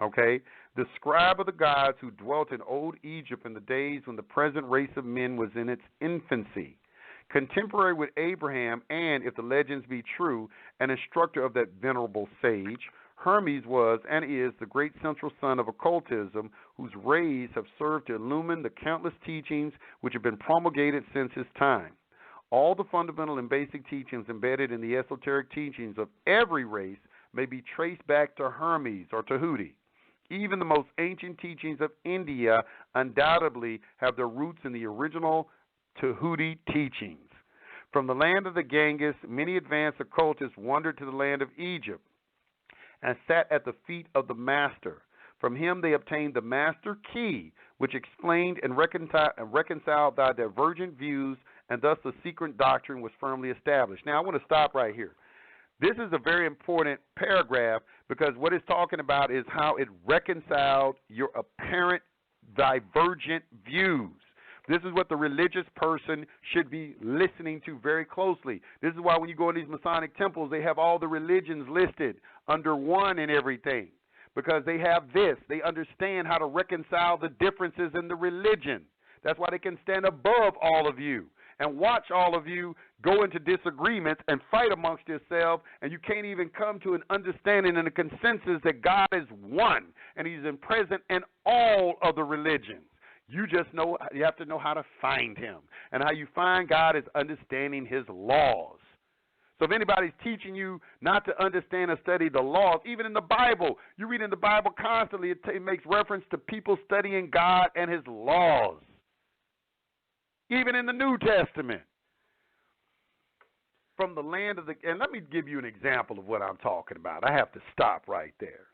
okay? The scribe of the gods who dwelt in old Egypt in the days when the present race of men was in its infancy. Contemporary with Abraham, and, if the legends be true, an instructor of that venerable sage, Hermes was and is the great central sun of occultism, whose rays have served to illumine the countless teachings which have been promulgated since his time. All the fundamental and basic teachings embedded in the esoteric teachings of every race may be traced back to Hermes or Tahuti. Even the most ancient teachings of India undoubtedly have their roots in the original Tahuti teachings. From the land of the Ganges, many advanced occultists wandered to the land of Egypt and sat at the feet of the master. From him they obtained the master key, which explained and reconciled their divergent views, and thus the secret doctrine was firmly established. Now, I want to stop right here. This is a very important paragraph because what it's talking about is how it reconciled your apparent divergent views. This is what the religious person should be listening to very closely. This is why when you go in these Masonic temples, they have all the religions listed under one and everything, because they have this. They understand how to reconcile the differences in the religion. That's why they can stand above all of you and watch all of you go into disagreements and fight amongst yourselves, and you can't even come to an understanding and a consensus that God is one, and he's present in all of the religions. You just know, you have to know how to find him. And how you find God is understanding his laws. So if anybody's teaching you not to understand or study the laws, even in the Bible, you read in the Bible constantly, it makes reference to people studying God and his laws. Even in the New Testament. From the land of the, and let me give you an example of what I'm talking about. I have to stop right there.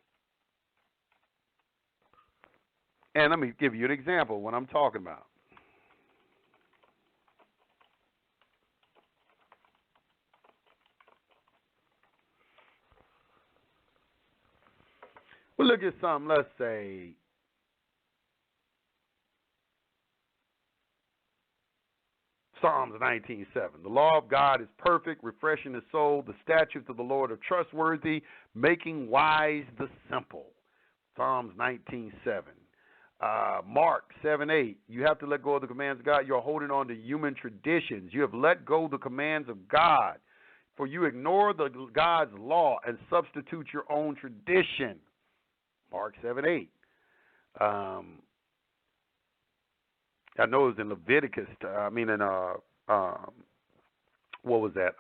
And let me give you an example of what I'm talking about. Well, look at something, let's say, Psalms 19:7. The law of God is perfect, refreshing the soul. The statutes of the Lord are trustworthy, making wise the simple. Psalms 19:7. Mark 7:8. You have to let go of the commands of God. You're holding on to human traditions. You have let go of the commands of God, for you ignore God's law and substitute your own tradition. Mark 7:8. I know it was in Leviticus. What was that?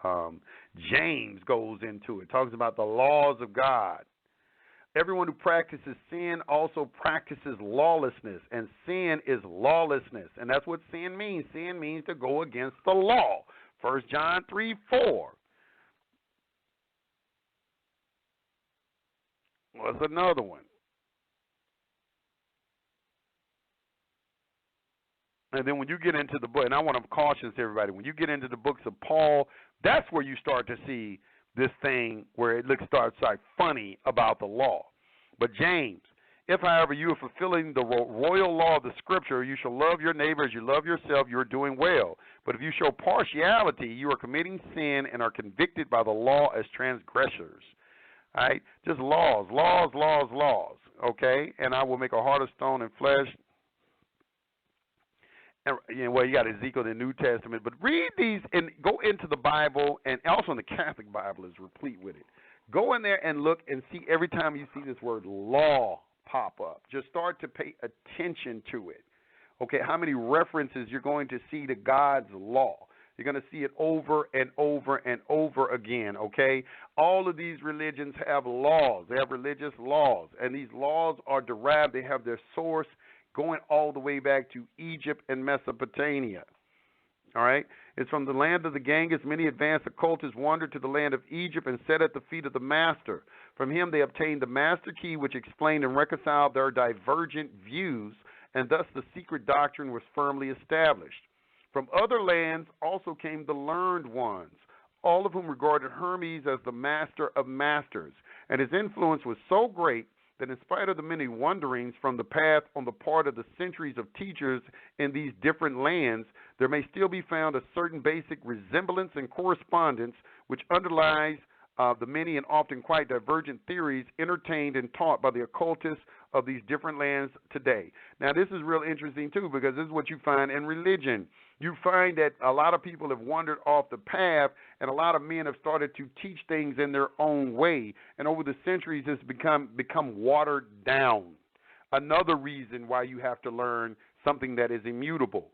James goes into it. Talks about the laws of God. Everyone who practices sin also practices lawlessness, and sin is lawlessness. And that's what sin means. Sin means to go against the law. 1 John 3:4. What's another one? And then when you get into the book, and I want to caution everybody, when you get into the books of Paul, that's where you start to see this thing where it starts like funny about the law. But James, if, however, you are fulfilling the royal law of the Scripture, you shall love your neighbor as you love yourself, you are doing well. But if you show partiality, you are committing sin and are convicted by the law as transgressors. All right? Just laws, okay? And I will make a heart of stone and flesh. And, well, you got Ezekiel in the New Testament, but read these and go into the Bible, and also in the Catholic Bible is replete with it. Go in there and look and see every time you see this word law pop up. Just start to pay attention to it. Okay, how many references you're going to see to God's law. You're going to see it over and over and over again, okay? All of these religions have laws. They have religious laws, and these laws are derived. They have their source going all the way back to Egypt and Mesopotamia. All right? It's from the land of the Ganges. Many advanced occultists wandered to the land of Egypt and sat at the feet of the master. From him they obtained the master key, which explained and reconciled their divergent views, and thus the secret doctrine was firmly established. From other lands also came the learned ones, all of whom regarded Hermes as the master of masters, and his influence was so great that in spite of the many wanderings from the path on the part of the centuries of teachers in these different lands, there may still be found a certain basic resemblance and correspondence which underlies the many and often quite divergent theories entertained and taught by the occultists of these different lands today. Now, this is real interesting, too, because this is what you find in religion. You find that a lot of people have wandered off the path, and a lot of men have started to teach things in their own way, and over the centuries it's become watered down. Another reason why you have to learn something that is immutable,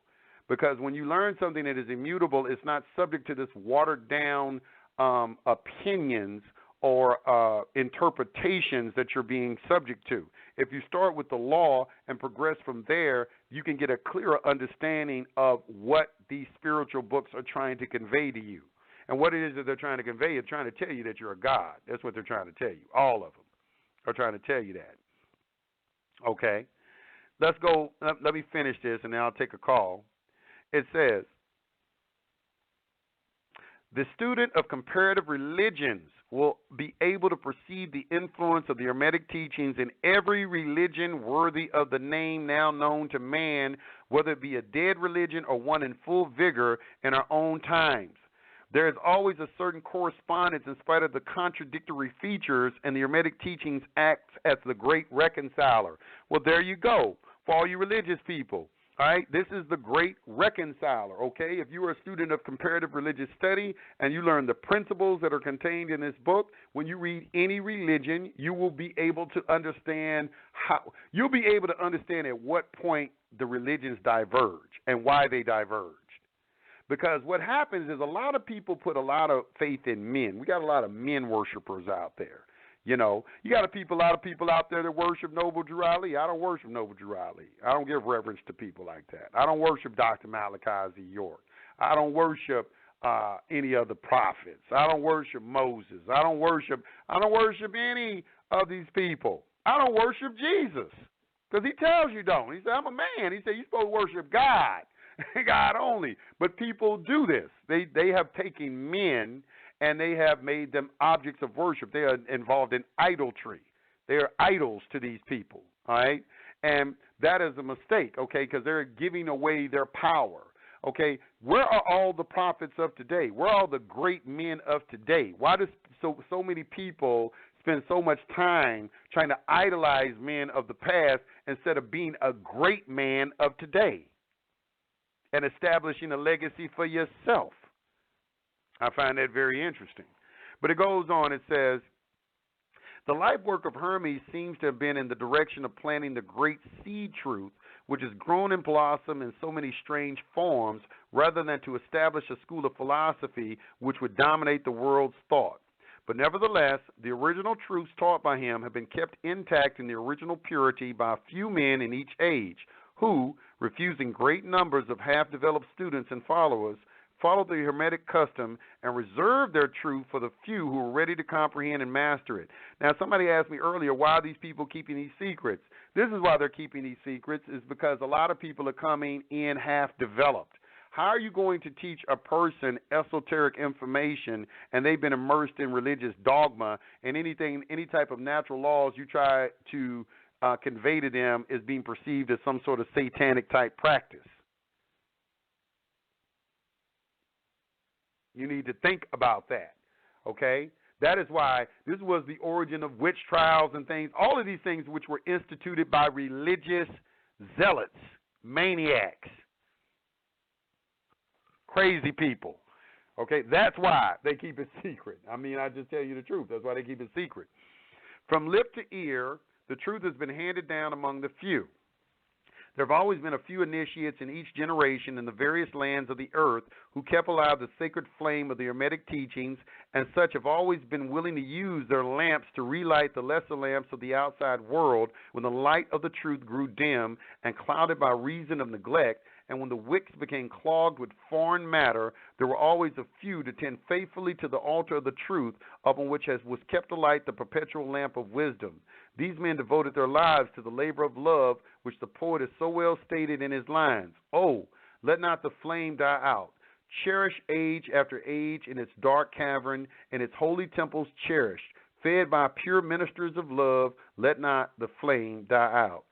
because when you learn something that is immutable, it's not subject to this watered down opinions or interpretations that you're being subject to. If you start with the law and progress from there, you can get a clearer understanding of what these spiritual books are trying to convey to you. And what it is that they're trying to convey, is trying to tell you that you're a God. That's what they're trying to tell you. All of them are trying to tell you that. Okay. Let's go. Let me finish this, and then I'll take a call. It says, the student of comparative religions will be able to perceive the influence of the Hermetic teachings in every religion worthy of the name now known to man, whether it be a dead religion or one in full vigor in our own times. There is always a certain correspondence in spite of the contradictory features, and the Hermetic teachings acts as the great reconciler. Well, there you go, for all you religious people. All right, this is the great reconciler, okay? If you are a student of comparative religious study and you learn the principles that are contained in this book, when you read any religion, you will be able to understand at what point the religions diverge and why they diverged. Because what happens is a lot of people put a lot of faith in men. We got a lot of men worshipers out there. You know, you got a lot of people out there that worship Noble Drew Ali. I don't worship Noble Drew Ali. I don't give reverence to people like that. I don't worship Dr. Malachi Z. York. I don't worship any of the prophets. I don't worship Moses. I don't worship any of these people. I don't worship Jesus because he tells you don't. He said, I'm a man. He said, you're supposed to worship God, God only. But people do this. They have taken men and they have made them objects of worship. They are involved in idolatry. They are idols to these people, all right? And that is a mistake, okay, because they're giving away their power, okay? Where are all the prophets of today? Where are all the great men of today? Why do so many people spend so much time trying to idolize men of the past instead of being a great man of today and establishing a legacy for yourself? I find that very interesting. But it goes on, it says, the life work of Hermes seems to have been in the direction of planting the great seed truth, which has grown and blossomed in so many strange forms, rather than to establish a school of philosophy which would dominate the world's thought. But nevertheless, the original truths taught by him have been kept intact in the original purity by a few men in each age, who, refusing great numbers of half-developed students and followers, followed the Hermetic custom and reserved their truth for the few who were ready to comprehend and master it. Now, somebody asked me earlier, why are these people keeping these secrets? This is why they're keeping these secrets, is because a lot of people are coming in half-developed. How are you going to teach a person esoteric information and they've been immersed in religious dogma, and any type of natural laws you try to convey to them is being perceived as some sort of satanic type practice? You need to think about that, okay? That is why this was the origin of witch trials and things, all of these things which were instituted by religious zealots, maniacs, crazy people, okay? That's why they keep it secret. I mean, I just tell you the truth. That's why they keep it secret. From lip to ear, the truth has been handed down among the few. There have always been a few initiates in each generation in the various lands of the earth who kept alive the sacred flame of the Hermetic teachings, and such have always been willing to use their lamps to relight the lesser lamps of the outside world when the light of the truth grew dim and clouded by reason of neglect, and when the wicks became clogged with foreign matter. There were always a few to tend faithfully to the altar of the truth, upon which was kept alight the perpetual lamp of wisdom. These men devoted their lives to the labor of love, which the poet has so well stated in his lines. Oh, let not the flame die out. Cherish age after age in its dark cavern, and its holy temples cherished. Fed by pure ministers of love, let not the flame die out.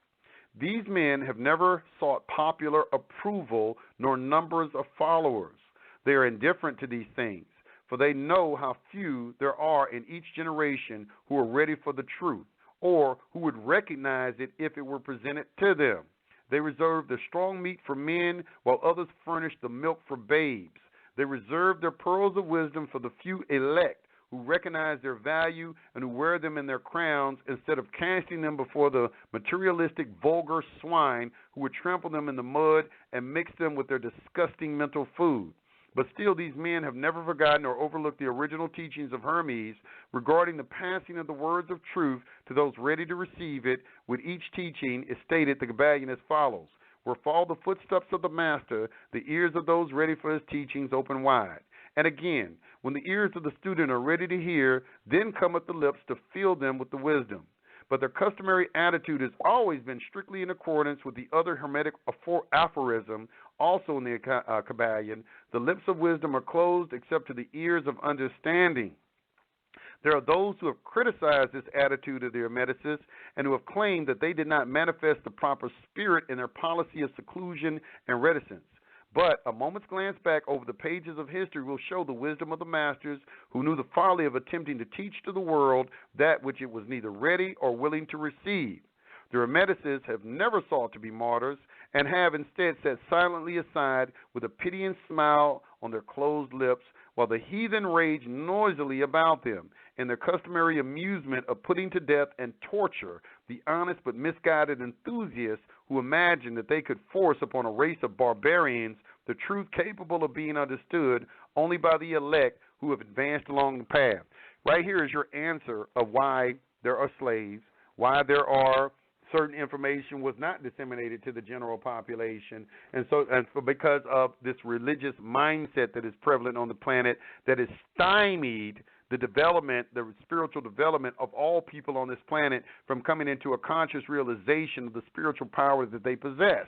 These men have never sought popular approval nor numbers of followers. They are indifferent to these things, for they know how few there are in each generation who are ready for the truth, or who would recognize it if it were presented to them. They reserve the strong meat for men, while others furnish the milk for babes. They reserve their pearls of wisdom for the few elect who recognize their value and who wear them in their crowns, instead of casting them before the materialistic, vulgar swine who would trample them in the mud and mix them with their disgusting mental food. But still, these men have never forgotten or overlooked the original teachings of Hermes regarding the passing of the words of truth to those ready to receive it. With each teaching is stated the Kybalion as follows: where fall the footsteps of the master, the ears of those ready for his teachings open wide. And again, when the ears of the student are ready to hear, then cometh the lips to fill them with the wisdom. But their customary attitude has always been strictly in accordance with the other Hermetic aphorism, also in the Kybalion: the lips of wisdom are closed except to the ears of understanding. There are those who have criticized this attitude of the Hermeticists and who have claimed that they did not manifest the proper spirit in their policy of seclusion and reticence. But a moment's glance back over the pages of history will show the wisdom of the masters, who knew the folly of attempting to teach to the world that which it was neither ready or willing to receive. The Hermeticists have never sought to be martyrs, and have instead sat silently aside with a pitying smile on their closed lips, while the heathen rage noisily about them, in their customary amusement of putting to death and torture the honest but misguided enthusiasts who imagine that they could force upon a race of barbarians the truth capable of being understood only by the elect who have advanced along the path. Right here is your answer of why there are slaves, why there are certain information was not disseminated to the general population, and because of this religious mindset that is prevalent on the planet that has stymied the development, the spiritual development of all people on this planet from coming into a conscious realization of the spiritual power that they possess.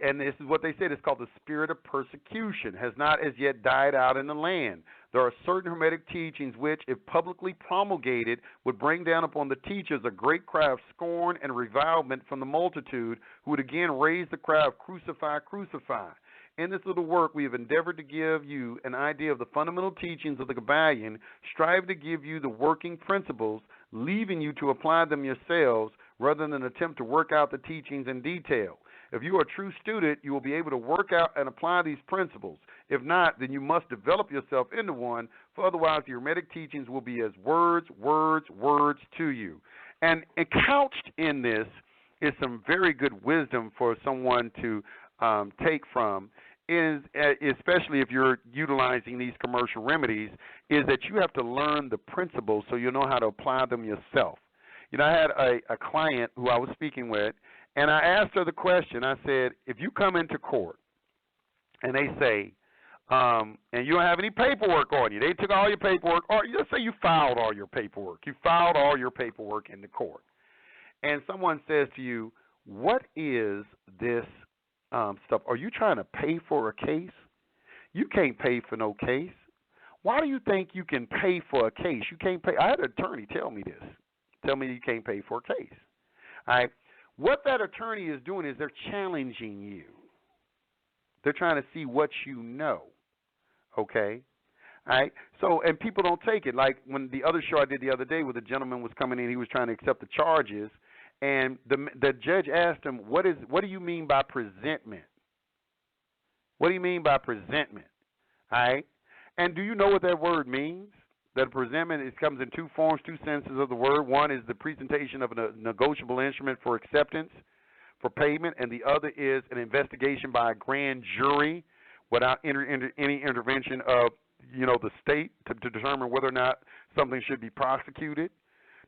And this is what they said, it's called the spirit of persecution, has not as yet died out in the land. There are certain Hermetic teachings which, if publicly promulgated, would bring down upon the teachers a great cry of scorn and revilement from the multitude, who would again raise the cry of crucify, crucify. In this little work, we have endeavored to give you an idea of the fundamental teachings of the Kybalion, strive to give you the working principles, leaving you to apply them yourselves rather than attempt to work out the teachings in detail. If you are a true student, you will be able to work out and apply these principles. If not, then you must develop yourself into one, for otherwise the Hermetic teachings will be as words, words, words to you. And couched in this is some very good wisdom for someone to take from, is, especially if you're utilizing these commercial remedies, is that you have to learn the principles so you know how to apply them yourself. You know, I had a client who I was speaking with, and I asked her the question. I said, if you come into court and they say, and you don't have any paperwork on you, they took all your paperwork, or let's say you filed all your paperwork. You filed all your paperwork in the court. And someone says to you, what is this stuff? Are you trying to pay for a case? You can't pay for no case. Why do you think you can pay for a case? You can't pay. I had an attorney tell me this. Tell me you can't pay for a case. All right. What that attorney is doing is they're challenging you. They're trying to see what you know. Okay? All right? So, and people don't take it. Like when the other show I did the other day where the gentleman was coming in, he was trying to accept the charges, and the judge asked him, what do you mean by presentment? What do you mean by presentment? All right? And do you know what that word means? that presentment, it comes in two forms, two senses of the word. One is the presentation of a negotiable instrument for acceptance, for payment, and the other is an investigation by a grand jury without any intervention of, the state to determine whether or not something should be prosecuted.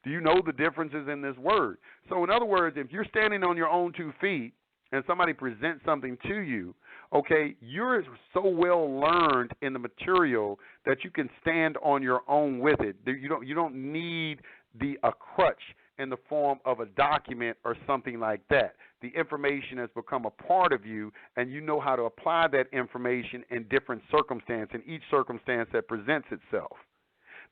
Do you know the differences in this word? So in other words, if you're standing on your own 2 feet and somebody presents something to you, okay, you're so well learned in the material that you can stand on your own with it. You don't need a crutch in the form of a document or something like that. The information has become a part of you, and you know how to apply that information in different circumstances, in each circumstance that presents itself.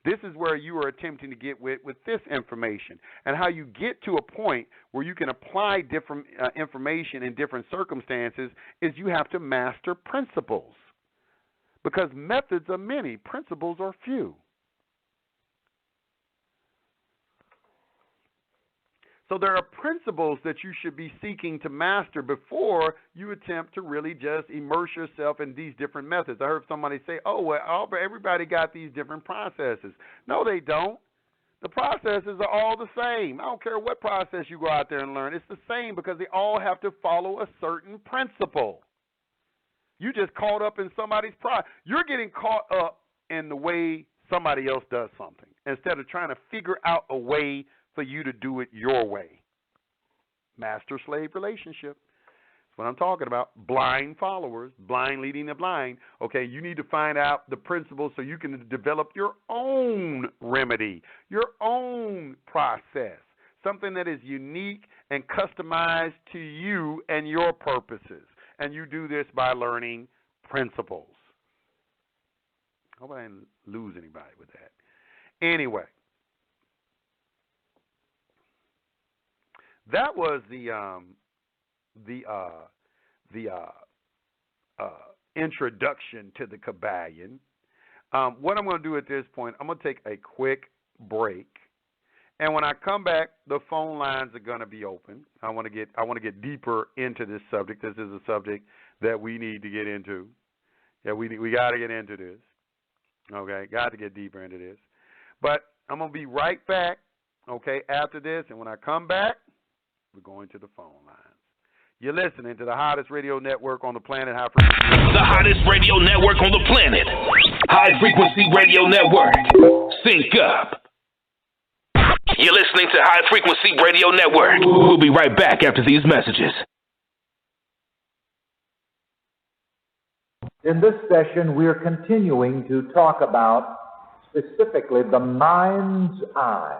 This is where you are attempting to get with this information, and how you get to a point where you can apply different information in different circumstances is you have to master principles, because methods are many, principles are few. So there are principles that you should be seeking to master before you attempt to really just immerse yourself in these different methods. I heard somebody say, oh, well, everybody got these different processes. No, they don't. The processes are all the same. I don't care what process you go out there and learn. It's the same because they all have to follow a certain principle. You just caught up in somebody's process. You're getting caught up in the way somebody else does something instead of trying to figure out a way for you to do it your way. Master-slave relationship. That's what I'm talking about. Blind followers, blind leading the blind. Okay, you need to find out the principles so you can develop your own remedy, your own process, something that is unique and customized to you and your purposes. And you do this by learning principles. I hope I didn't lose anybody with that. Anyway. That was the introduction to the Kybalion. What I'm going to do at this point, I'm going to take a quick break, and when I come back, the phone lines are going to be open. I want to get deeper into this subject. This is a subject that we need to get into. Yeah, we got to get into this. Okay, got to get deeper into this. But I'm going to be right back. Okay, after this, and when I come back, we're going to the phone lines. You're listening to the hottest radio network on the planet, High Frequency. The hottest radio network on the planet. High Frequency Radio Network. Sync up. You're listening to High Frequency Radio Network. We'll be right back after these messages. In this session, we're continuing to talk about specifically the mind's eye.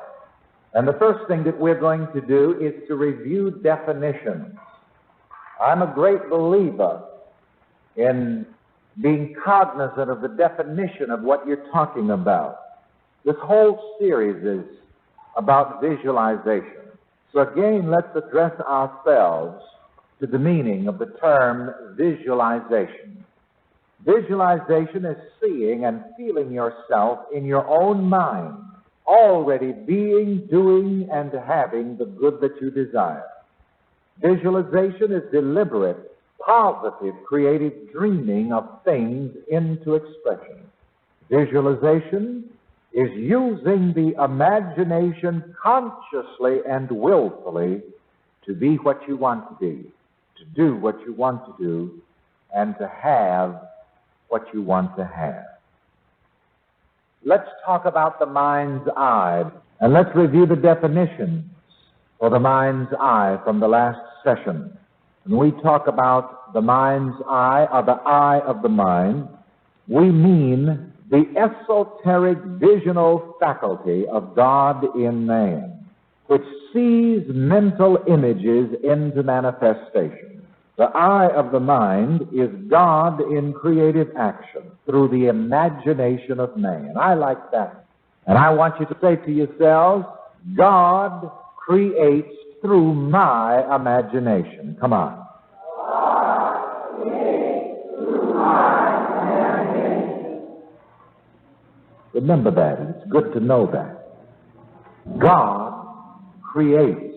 And the first thing that we're going to do is to review definitions. I'm a great believer in being cognizant of the definition of what you're talking about. This whole series is about visualization. So again, let's address ourselves to the meaning of the term visualization. Visualization is seeing and feeling yourself in your own mind, already being, doing, and having the good that you desire. Visualization is deliberate, positive, creative dreaming of things into expression. Visualization is using the imagination consciously and willfully to be what you want to be, to do what you want to do, and to have what you want to have. Let's talk about the mind's eye, and let's review the definitions for the mind's eye from the last session. When we talk about the mind's eye, or the eye of the mind, we mean the esoteric visional faculty of God in man, which sees mental images into manifestation. The eye of the mind is God in creative action through the imagination of man. I like that. And I want you to say to yourselves, God creates through my imagination. Come on. God creates through my imagination. Remember that. It's good to know that. God creates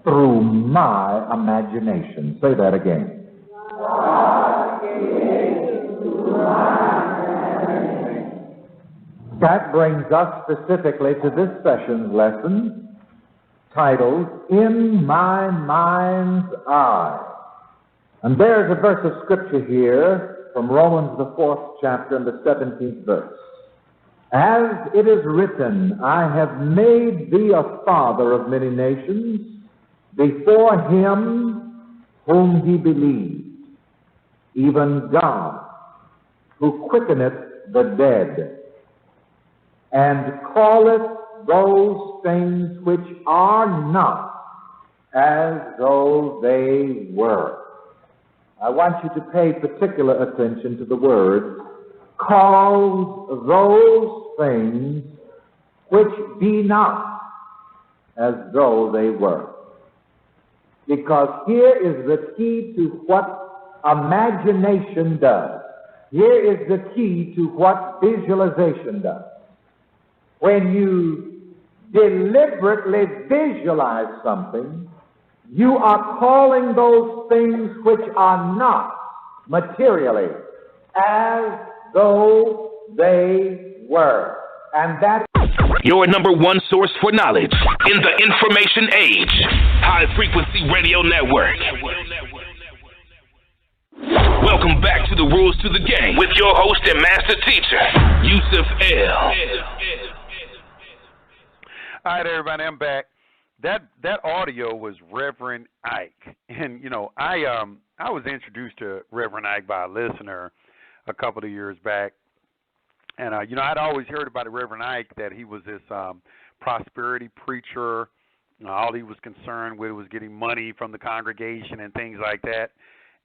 through my imagination. Say that again. God creates through my imagination. That brings us specifically to this session's lesson titled, In My Mind's Eye. And there's a verse of Scripture here from Romans, the 4th chapter and the 17th verse. As it is written, I have made thee a father of many nations before him whom he believed, even God, who quickeneth the dead, and calleth those things which are not as though they were. I want you to pay particular attention to the words, calls those things which be not as though they were. Because here is the key to what imagination does. Here is the key to what visualization does. When you deliberately visualize something, you are calling those things which are not materially as though they were. And that your number one source for knowledge in the information age. High Frequency Radio Network. Welcome back to the Rules to the Game with your host and master teacher, Yusef-El. All right, everybody, I'm back. That audio was Reverend Ike, and you know I was introduced to Reverend Ike by a listener a couple of years back, and you know I'd always heard about the Reverend Ike that he was this prosperity preacher. All he was concerned with was getting money from the congregation and things like that.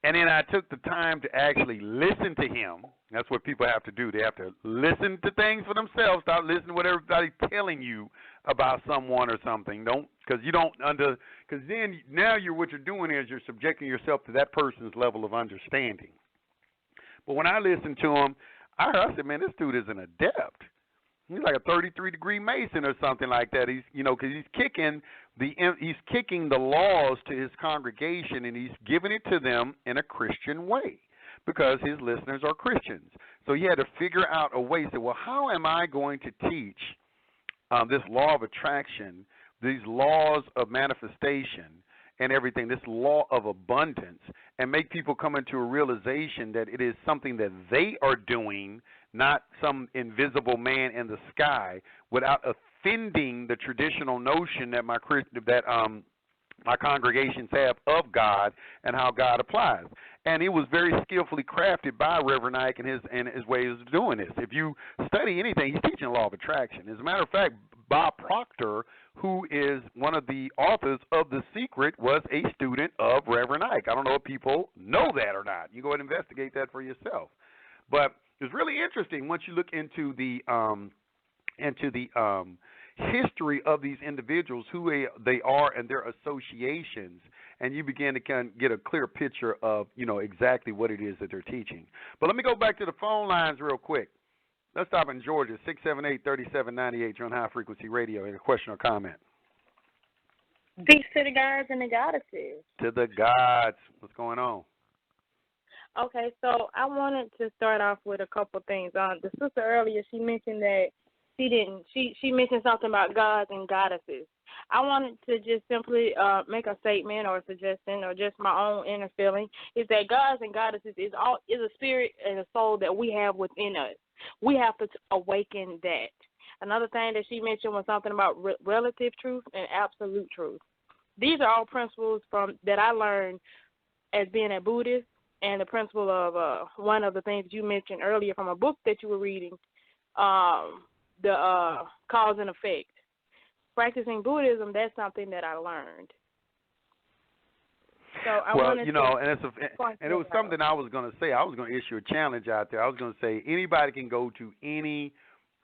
And then I took the time to actually listen to him. That's what people have to do. They have to listen to things for themselves. Stop listening to what everybody's telling you about someone or something. Because then now what you're doing is you're subjecting yourself to that person's level of understanding. But when I listened to him, I said, man, this dude is an adept. He's like a 33-degree Mason or something like that. He's, because he's kicking the laws to his congregation, and he's giving it to them in a Christian way because his listeners are Christians. So he had to figure out a way. He said, well, how am I going to teach this law of attraction, these laws of manifestation and everything, this law of abundance, and make people come into a realization that it is something that they are doing, not some invisible man in the sky, without offending the traditional notion that my congregations have of God and how God applies. And it was very skillfully crafted by Reverend Ike and his ways of doing this. If you study anything, he's teaching the law of attraction. As a matter of fact, Bob Proctor, who is one of the authors of The Secret, was a student of Reverend Ike. I don't know if people know that or not. You go ahead and investigate that for yourself. But it's really interesting once you look into the history of these individuals, who they are and their associations, and you begin to kind of get a clear picture of, exactly what it is that they're teaching. But let me go back to the phone lines real quick. Let's stop in Georgia, 678-3798. You're on High Frequency Radio. Any question or comment? Peace to the gods and the goddesses. To the gods. What's going on? Okay, so I wanted to start off with a couple things. The sister earlier, she mentioned that she mentioned something about gods and goddesses. I wanted to just simply make a statement or a suggestion or just my own inner feeling is that gods and goddesses is a spirit and a soul that we have within us. We have to awaken that. Another thing that she mentioned was something about relative truth and absolute truth. These are all principles that I learned as being a Buddhist, and the principle of one of the things you mentioned earlier from a book that you were reading, the cause and effect. Practicing Buddhism, that's something that I learned. So I wanted and it was something I was going to say. I was going to issue a challenge out there. I was going to say anybody can go to any,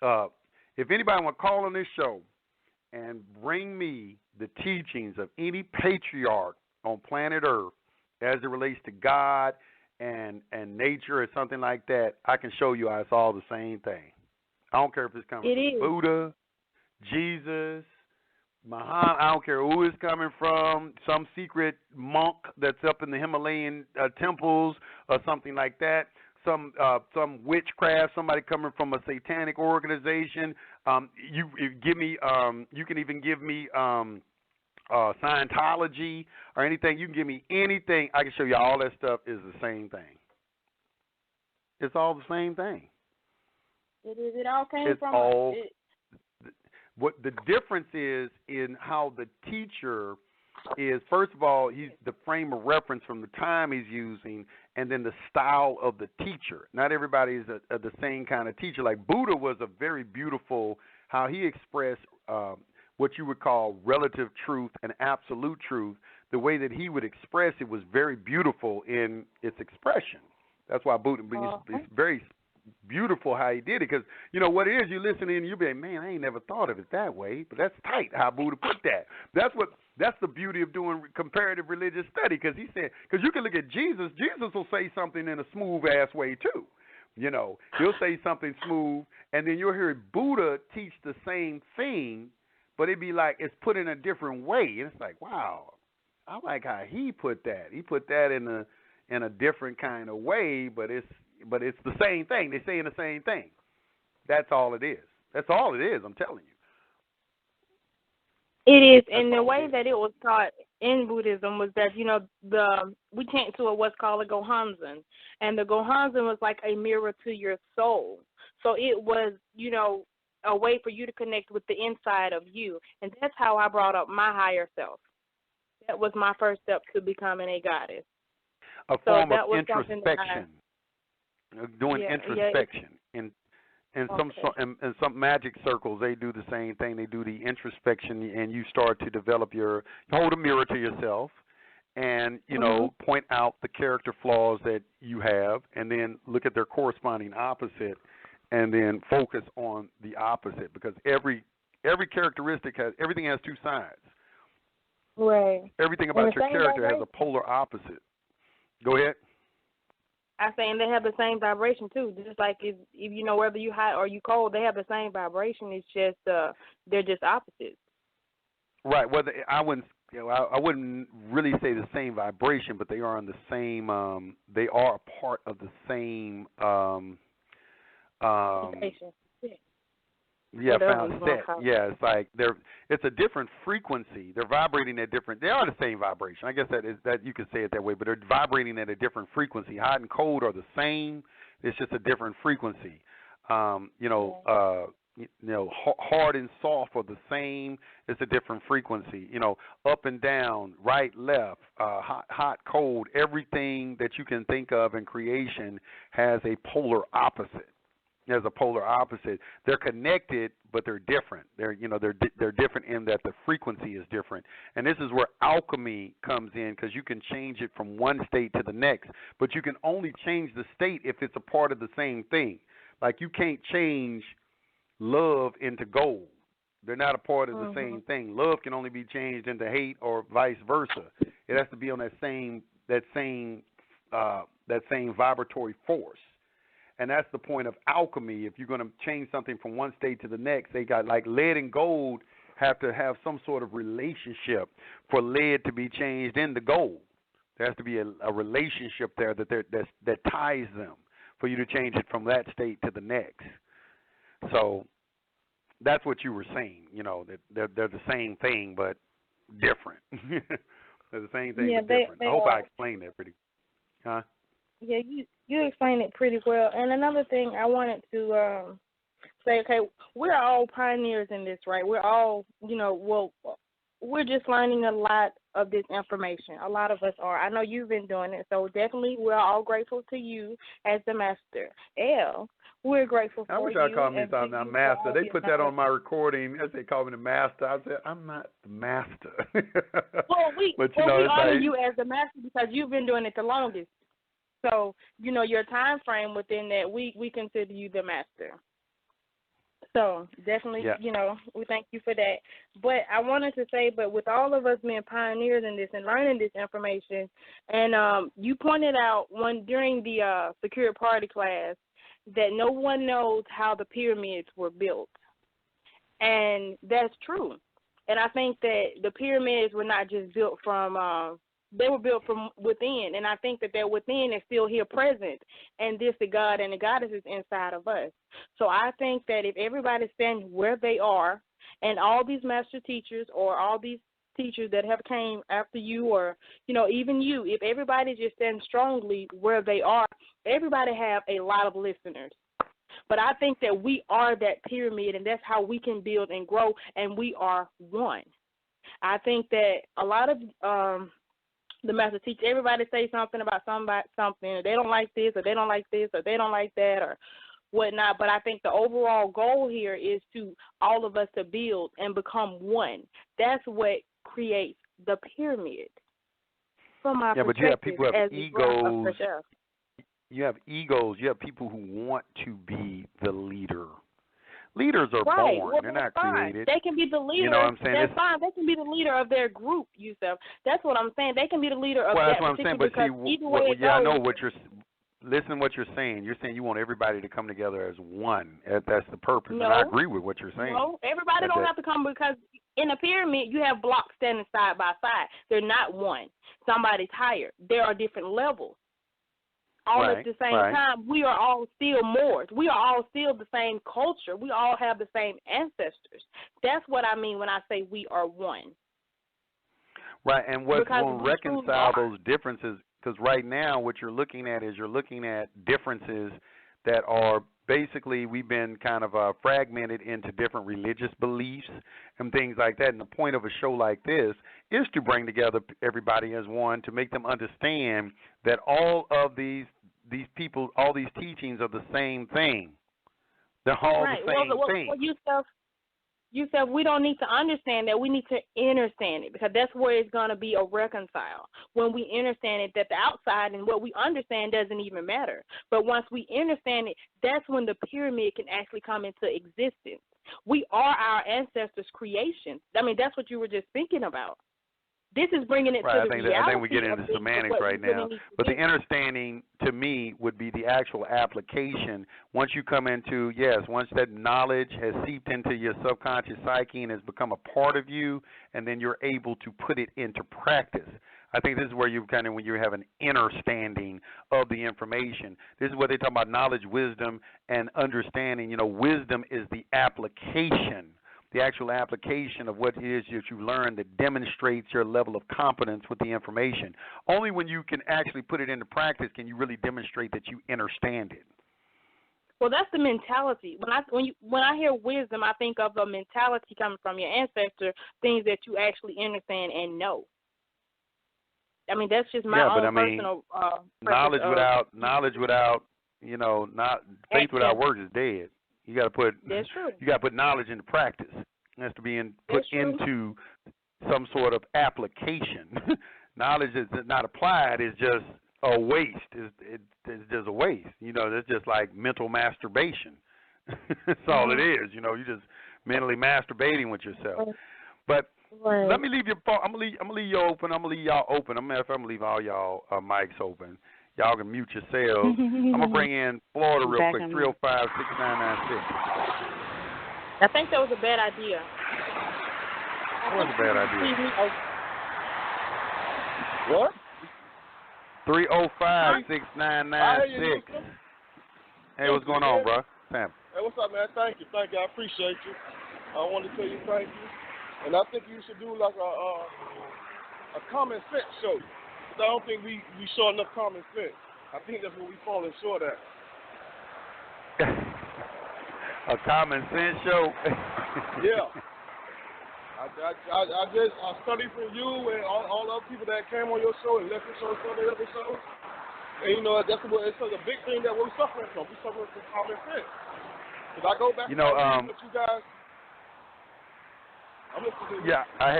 if anybody want to call on this show and bring me the teachings of any patriarch on planet Earth as it relates to God and nature or something like that, I can show you how it's all the same thing. I don't care if it's coming from Buddha, Jesus, Muhammad. I don't care who it's coming from, some secret monk that's up in the Himalayan temples or something like that. some witchcraft, somebody coming from a satanic organization. You give me, you can even give me Scientology or anything. You can give me anything. I can show you all that stuff is the same thing. It's all the same thing. It is. It all came it's from all. What the difference is in how the teacher is, first of all, he's the frame of reference from the time he's using, and then the style of the teacher. Not everybody is the same kind of teacher. Like Buddha was a very beautiful, how he expressed what you would call relative truth and absolute truth. The way that he would express it was very beautiful in its expression. That's why Buddha is very beautiful how he did it, because you know what it is. You listen in, you be like, man, I ain't never thought of it that way, but that's tight how Buddha put that. That's the beauty of doing comparative religious study, because he said, because you can look at Jesus. Jesus will say something in a smooth ass way too. You know, he'll say something smooth, and then you'll hear Buddha teach the same thing, but it'd be like it's put in a different way, and it's like, wow, I like how he put that. He put that in a different kind of way, but it's the same thing. They're saying the same thing. That's all it is. That's all it is, I'm telling you. It is, and the way that it was taught in Buddhism was that, you know, we chant to what's called a Gohanzen, and the Gohanzen was like a mirror to your soul. So it was, you know, a way for you to connect with the inside of you, and that's how I brought up my higher self. That was my first step to becoming a goddess. A form of introspection. Doing introspection. In some magic circles, they do the same thing. They do the introspection, and you start to develop hold a mirror to yourself, and you know, point out the character flaws that you have, and then look at their corresponding opposite, and then focus on the opposite, because every characteristic everything has two sides. Right. Everything about your character has a polar opposite. Go ahead. I saying they have the same vibration too. Just like if you know, whether you hot or you cold, they have the same vibration. It's just they're just opposites. Right. Whether I wouldn't really say the same vibration, but they are on the same. They are a part of the same. Yeah, found set. Yeah, it's like it's a different frequency. They're vibrating at different. They are the same vibration. I guess that you could say it that way, but they're vibrating at a different frequency. Hot and cold are the same. It's just a different frequency. Hard and soft are the same. It's a different frequency. You know, up and down, right, left, hot, cold. Everything that you can think of in creation has a polar opposite. There's a polar opposite. They're connected, but they're different. They're different in that the frequency is different. And this is where alchemy comes in, because you can change it from one state to the next, but you can only change the state if it's a part of the same thing. Like you can't change love into gold. They're not a part of the same thing. Love can only be changed into hate or vice versa. It has to be on that same vibratory force. And that's the point of alchemy. If you're going to change something from one state to the next, they got like lead and gold have to have some sort of relationship for lead to be changed into gold. There has to be a relationship there that ties them for you to change it from that state to the next. So that's what you were saying, you know, that they're the same thing but different. They're the same thing but different. I hope I explained that pretty. Huh? Yeah, you explained it pretty well. And another thing I wanted to say, okay, we're all pioneers in this, right? We're all, you know, we're just learning a lot of this information. A lot of us are. I know you've been doing it, so definitely we're all grateful to you as the master. We're grateful for you. I wish I called me something. I'm master. They put that on my recording as they call me the master. I said, I'm not the master. We honor you as the master because you've been doing it the longest. So, you know, your time frame within that, we consider you the master. So, definitely, you know, we thank you for that. But I wanted to say, but with all of us being pioneers in this and learning this information, and you pointed out during the secure party class that no one knows how the pyramids were built. And that's true. And I think that the pyramids were not just built from They were built from within, and I think that they're within is still here present, and this the God and the goddess is inside of us. So I think that if everybody stands where they are, and all these master teachers or all these teachers that have came after you, or even you, if everybody just stands strongly where they are, everybody have a lot of listeners. But I think that we are that pyramid, and that's how we can build and grow, and we are one. I think that a lot of the master teachers, everybody say something about something, or they don't like this, or they don't like this, or they don't like that, or whatnot. But I think the overall goal here is to all of us to build and become one. That's what creates the pyramid. From my but you have people who have egos. You have egos. You have people who want to be the leader. Leaders are born. Well, they're not fine. created. They can be the leader. You know what I'm saying? That's fine. They can be the leader of their group, Yusef. That's what I'm saying. They can be the leader of that's that what I'm saying. But see, I know what you're. Listen to what you're saying. You're saying you want everybody to come together as one. That's the purpose. No, and I agree with what you're saying. No, everybody don't have to come, because in a pyramid you have blocks standing side by side. They're not one. Somebody's higher. There are different levels. All at the same time, we are all still Moors. We are all still the same culture. We all have the same ancestors. That's what I mean when I say we are one. Right, and what's going to reconcile those differences, because right now what you're looking at is differences that are basically, we've been kind of fragmented into different religious beliefs and things like that. And the point of a show like this is to bring together everybody as one, to make them understand that all of these people, all these teachings are the same thing. They're all the same thing. Well, you said we don't need to understand that. We need to understand it, because that's where it's going to be a reconcile. When we understand it, that the outside and what we understand doesn't even matter. But once we understand it, that's when the pyramid can actually come into existence. We are our ancestors' creations. I mean, that's what you were just thinking about. This is bringing it to the reality. I think we get into semantics right now. But the understanding, to me, would be the actual application. Once you come into, once that knowledge has seeped into your subconscious psyche and has become a part of you, and then you're able to put it into practice. I think this is where you when you have an understanding of the information. This is what they talk about: knowledge, wisdom, and understanding. Wisdom is the application. The actual application of what it is that you learn that demonstrates your level of competence with the information. Only when you can actually put it into practice can you really demonstrate that you understand it. Well, that's the mentality. When I hear wisdom, I think of a mentality coming from your ancestor, things that you actually understand and know. I mean, that's just my own personal knowledge without faith without works is dead. You got to put. That's true. You got to put knowledge into practice. It has to be put into some sort of application. Knowledge is not applied is just a waste. It's just a waste. That's just like mental masturbation. That's all it is. You're just mentally masturbating with yourself. But let me leave your phone. I'm gonna leave you open. I'm gonna leave y'all open. I'm gonna leave all y'all mics open. Y'all can mute yourselves. I'm going to bring in Florida real quick, 305-6996. I think that was a bad idea. What was a bad idea? What? 305-6996. Hey, what's going on, bro? Sam. Hey, what's up, man? Thank you. I appreciate you. I want to tell you thank you. And I think you should do like a common sense show. I don't think we show enough common sense. I think that's what we're falling short at. A common sense show? Yeah. I studied from you and all the other people that came on your show and left your show and some of the other shows. And that's what it's a big thing that we're suffering from. We're suffering from common sense. If I go back to what you guys. I'm listening to you. Yeah, I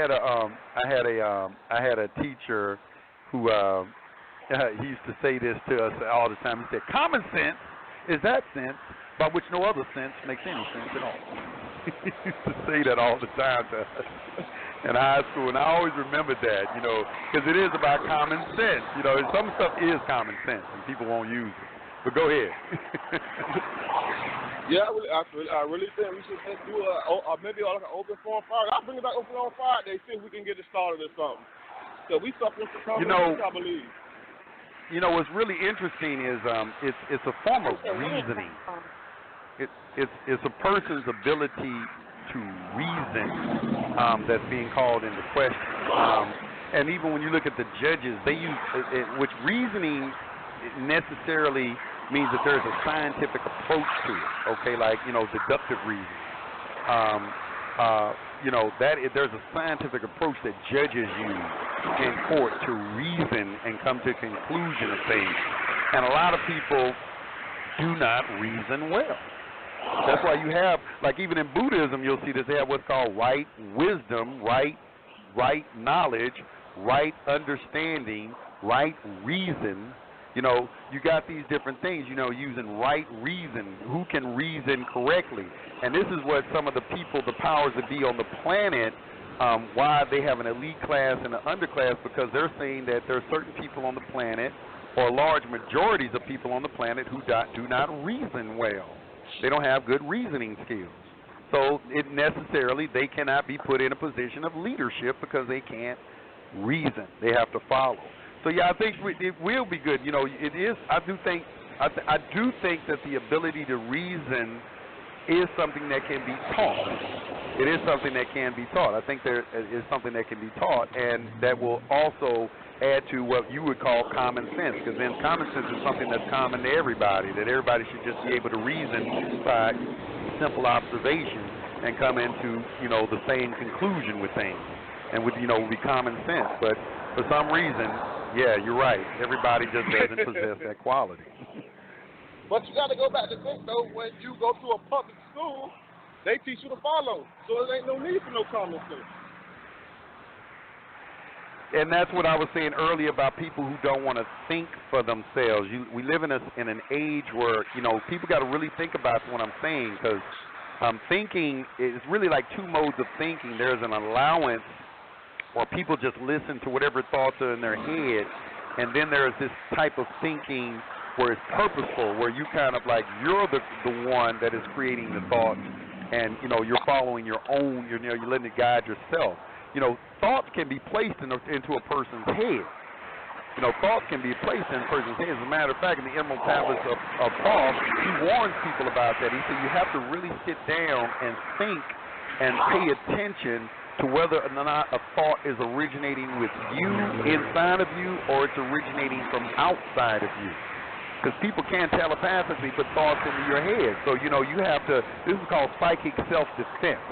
had a teacher who he used to say this to us all the time. He said, "Common sense is that sense by which no other sense makes any sense at all." He used to say that all the time to us in high school, and I always remembered that, because it is about common sense. Some stuff is common sense, and people won't use it. But go ahead. Yeah, I really think we should just do maybe like an open forum Friday. I'll bring it back open on Friday, see if we can get it started or something. So we suffer from common sense, I believe. You know, what's really interesting is it's a form of reasoning. It's a person's ability to reason that's being called into question. And even when you look at the judges, they use which reasoning necessarily means that there's a scientific approach to it. Okay, like deductive reasoning. There's a scientific approach that judges use in court to reason and come to a conclusion of things. And a lot of people do not reason well. That's why you have, like even in Buddhism, you'll see this, they have what's called right wisdom, right knowledge, right understanding, right reason. You got these different things, using right reason, who can reason correctly. And this is what some of the people, the powers that be on the planet, why they have an elite class and an underclass, because they're saying that there are certain people on the planet, or large majorities of people on the planet, who do not reason well. They don't have good reasoning skills. So they cannot be put in a position of leadership because they can't reason. They have to follow. So yeah, I think it will be good. It is. I do think that the ability to reason is something that can be taught. It is something that can be taught. I think there is something that can be taught, and that will also add to what you would call common sense, because then common sense is something that's common to everybody, that everybody should just be able to reason by simple observation and come into, the same conclusion with things, and with, be common sense. But for some reason, yeah, you're right, everybody just doesn't possess that quality. But you got to go back to think, though, when you go to a public school, they teach you to follow, so there ain't no need for no common sense. And that's what I was saying earlier about people who don't want to think for themselves. We live in an age where, people got to really think about what I'm saying, because thinking is really like two modes of thinking. There's an allowance where people just listen to whatever thoughts are in their head, and then there's this type of thinking where it's purposeful, where you kind of like you're the one that is creating the thoughts, and you're following your own. You're letting it guide yourself. Thoughts can be placed into a person's head. Thoughts can be placed in a person's head. As a matter of fact, in the Emerald Tablets of Paul, he warns people about that. He said you have to really sit down and think and pay attention to whether or not a thought is originating with you, inside of you, or it's originating from outside of you. Because people can't telepathically put thoughts into your head. So, you have to, this is called psychic self-defense,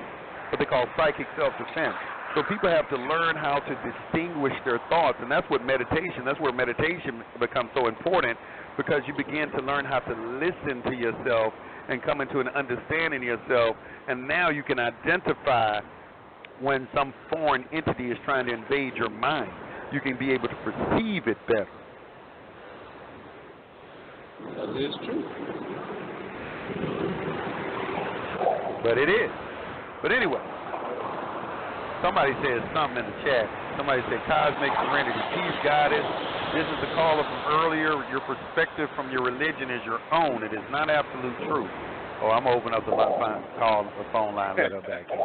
what they call psychic self-defense. So people have to learn how to distinguish their thoughts, and that's where meditation becomes so important, because you begin to learn how to listen to yourself and come into an understanding of yourself, and now you can identify when some foreign entity is trying to invade your mind. You can be able to perceive it better. That is true. But it is. But anyway, somebody says something in the chat. Somebody said, cosmic serenity, peace, goddess. This is the caller from earlier. Your perspective from your religion is your own. It is not absolute truth. Oh, I'm going to open up the phone line. Let her back in.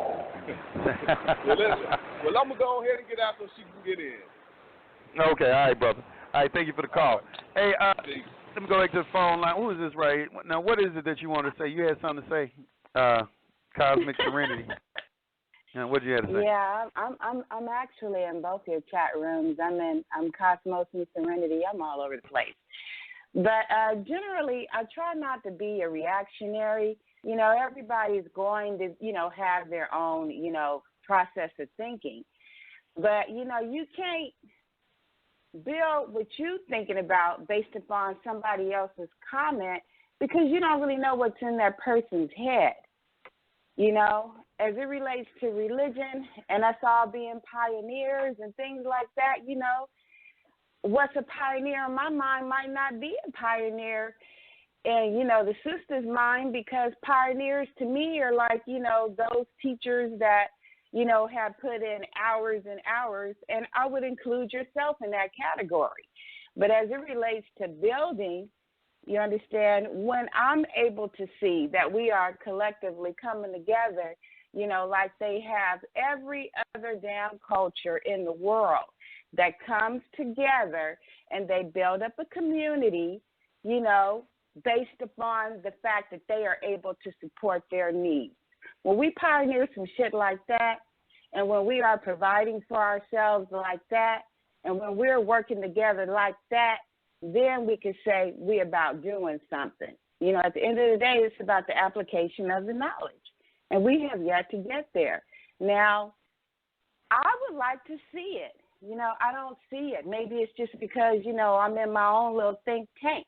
Well, I'm going to go ahead and get out so she can get in. Okay, all right, brother. All right, thank you for the call. Hey, let me go back to the phone line. Who is this, Ray? Now, what is it that you want to say? You had something to say, cosmic serenity. Now, what did you have to say? Yeah, I'm actually in both your chat rooms. I'm Cosmos and Serenity. I'm all over the place. But generally, I try not to be a reactionary. Everybody's going to, have their own, process of thinking. But, you can't build what you're thinking about based upon somebody else's comment, because you don't really know what's in that person's head. As it relates to religion and us all being pioneers and things like that, what's a pioneer in my mind might not be a pioneer in, the sister's mind, because pioneers to me are like, those teachers that, have put in hours and hours, and I would include yourself in that category. But as it relates to building, you understand, when I'm able to see that we are collectively coming together, like they have every other damn culture in the world, that comes together and they build up a community, you know, based upon the fact that they are able to support their needs. When we pioneer some shit like that, and when we are providing for ourselves like that, and when we're working together like that, then we can say we're about doing something. You know, at the end of the day, it's about the application of the knowledge. And we have yet to get there. Now, I would like to see it. You know, I don't see it. Maybe it's just because, you know, I'm in my own little think tank.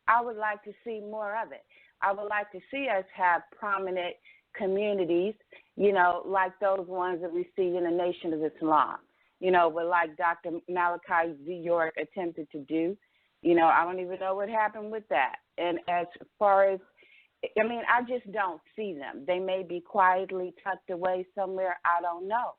I would like to see more of it. I would like to see us have prominent communities, you know, like those ones that we see in the Nation of Islam, you know, but like Dr. Malachi Z. York attempted to do. You know, I don't even know what happened with that. And as far as, I mean, I just don't see them. They may be quietly tucked away somewhere. I don't know.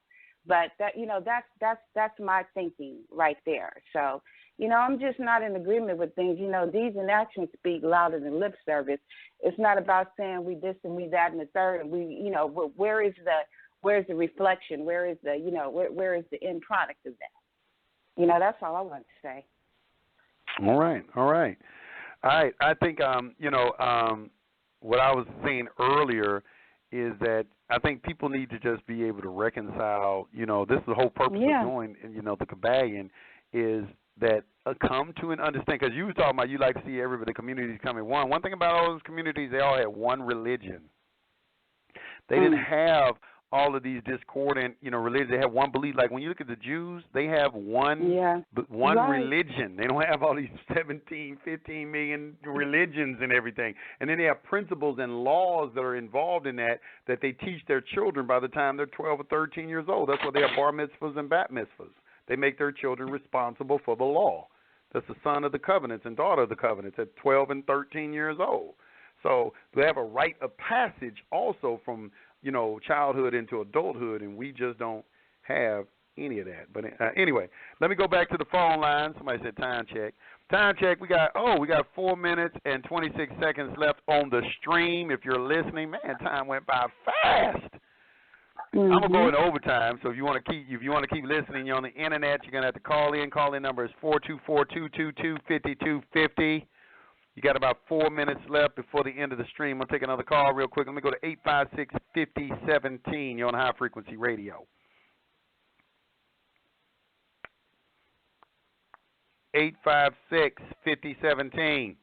But that, you know, that's my thinking right there. So, you know, I'm just not in agreement with things. You know, deeds and actions speak louder than lip service. It's not about saying we this and we that and the third. And we, you know, where's the reflection? Where is the, you know, where is the end product of that? You know, that's all I want to say. All right. I think, you know, what I was saying earlier is that I think people need to just be able to reconcile, you know, this is the whole purpose of doing, you know, the Kybalion is that come to an understanding, because you were talking about you like to see everybody, the communities come in one. One thing about all those communities, they all had one religion. They didn't have all of these discordant, you know, religions. They have one belief. Like when you look at the Jews, they have one religion. They don't have all these 17, 15 million religions and everything. And then they have principles and laws that are involved in that they teach their children by the time they're 12 or 13 years old. That's why they have bar mitzvahs and bat mitzvahs. They make their children responsible for the law. That's the son of the covenants and daughter of the covenants at 12 and 13 years old. So they have a rite of passage also from, you know, childhood into adulthood, and we just don't have any of that. But anyway, let me go back to the phone line. Somebody said time check. Time check. We got 4 minutes and 26 seconds left on the stream. If you're listening, man, time went by fast. I'm gonna go into overtime. So if you want to keep listening, you're on the internet. You're gonna have to call in. Call in number is 424-222-5250. You got about 4 minutes left before the end of the stream. I'll take another call real quick. Let me go to 856-5017. You're on High Frequency Radio. 856-5017.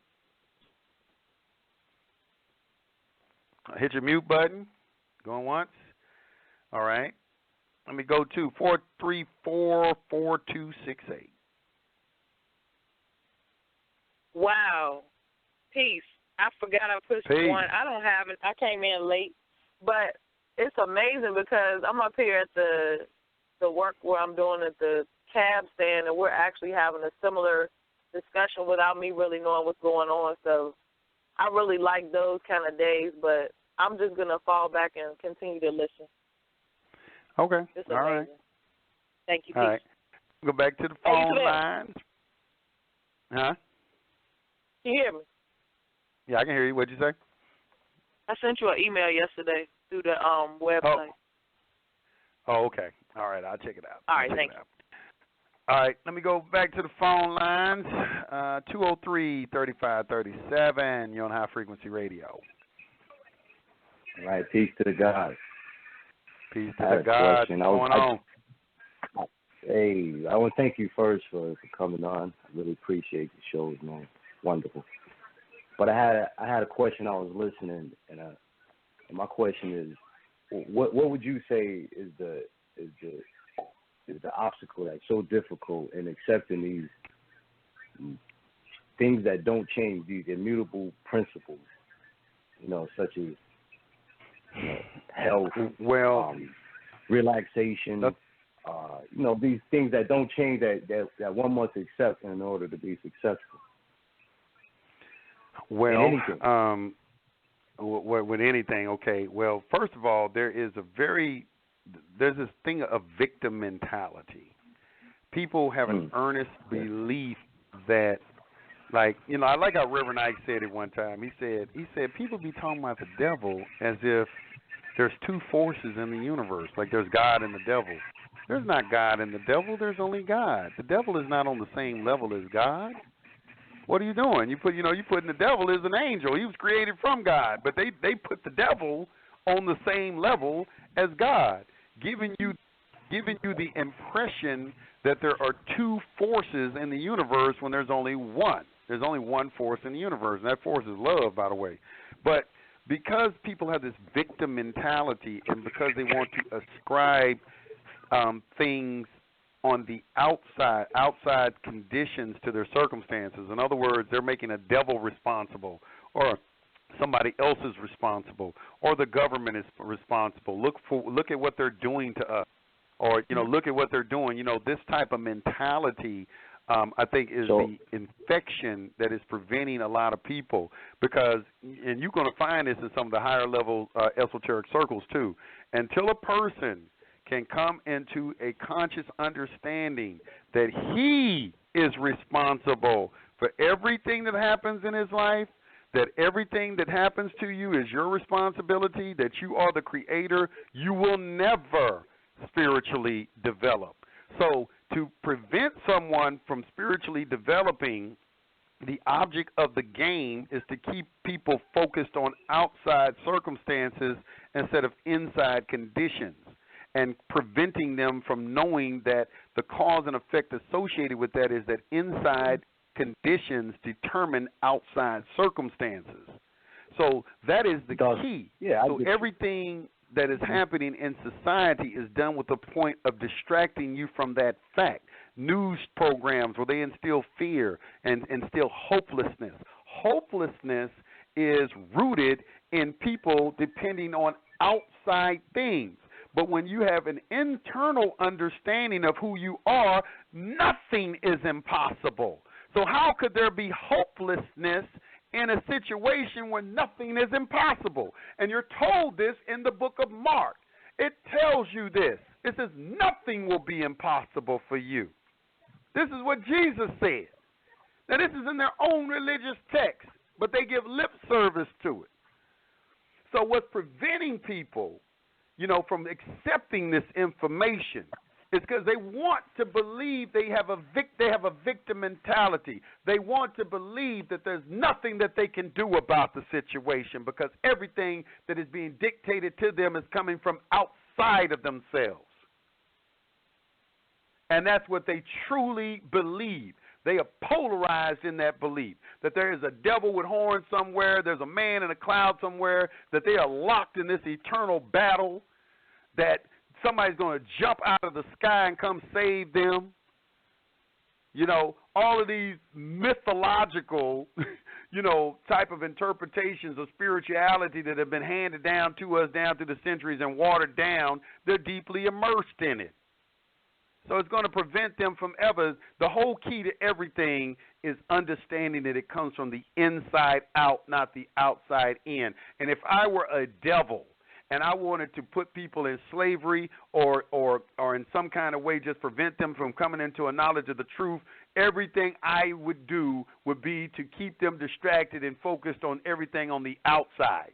Hit your mute button. Going once. All right. Let me go to 434-4268. Wow. Peace. I forgot I pushed one. I don't have it. I came in late, but it's amazing because I'm up here at the work where I'm doing at the cab stand, and we're actually having a similar discussion without me really knowing what's going on. So I really like those kind of days, but I'm just gonna fall back and continue to listen. Okay. It's all amazing. right. Thank you. All Peace. right. Go back to the phone lines. Huh? Can you hear me? Yeah, I can hear you. What'd you say? I sent you an email yesterday through the website. Oh, okay. All right, I'll check it out. All right, thank you. All right, let me go back to the phone lines. 203-3537. You're on High Frequency Radio. All right, peace to the God. Peace to the God. What's going on? Hey, I want to thank you first for coming on. I really appreciate the shows, man. Wonderful. But I had a question. I was listening, and my question is, what would you say is the obstacle that's so difficult in accepting these things that don't change, these immutable principles, you know, such as health, relaxation, you know, these things that don't change that one must accept in order to be successful. Well, with anything, okay. Well, first of all, there's this thing of victim mentality. People have an earnest belief that, like, you know, I like how Reverend Ike said it one time. He said people be talking about the devil as if there's two forces in the universe, like there's God and the devil. There's not God in the devil. There's only God. The devil is not on the same level as God. What are you doing? You putting the devil as an angel. He was created from God, but they put the devil on the same level as God, giving you the impression that there are two forces in the universe when there's only one. There's only one force in the universe, and that force is love, by the way. But because people have this victim mentality, and because they want to ascribe things on the outside conditions to their circumstances. In other words, they're making a devil responsible, or somebody else is responsible, or the government is responsible. Look at what they're doing to us, or look at what they're doing. This type of mentality, I think, is the infection that is preventing a lot of people. Because, and you're going to find this in some of the higher level esoteric circles too, until a person can come into a conscious understanding that he is responsible for everything that happens in his life, that everything that happens to you is your responsibility, that you are the creator, you will never spiritually develop. So to prevent someone from spiritually developing, the object of the game is to keep people focused on outside circumstances instead of inside conditions, and preventing them from knowing that the cause and effect associated with that is that inside conditions determine outside circumstances. So that is the key. Yeah, so everything that is happening in society is done with the point of distracting you from that fact. News programs where they instill fear and instill hopelessness. Hopelessness is rooted in people depending on outside things. But when you have an internal understanding of who you are, nothing is impossible. So how could there be hopelessness in a situation where nothing is impossible? And you're told this in the book of Mark. It tells you this. It says nothing will be impossible for you. This is what Jesus said. Now, this is in their own religious text, but they give lip service to it. So what's preventing people from accepting this information is because they want to believe they have a victim mentality. They want to believe that there's nothing that they can do about the situation because everything that is being dictated to them is coming from outside of themselves. And that's what they truly believe. They are polarized in that belief, that there is a devil with horns somewhere, there's a man in a cloud somewhere, that they are locked in this eternal battle, that somebody's going to jump out of the sky and come save them. All of these mythological, type of interpretations of spirituality that have been handed down to us down through the centuries and watered down, they're deeply immersed in it. So it's going to prevent them from ever. The whole key to everything is understanding that it comes from the inside out, not the outside in. And if I were a devil and I wanted to put people in slavery or in some kind of way just prevent them from coming into a knowledge of the truth, everything I would do would be to keep them distracted and focused on everything on the outside.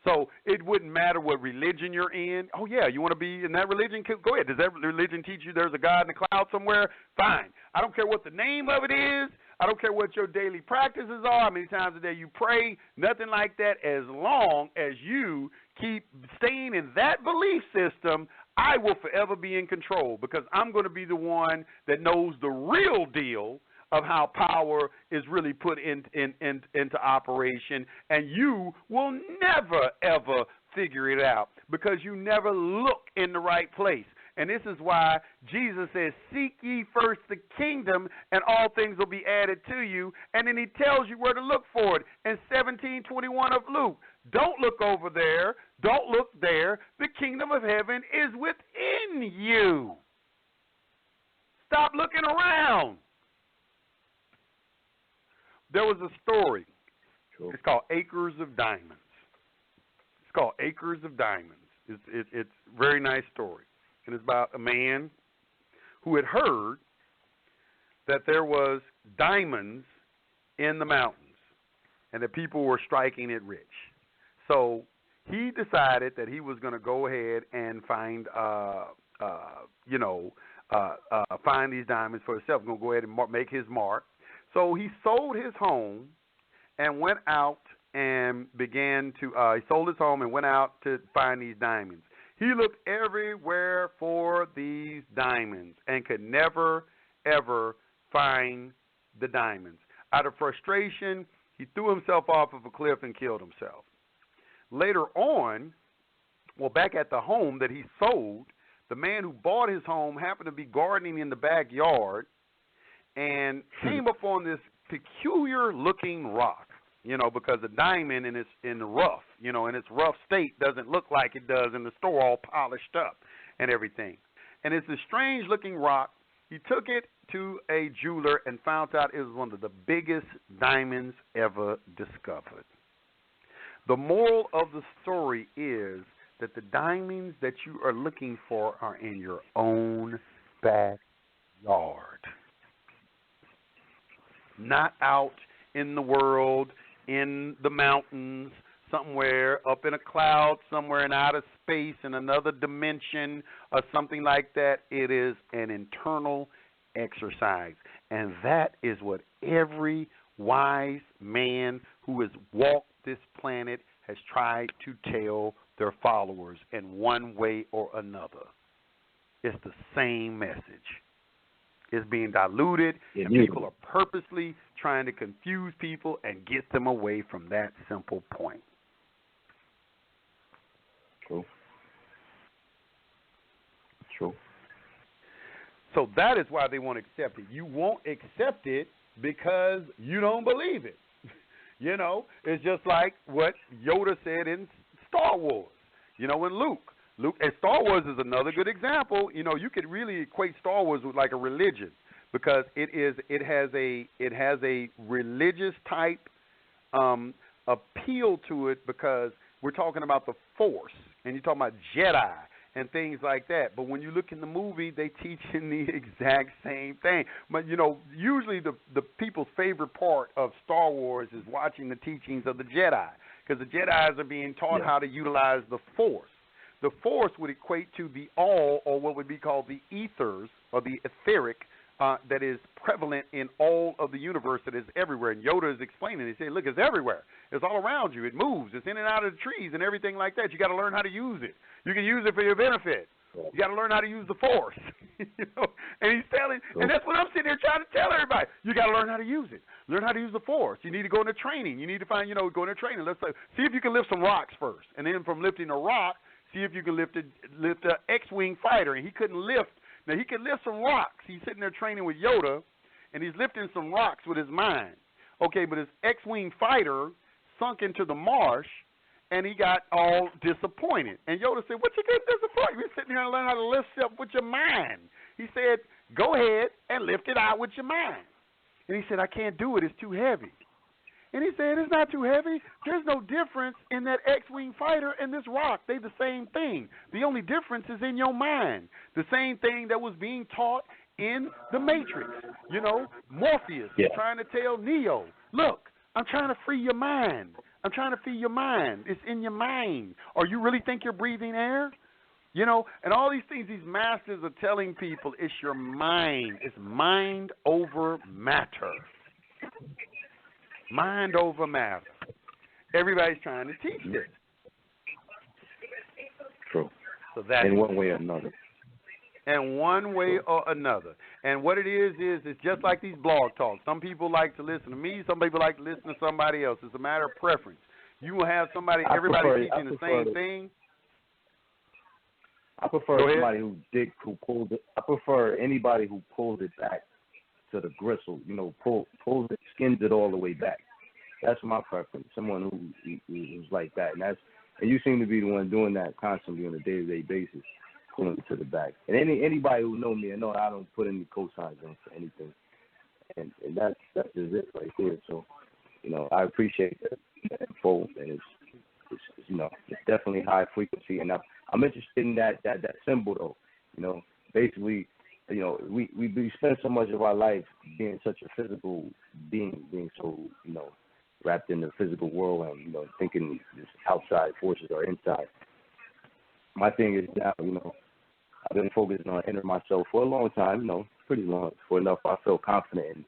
So it wouldn't matter what religion you're in. Oh, yeah, you want to be in that religion? Go ahead. Does that religion teach you there's a God in the cloud somewhere? Fine. I don't care what the name of it is. I don't care what your daily practices are, how many times a day you pray, nothing like that. As long as you keep staying in that belief system, I will forever be in control because I'm going to be the one that knows the real deal of how power is really put into operation, and you will never, ever figure it out because you never look in the right place. And this is why Jesus says, seek ye first the kingdom, and all things will be added to you. And then he tells you where to look for it in 17:21 of Luke. Don't look over there. Don't look there. The kingdom of heaven is within you. Stop looking around. There was a story. It's called Acres of Diamonds. It's called Acres of Diamonds. It's a very nice story. And it's about a man who had heard that there was diamonds in the mountains and that people were striking it rich. So he decided that he was going to go ahead and find find these diamonds for himself. Going to go ahead and make his mark. So he sold his home and went out and began to. He sold his home and went out to find these diamonds. He looked everywhere for these diamonds and could never, ever find the diamonds. Out of frustration, he threw himself off of a cliff and killed himself. Later on, back at the home that he sold, the man who bought his home happened to be gardening in the backyard and came upon this peculiar-looking rock, because a diamond in the rough, in its rough state doesn't look like it does in the store all polished up and everything. And it's a strange-looking rock. He took it to a jeweler and found out it was one of the biggest diamonds ever discovered. The moral of the story is that the diamonds that you are looking for are in your own backyard, not out in the world, in the mountains, somewhere up in a cloud, somewhere in outer space, in another dimension, or something like that. It is an internal exercise, and that is what every wise man who has walked this planet has tried to tell their followers in one way or another. It's the same message. It's being diluted, and people are purposely trying to confuse people and get them away from that simple point. True. True. So that is why they won't accept it. You won't accept it because you don't believe it. It's just like what Yoda said in Star Wars. When Luke, and Star Wars is another good example. You could really equate Star Wars with like a religion because it has a religious type appeal to it because we're talking about the Force and you're talking about Jedi and things like that. But when you look in the movie, they teach in the exact same thing. But, usually the people's favorite part of Star Wars is watching the teachings of the Jedi because the Jedis are being taught how to utilize the Force. The Force would equate to the all, or what would be called the ethers, or the etheric, that is prevalent in all of the universe, that is everywhere. And Yoda is explaining. He said, look, it's everywhere. It's all around you. It moves. It's in and out of the trees and everything like that. You got to learn how to use it. You can use it for your benefit. You got to learn how to use the Force. And he's telling, and that's what I'm sitting here trying to tell everybody. You got to learn how to use it. Learn how to use the Force. You need to go into training. You need to find, go into training. Let's see if you can lift some rocks first. And then from lifting a rock, see if you can lift an X-Wing fighter. And he couldn't lift. Now, he could lift some rocks. He's sitting there training with Yoda, and he's lifting some rocks with his mind. Okay, but his X-Wing fighter sunk into the marsh, and he got all disappointed. And Yoda said, what you get disappointed? You're sitting here and learn how to lift up with your mind. He said, go ahead and lift it out with your mind. And he said, I can't do it. It's too heavy. And he said, it's not too heavy. There's no difference in that X-Wing fighter and this rock. They're the same thing. The only difference is in your mind. The same thing that was being taught in the Matrix. Morpheus trying to tell Neo, look, I'm trying to free your mind. I'm trying to free your mind. It's in your mind. Or you really think you're breathing air? And all these things these masters are telling people, it's your mind. It's mind over matter. Mind over matter. Everybody's trying to teach this. True. So that in one way or another. In one way or another. And what it is it's just like these blog talks. Some people like to listen to me. Some people like to listen to somebody else. It's a matter of preference. You will have everybody teaching the same thing. I prefer somebody who pulls it. I prefer anybody who pulls it back to the gristle, pulls it, skins it all the way back. That's my preference. Someone who's like that, and you seem to be the one doing that constantly on a day-to-day basis, pulling it to the back. And anybody who know me, I know I don't put any cosigns in for anything, and that's just it right there. So, I appreciate that info, and it's definitely high frequency, and I'm interested in that symbol though. Basically. We spend so much of our life being such a physical being so, wrapped in the physical world and, thinking this outside forces are inside. My thing is now, I've been focusing on entering myself for a long time, pretty long, for enough I feel confident. And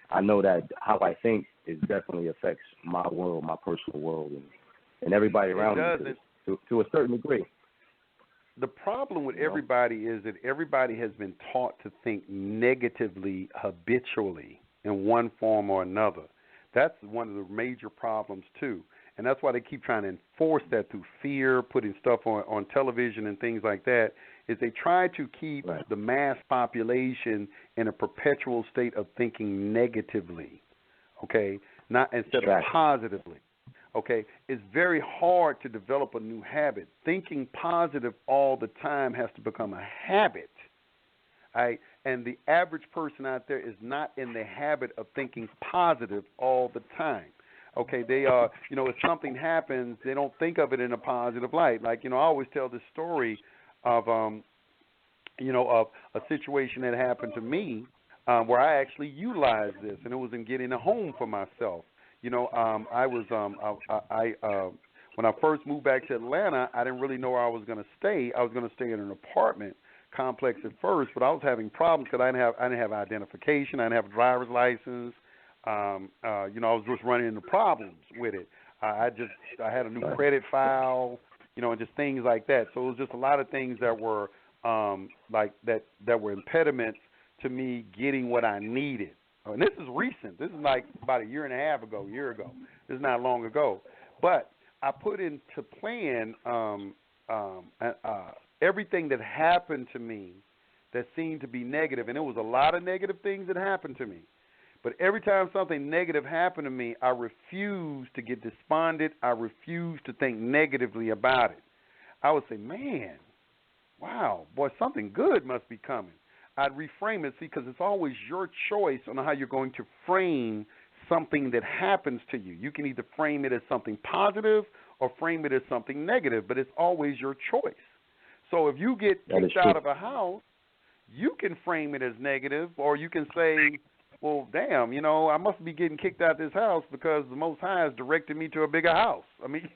I know that how I think it definitely affects my world, my personal world, and everybody around me to a certain degree. The problem with everybody is that everybody has been taught to think negatively habitually in one form or another. That's one of the major problems, too. And that's why they keep trying to enforce that through fear, putting stuff on television and things like that, is they try to keep the mass population in a perpetual state of thinking negatively, okay, not instead of positively. Okay, it's very hard to develop a new habit. Thinking positive all the time has to become a habit. Right? And the average person out there is not in the habit of thinking positive all the time. Okay, they are, if something happens, they don't think of it in a positive light. Like, I always tell this story of, of a situation that happened to me where I actually utilized this, and it was in getting a home for myself. When I first moved back to Atlanta, I didn't really know where I was going to stay. I was going to stay in an apartment complex at first, but I was having problems because I didn't have identification. I didn't have a driver's license. I was just running into problems with it. I had a new credit file, and just things like that. So it was just a lot of things that were that were impediments to me getting what I needed. And this is recent. This is like about a year ago. This is not long ago. But I put into plan everything that happened to me that seemed to be negative. And it was a lot of negative things that happened to me. But every time something negative happened to me, I refused to get despondent. I refused to think negatively about it. I would say, man, wow, boy, something good must be coming. I'd reframe it, because it's always your choice on how you're going to frame something that happens to you. You can either frame it as something positive or frame it as something negative, but it's always your choice. So if you get kicked out of a house, you can frame it as negative, or you can say, well, damn, I must be getting kicked out of this house because the Most High has directed me to a bigger house. I mean,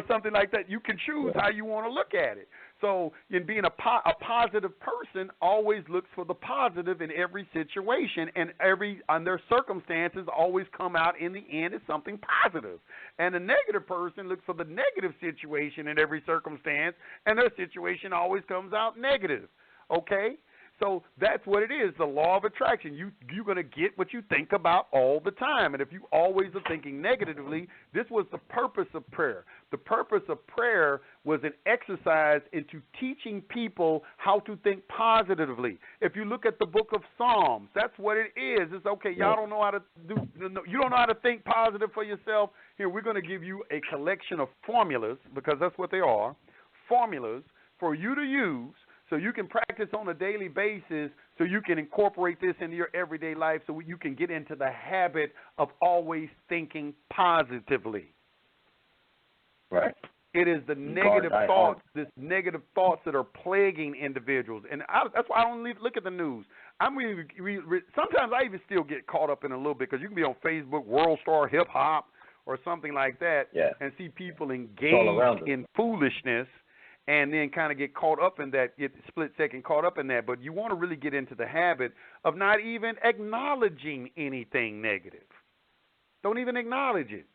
something like that. You can choose how you want to look at it. So in being a positive person always looks for the positive in every situation, and their circumstances always come out in the end as something positive. And a negative person looks for the negative situation in every circumstance, and their situation always comes out negative. Okay? So that's what it is, the law of attraction. You're going to get what you think about all the time. And if you always are thinking negatively, this was the purpose of prayer. The purpose of prayer was an exercise into teaching people how to think positively. If you look at the book of Psalms, that's what it is. It's okay, y'all don't know how to you don't know how to think positive for yourself. Here, we're going to give you a collection of formulas, because that's what they are, formulas for you to use, so you can practice on a daily basis, so you can incorporate this into your everyday life, so you can get into the habit of always thinking positively. Right. It is the negative thoughts that are plaguing individuals. And that's why I don't look at the news. Sometimes I even still get caught up in a little bit, because you can be on Facebook, World Star Hip Hop, or something like that, and see people engage in foolishness, and then kind of get caught up in that, get split second caught up in that. But you want to really get into the habit of not even acknowledging anything negative. Don't even acknowledge it.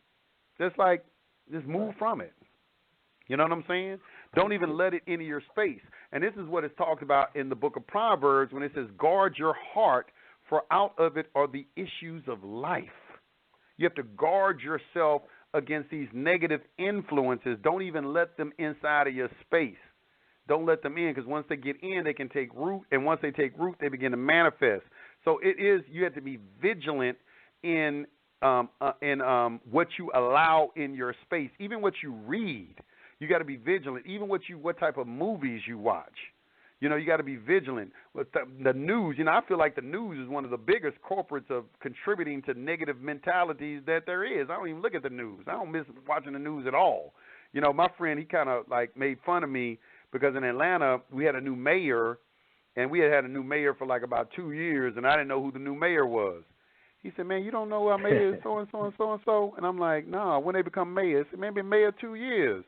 Just move from it. You know what I'm saying? Don't even let it into your space. And this is what it's talked about in the book of Proverbs when it says, guard your heart, for out of it are the issues of life. You have to guard yourself against these negative influences. Don't even let them inside of your space. Don't let them in, because once they get in, they can take root, and once they take root, they begin to manifest. So you have to be vigilant in what you allow in your space, even what you read. You got to be vigilant, even what type of movies you watch. You got to be vigilant with the news. I feel like the news is one of the biggest culprits of contributing to negative mentalities that there is. I don't even look at the news. I don't miss watching the news at all. My friend, he kind of made fun of me because in Atlanta we had a new mayor, and we had a new mayor for about 2 years, and I didn't know who the new mayor was. He said, man, you don't know our mayor is so and so and so and so? And I'm like, no, when they become mayor? He said, man, been mayor 2 years.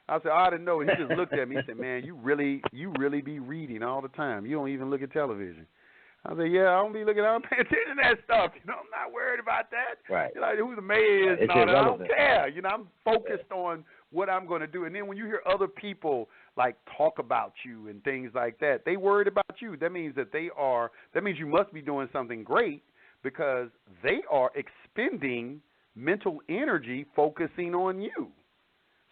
I said, I didn't know. He just looked at me. He said, man, you really be reading all the time. You don't even look at television. I said, yeah, I don't be looking. I don't pay attention to that stuff. I'm not worried about that. Right. Like who the mayor is It's and all that. I irrelevant. don't care. I'm focused on what I'm going to do. And then when you hear other people like talk about you and things like that, they worried about you. That means that that means you must be doing something great because they are expending mental energy focusing on you.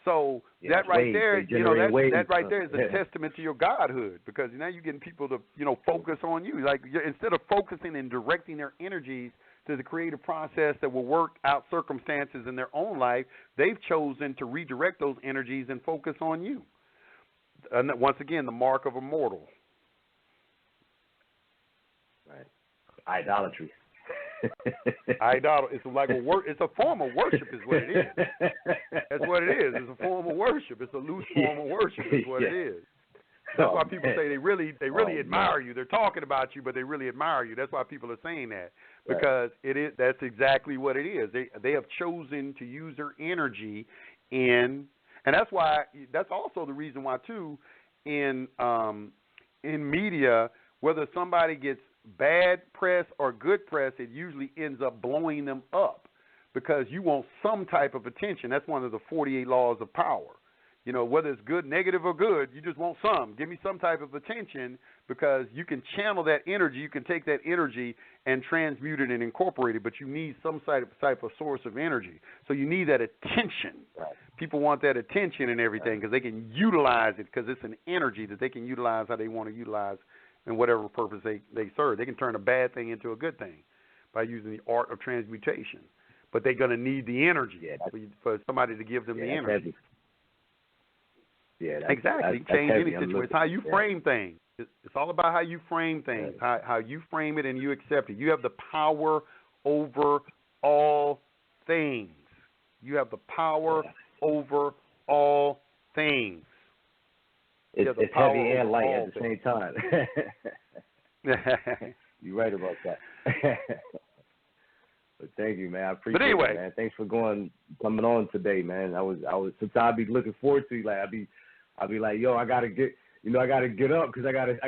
So that right there, that right there is a testament to your godhood because now you're getting people to, focus on you. Like instead of focusing and directing their energies to the creative process that will work out circumstances in their own life, they've chosen to redirect those energies and focus on you. And once again, the mark of a mortal. Right. Idolatry. It's like it's a form of worship is what it is. That's what it is. It's a form of worship. It's a loose form of worship is what it is. That's why people say they really admire you. They're talking about you, but they really admire you. That's why people are saying that because that's exactly what it is. They have chosen to use their energy and that's also the reason why too in media, whether somebody gets bad press or good press, it usually ends up blowing them up because you want some type of attention. That's one of the 48 laws of power. Whether it's good, negative, or good, you just want some. Give me some type of attention because you can channel that energy. You can take that energy and transmute it and incorporate it, but you need some type of source of energy. So you need that attention. Right. People want that attention and everything because they can utilize it because it's an energy that they can utilize how they want to utilize in whatever purpose they serve. They can turn a bad thing into a good thing by using the art of transmutation. But they're going to need the energy for somebody to give them the energy. Heavy. Yeah, exactly. You change any situation. It's how you frame things. It's all about how you frame things, how you frame it and you accept it. You have the power over all things. You have the power over all things. It's heavy and light at the same time. You're right about that. But thank you, man. I appreciate it, man. Thanks for coming on today, man. I was sometimes I'd be looking forward to you. Like I'd be like, yo, I gotta get up because I gotta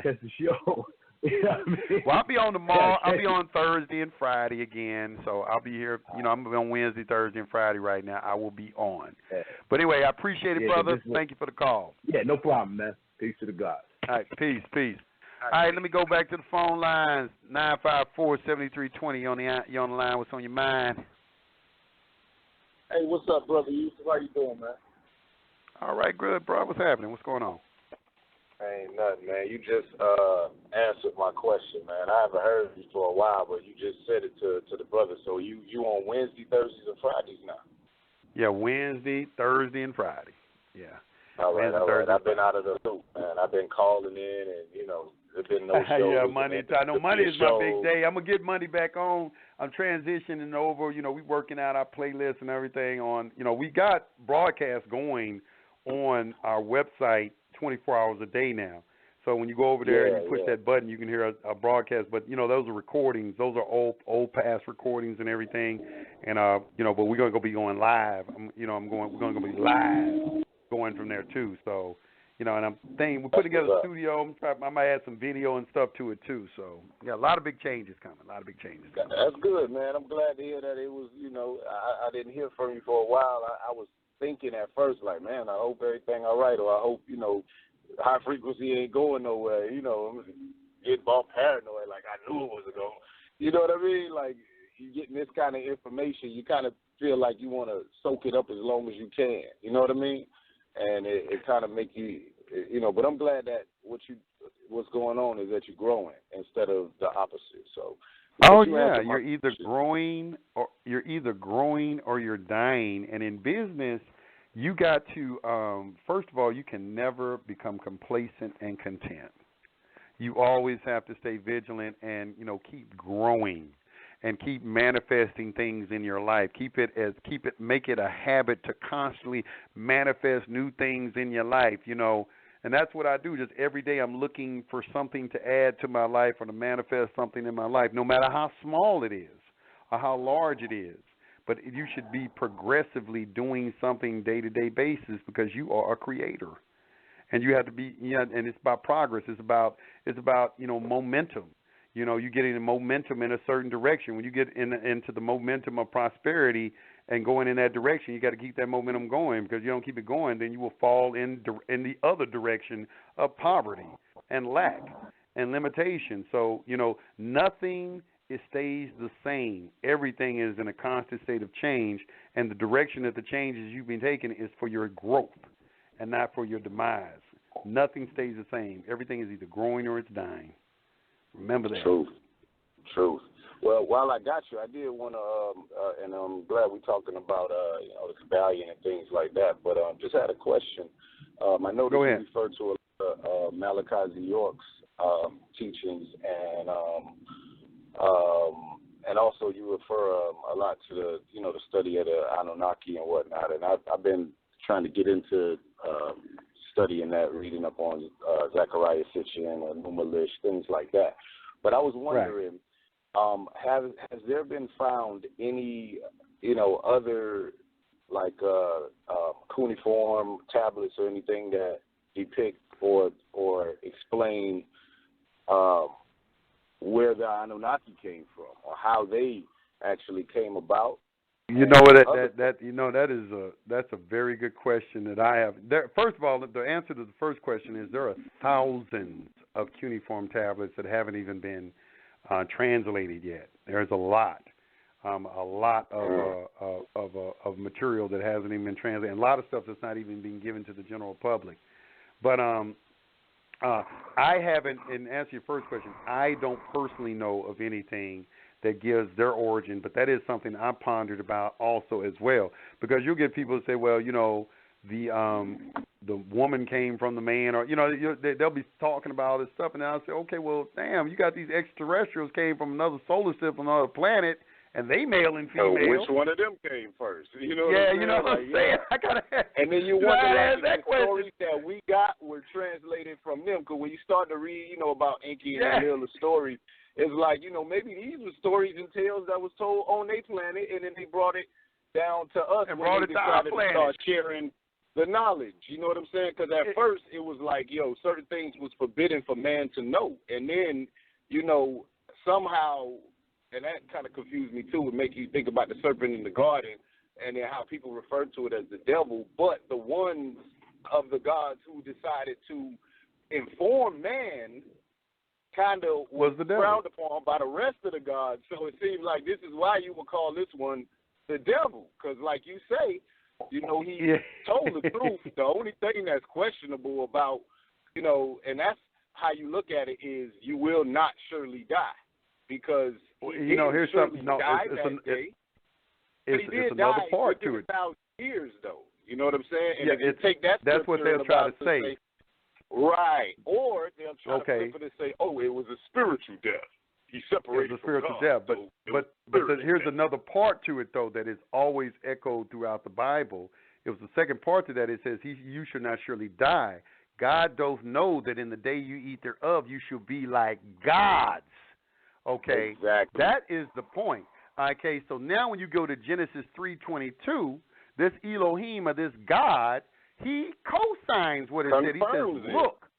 catch the show. You know what I mean? Well, I'll be on tomorrow. I'll be on Thursday and Friday again. So I'll be here. I'm on Wednesday, Thursday, and Friday right now. I will be on. But anyway, I appreciate it, brother. Thank you for the call. Yeah, no problem, man. Peace to the gods. All right, peace. All right, let me go back to the phone lines. 954-7320. You on the line? What's on your mind? Hey, what's up, brother Yusef? How you doing, man? All right, good, bro. What's happening? What's going on? Ain't nothing, man. You just answered my question, man. I haven't heard you for a while, but you just said it to the brother. So you on Wednesday, Thursdays, and Fridays now? Yeah, Wednesday, Thursday, and Friday. Yeah. All right. I've been out of the loop, man. I've been calling in, and there's been no shows. Yeah, Monday. I know Monday is my big day. I'm gonna get Monday back on. I'm transitioning over. We working out our playlist and everything on. We got broadcasts going on our website 24 hours a day now. So when you go over there and you push that button, you can hear a broadcast. But those are recordings. Those are old past recordings and everything. And but we're gonna be going live. We're gonna be live going from there too. So and I'm thinking we're putting together a studio. I might add some video and stuff to it too. So we got a lot of big changes coming. That's good, man. I'm glad to hear that. It was I didn't hear from you for a while. I was thinking at first, like, man, I hope everything all right, or I hope, high frequency ain't going nowhere, I'm getting all paranoid, like I knew it was a go. You know what I mean? Like, you getting this kind of information, you kind of feel like you want to soak it up as long as you can. You know what I mean? And it kind of make you, but I'm glad that what's going on is that you're growing instead of the opposite. So. Oh yeah, you're either growing or you're dying. And in business, you got to first of all, you can never become complacent and content. You always have to stay vigilant and keep growing and keep manifesting things in your life. Make it a habit to constantly manifest new things in your life. And that's what I do. Just every day I'm looking for something to add to my life or to manifest something in my life, no matter how small it is or how large it is. but you should be progressively doing something day-to-day basis because you are a creator. And you have to be, and it's about progress. It's about momentum. You get in momentum in a certain direction. When you get into the momentum of prosperity and going in that direction, you got to keep that momentum going, because you don't keep it going, then you will fall in the other direction of poverty and lack and limitation. So, nothing stays the same. Everything is in a constant state of change, and the direction that the changes you've been taking is for your growth and not for your demise. Nothing stays the same. Everything is either growing or it's dying. Remember that. Truth. Well, while I got you, I did want to, and I'm glad we're talking about, the Kybalion and things like that, but just had a question. I know that you referred to Malachi Z. York's teachings, and also you refer a lot to the study of the Anunnaki and whatnot, and I've been trying to get into studying that, reading up on Zechariah Sitchin or Numa Lish, things like that. But I was wondering, has there been found any, other like cuneiform tablets or anything that depict or explain where the Anunnaki came from or how they actually came about? That's a very good question that I have. First of all, the answer to the first question is there are thousands of cuneiform tablets that haven't even been translated yet. There's a lot of material that hasn't even been translated, and a lot of stuff that's not even being given to the general public. But I haven't, and answer your first question, I don't personally know of anything that gives their origin, but that is something I pondered about also as well, because you'll get people who say, well, the woman came from the man, or they'll be talking about all this stuff, and I'll say, okay, well, damn, you got these extraterrestrials came from another solar system, another planet, and they male and female. Which one of them came first? You know what I'm saying? I gotta. And then you wonder if the stories that we got were translated from them, because when you start to read, about Enki and Enlil, the stories. It's like, maybe these were stories and tales that was told on their planet, and then they brought it down to us and when they decided to start sharing the knowledge. You know what I'm saying? Because at first it was like, certain things was forbidden for man to know. And then, somehow, and that kind of confused me too, would make you think about the serpent in the garden and then how people refer to it as the devil. But the ones of the gods who decided to inform man kind of was frowned upon by the rest of the gods. So it seems like this is why you would call this one the devil, because like you say, he told the truth. The only thing that's questionable about, and that's how you look at it, is you will not surely die, because here's something. No, it's another part to it. 1,000 years though. You know what I'm saying? And if you take that's what they'll try to say. Right. Or they'll try to flip it and say, oh, it was a spiritual death. He separated from spiritual God. Death. But here's another part to it, though, that is always echoed throughout the Bible. It was the second part to that. It says, you should not surely die. God doth know that in the day you eat thereof, you shall be like gods. Okay? Exactly. That is the point. Okay, so now when you go to Genesis 3:22, this Elohim, or this God, he co-signs what it said. He says, look,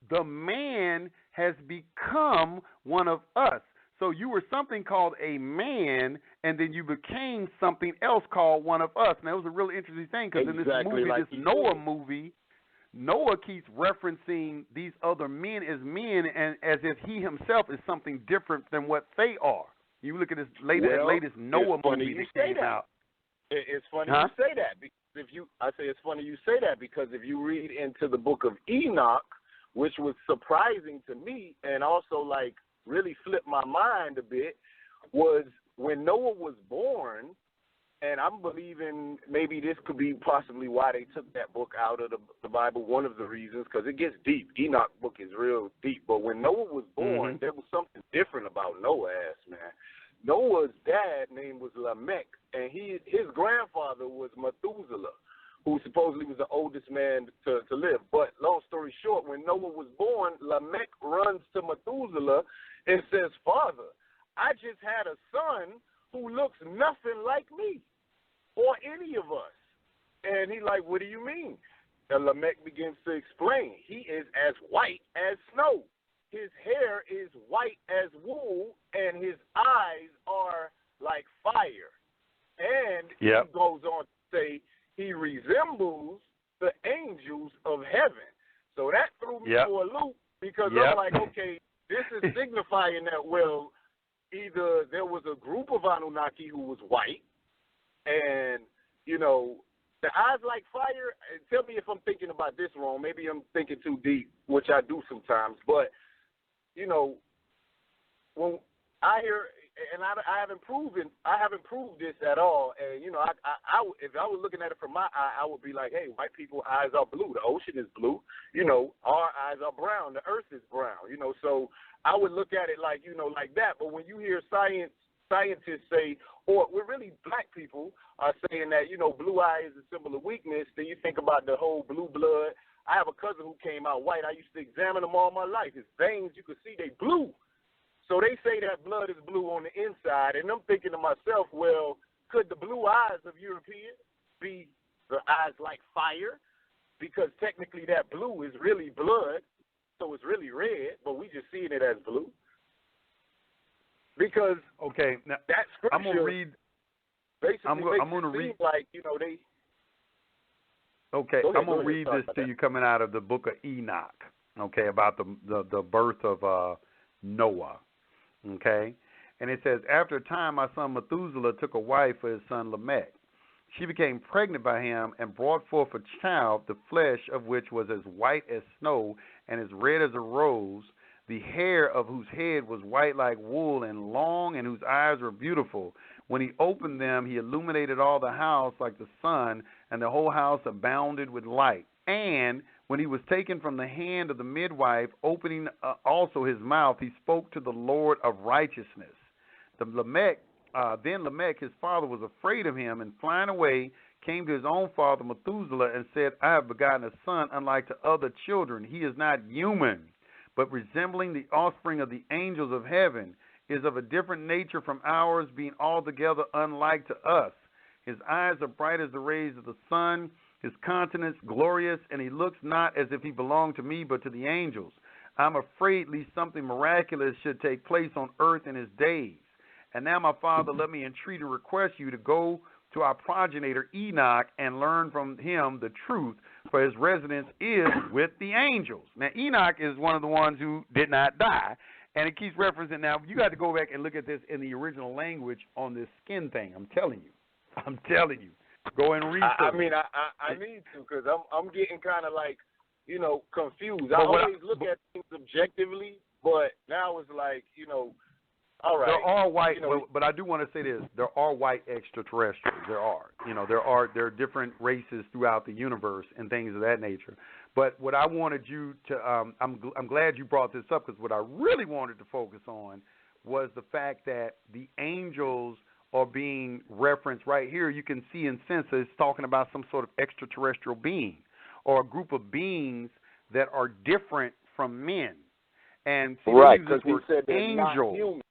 the man has become one of us. So you were something called a man, and then you became something else called one of us. And that was a really interesting thing, because in this movie, this Noah movie, Noah keeps referencing these other men as men, and as if he himself is something different than what they are. You look at this latest Noah movie that came out. It's funny you say that, because it's funny you say that, because if you read into the book of Enoch, which was surprising to me and also like really flipped my mind a bit, was when Noah was born, and I'm believing maybe this could be possibly why they took that book out of the Bible, one of the reasons, because it gets deep. Enoch book is real deep. But when Noah was born, there was something different about Noah's ass, man. Noah's dad name was Lamech, and his grandfather was Methuselah, who supposedly was the oldest man to live. But long story short, when Noah was born, Lamech runs to Methuselah and says, Father, I just had a son who looks nothing like me or any of us. And he like, what do you mean? And Lamech begins to explain. He is as white as snow. His hair is white as wool, and his eyes are like fire. And he goes on to say he resembles the angels of heaven. So that threw me for a loop because I'm like, okay, this is signifying that, well, either there was a group of Anunnaki who was white and, you know, the eyes like fire. Tell me if I'm thinking about this wrong. Maybe I'm thinking too deep, which I do sometimes. But, you know, when I hear, and I haven't proved this at all. And, you know, if I was looking at it from my eye, I would be like, hey, white people's eyes are blue. The ocean is blue. You know, our eyes are brown. The earth is brown. You know, so I would look at it like, you know, like that. But when you hear scientists say, or we're really black people are saying that, you know, blue eye is a symbol of weakness, then you think about the whole blue blood. I have a cousin who came out white. I used to examine him all my life. His veins, you could see they blue. So they say that blood is blue on the inside, and I'm thinking to myself, well, could the blue eyes of Europeans be the eyes like fire? Because technically that blue is really blood, so it's really red, but we just seeing it as blue. Because now, that scripture I'm gonna read. Basically, I'm gonna read. Like, you know, they. Okay, I'm gonna read this to you coming out of the book of Enoch. Okay, about the birth of Noah. Okay, and it says, after a time, my son Methuselah took a wife for his son Lamech. She became pregnant by him and brought forth a child, the flesh of which was as white as snow and as red as a rose, the hair of whose head was white like wool and long, and whose eyes were beautiful. When he opened them, he illuminated all the house like the sun, and the whole house abounded with light. And when he was taken from the hand of the midwife, opening also his mouth, he spoke to the Lord of righteousness. Then Lamech, his father, was afraid of him, and flying away, came to his own father Methuselah, and said, I have begotten a son unlike to other children. He is not human, but resembling the offspring of the angels of heaven, is of a different nature from ours, being altogether unlike to us. His eyes are bright as the rays of the sun, his countenance glorious, and he looks not as if he belonged to me, but to the angels. I'm afraid lest something miraculous should take place on earth in his days. And now, my father, let me entreat and request you to go to our progenitor Enoch and learn from him the truth, for his residence is with the angels. Now, Enoch is one of the ones who did not die, and it keeps referencing. Now, you got to go back and look at this in the original language on this skin thing. I'm telling you. Go and read. I mean, I need to, because I'm getting kind of like, you know, confused. I always look at things objectively, but now it's like, you know, all right. There are white, you know, but I do want to say this: there are white extraterrestrials. There are, you know, there are different races throughout the universe and things of that nature. But what I wanted you to, I'm glad you brought this up, because what I really wanted to focus on was the fact that the angels are being referenced right here. You can see in sense that it's talking about some sort of extraterrestrial being or a group of beings that are different from men. And see, right, because he said they're angel. Not human.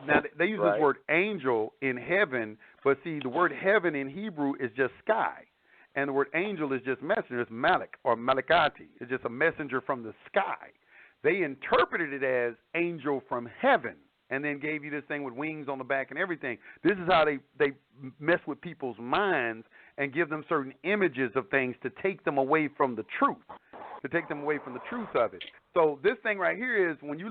Now, they use this word angel in heaven, but see, the word heaven in Hebrew is just sky, and the word angel is just messenger. It's Malik or Malakati. It's just a messenger from the sky. They interpreted it as angel from heaven, and then gave you this thing with wings on the back and everything. This is how they mess with people's minds and give them certain images of things to take them away from the truth, of it. So this thing right here is when you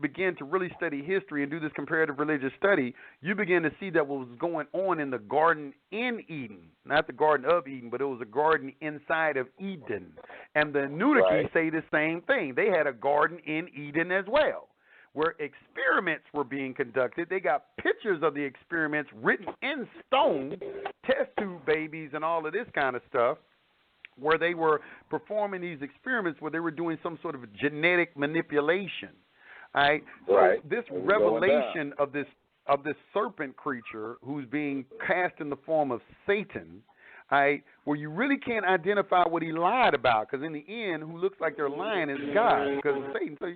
begin to really study history and do this comparative religious study, you begin to see that what was going on in the garden in Eden, not the Garden of Eden, but it was a garden inside of Eden. And the Anunnaki say the same thing. They had a garden in Eden as well, where experiments were being conducted. They got pictures of the experiments written in stone, test tube babies and all of this kind of stuff, where they were performing these experiments where they were doing some sort of genetic manipulation. All right? So this revelation of this serpent creature who's being cast in the form of Satan, all right, where you really can't identify what he lied about, because in the end, who looks like they're lying is God, because Satan. So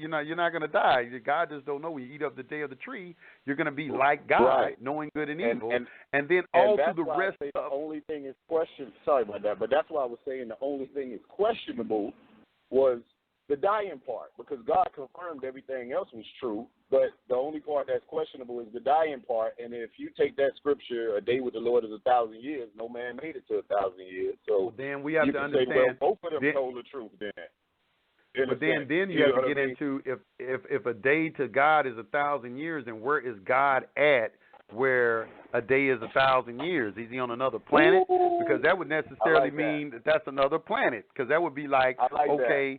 you're not going to die. God just don't know when you eat of the day of the tree, you're going to be like God, right. knowing good and evil, and then all that's through the why rest I say of. the only thing is question. Sorry about that, but that's why I was saying the only thing is questionable was the dying part, because God confirmed everything else was true, but the only part that's questionable is the dying part. And if you take that scripture, a day with the Lord is 1,000 years, no man made it to 1,000 years. So well, then we have you to can understand. say, well, both of them told the truth then. But then you have to get into if a day to God is 1,000 years, then where is God at where a day is 1,000 years? Is he on another planet? Because that would necessarily mean that that's another planet. Because that would be like, okay,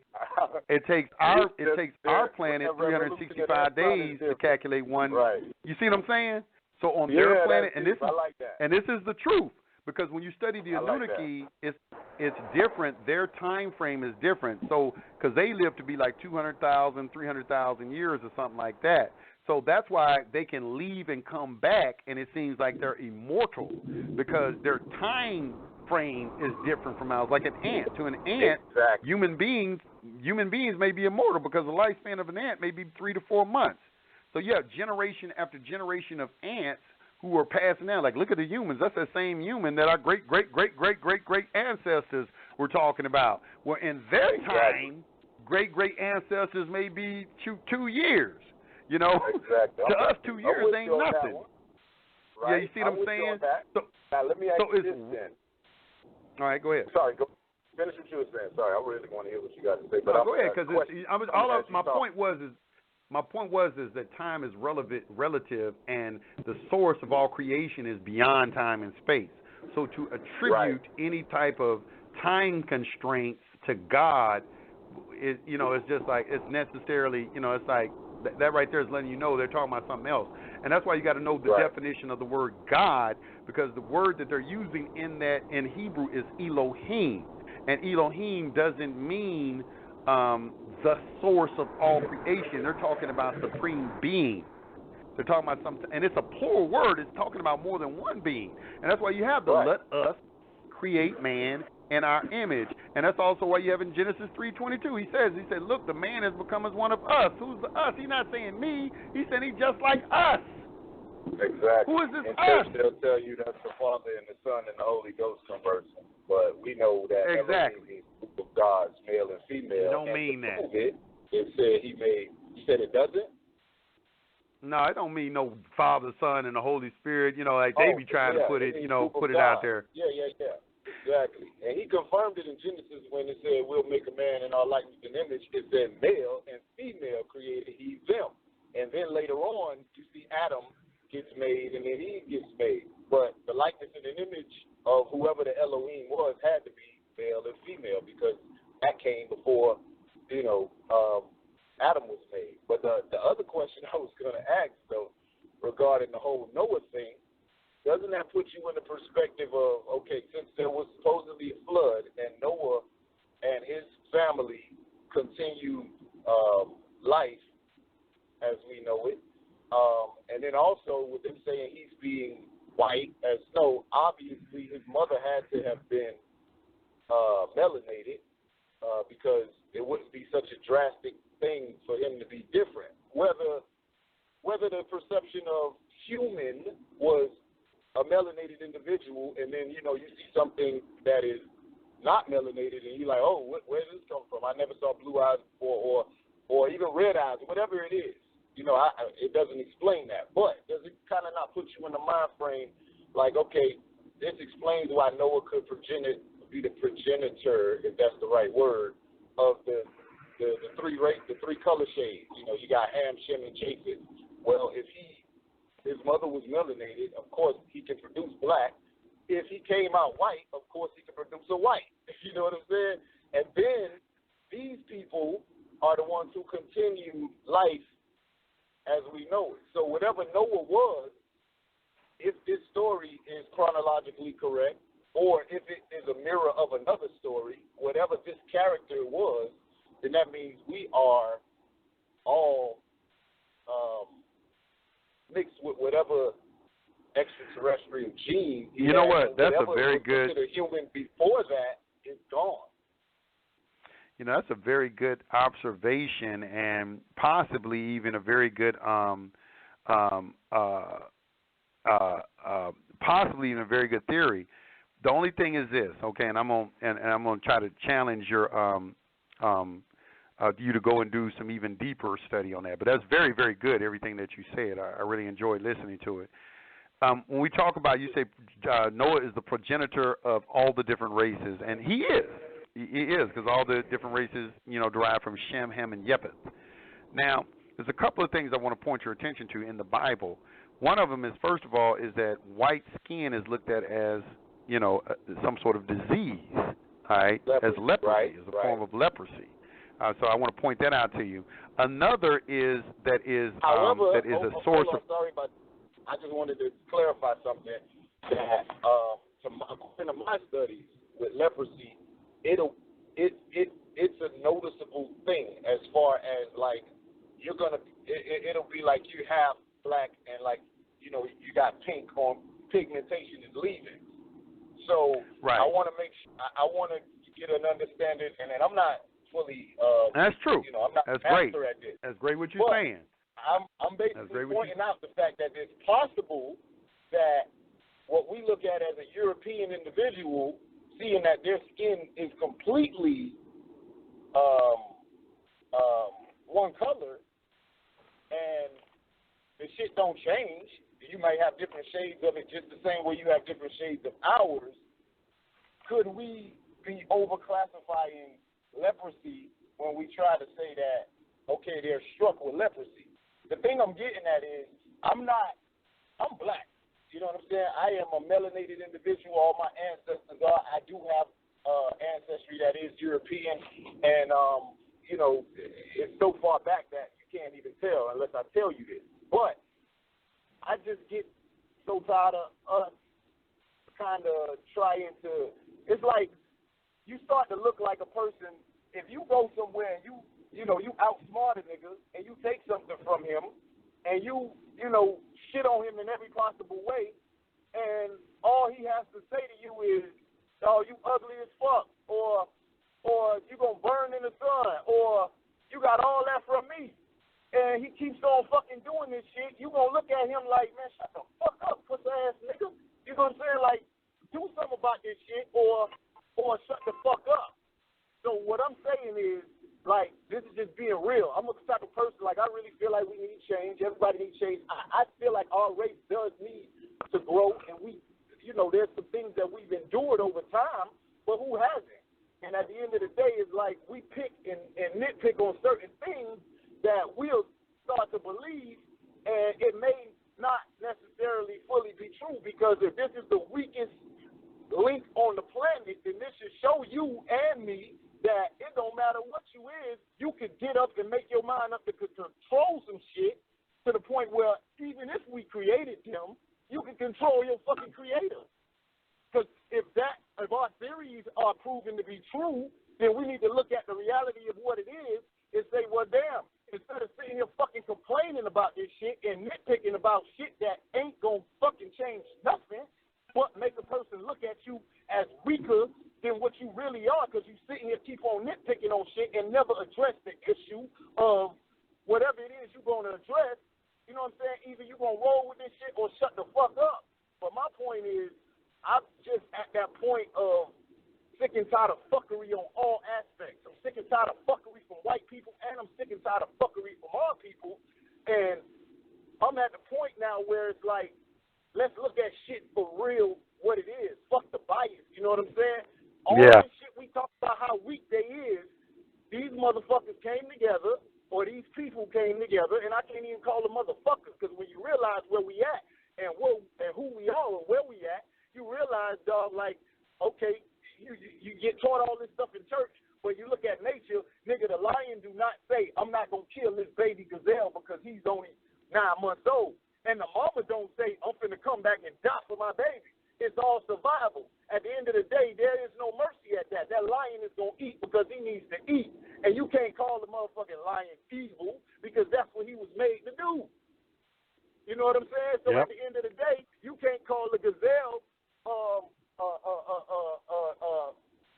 it takes our planet 365 days to calculate one. Right. You see what I'm saying? So on their planet, and this is the truth. Because when you study the Anunnaki, it's different. Their time frame is different. So, because they live to be like 200,000, 300,000 years or something like that. So that's why they can leave and come back, and it seems like they're immortal because their time frame is different from ours. Like an ant. To an ant, human beings may be immortal because the lifespan of an ant may be 3 to 4 months. So you have generation after generation of ants who are passing down. Like, look at the humans. That's the same human that our great ancestors were talking about. Well, in their time, great ancestors may be 2 years. You know, to us 2 years ain't nothing. Right. Yeah, you see what I'm saying? So, now let me ask you this then. All right, go ahead. Sorry, go finish what you were saying. Sorry, I really want to hear what you got to say. But go ahead, because my point was that time is relative, and the source of all creation is beyond time and space. So to attribute any type of time constraints to God, it's just like it's necessarily, it's like that right there is letting you know they're talking about something else. And that's why you got to know the definition of the word God, because the word that they're using in Hebrew is Elohim, and Elohim doesn't mean the source of all creation. They're talking about supreme being. They're talking about something, and it's a plural word. It's talking about more than one being, and that's why you have the let us create man in our image, and that's also why you have in Genesis 3:22. He said, look, the man has become as one of us. Who's the us? He's not saying me. He's saying he's just like us. Exactly. Who is this in us? Church, they'll tell you that's the Father and the Son and the Holy Ghost conversing, but we know that exactly means group of gods, male and female. It don't mean that. It said he made. You said it doesn't. No, it don't mean no Father, Son, and the Holy Spirit. Like they be trying to put it, put it out there. Yeah. Exactly. And he confirmed it in Genesis when it said, we'll make a man in our likeness and image. It said male and female created he them. And then later on, you see Adam gets made and then Eve gets made. But the likeness and an image of whoever the Elohim was had to be male and female because that came before, Adam was made. But the other question I was going to ask, though, regarding the whole Noah thing, doesn't that put you in the perspective of, okay, since there was supposedly a flood and Noah and his family continued life as we know it, and then also with them saying he's being white as snow, obviously his mother had to have been melanated because it wouldn't be such a drastic thing for him to be different. Whether the perception of human was a melanated individual, and then, you see something that is not melanated, and you're like, oh, where did this come from? I never saw blue eyes before, or even red eyes, whatever it is. It doesn't explain that. But does it kind of not put you in the mind frame like, okay, this explains why Noah could be the progenitor, if that's the right word, of the three color shades. You got Ham, Shem, and Japheth. Well, if his mother was melanated, of course he can produce black. If he came out white, of course he can produce a white. You know what I'm saying? And then these people are the ones who continue life as we know it. So whatever Noah was, if this story is chronologically correct, or if it is a mirror of another story, whatever this character was, then that means we are all mixed with whatever extraterrestrial gene. You know what? That's a very good. The human before that is gone. that's a very good observation, and possibly even a very good possibly even a very good theory. The only thing is this, okay, and I'm gonna try to challenge your you to go and do some even deeper study on that. But that's very, very good, everything that you said. I really enjoyed listening to it. When we talk about, you say Noah is the progenitor of all the different races, and he is. He is, because all the different races, derive from Shem, Ham, and Japheth. Now, there's a couple of things I want to point your attention to in the Bible. One of them is, first of all, is that white skin is looked at as, some sort of disease, all right, as leprosy, as a form of leprosy. So I want to point that out to you. Another is that is a source of. Sorry, but I just wanted to clarify something. That according to my studies with leprosy, it's a noticeable thing as far as like it'll be like you have black and like you got pink on pigmentation is leaving. So I want to make sure I want to get an understanding, and then I'm not fully. That's true. I'm not That's master great. at this. That's great what you're saying. I'm basically pointing out the fact that it's possible that what we look at as a European individual, seeing that their skin is completely one color, and the shit don't change. You might have different shades of it just the same way you have different shades of ours. Could we be overclassifying leprosy when we try to say that, okay, they're struck with leprosy? The thing I'm getting at is I'm black. You know what I'm saying? I am a melanated individual. All my ancestors are. I do have ancestry that is European, and, it's so far back that you can't even tell unless I tell you this. But I just get so tired of us kind of trying to, it's like you start to look like a person, if you go somewhere and you outsmart a nigga and you take something from him and you shit on him in every possible way, and all he has to say to you is, oh, you ugly as fuck, or you gonna burn in the sun, or you got all that from me, and he keeps on fucking doing this shit, you gonna look at him like, man, shut the fuck up, pussy ass nigga. You know what I'm saying? Like, do something about this shit, or shut the fuck up. So what I'm saying is, like, this is just being real. I'm a type of person, like, I really feel like we need change. Everybody needs change. I feel like our race does need to grow, and there's some things that we've endured over time, but who hasn't? And at the end of the day, it's like we pick and nitpick on certain things that we'll start to believe, and it may not necessarily fully be true, because if this is the weakest link on the planet, then this should show you and me that it don't matter what you is, you could get up and make your mind up to control some shit to the point where even if we created them, you can control your fucking creator. Because if our theories are proven to be true, then we need to look at the reality of what it is and say, well, damn, instead of sitting here fucking complaining about this shit and nitpicking about shit that ain't gonna fucking change nothing, but make a person look at you as weaker than what you really are, because you sitting here keep on nitpicking on shit and never address the issue of whatever it is you're going to address. You know what I'm saying? Either you're going to roll with this shit or shut the fuck up. But my point is, I'm just at that point of sick and tired of fuckery on all aspects. I'm sick and tired of fuckery from white people, and I'm sick and tired of fuckery from our people. And I'm at the point now where it's like, let's look at shit for real, what it is. Fuck the bias. You know what I'm saying? All this shit we talk about how weak they is, these motherfuckers came together, or these people came together, and I can't even call them motherfuckers, because when you realize where we at and who we are and where we at, you realize, dog, like, okay, you get taught all this stuff in church, but you look at nature, nigga, the lion do not say, I'm not going to kill this baby gazelle because he's only 9 months old. And the mama don't say, I'm finna come back and die for my baby. It's all survival. At the end of the day, there is no mercy at that. That lion is going to eat because he needs to eat. And you can't call the motherfucking lion evil because that's what he was made to do. You know what I'm saying? So at the end of the day, you can't call the gazelle,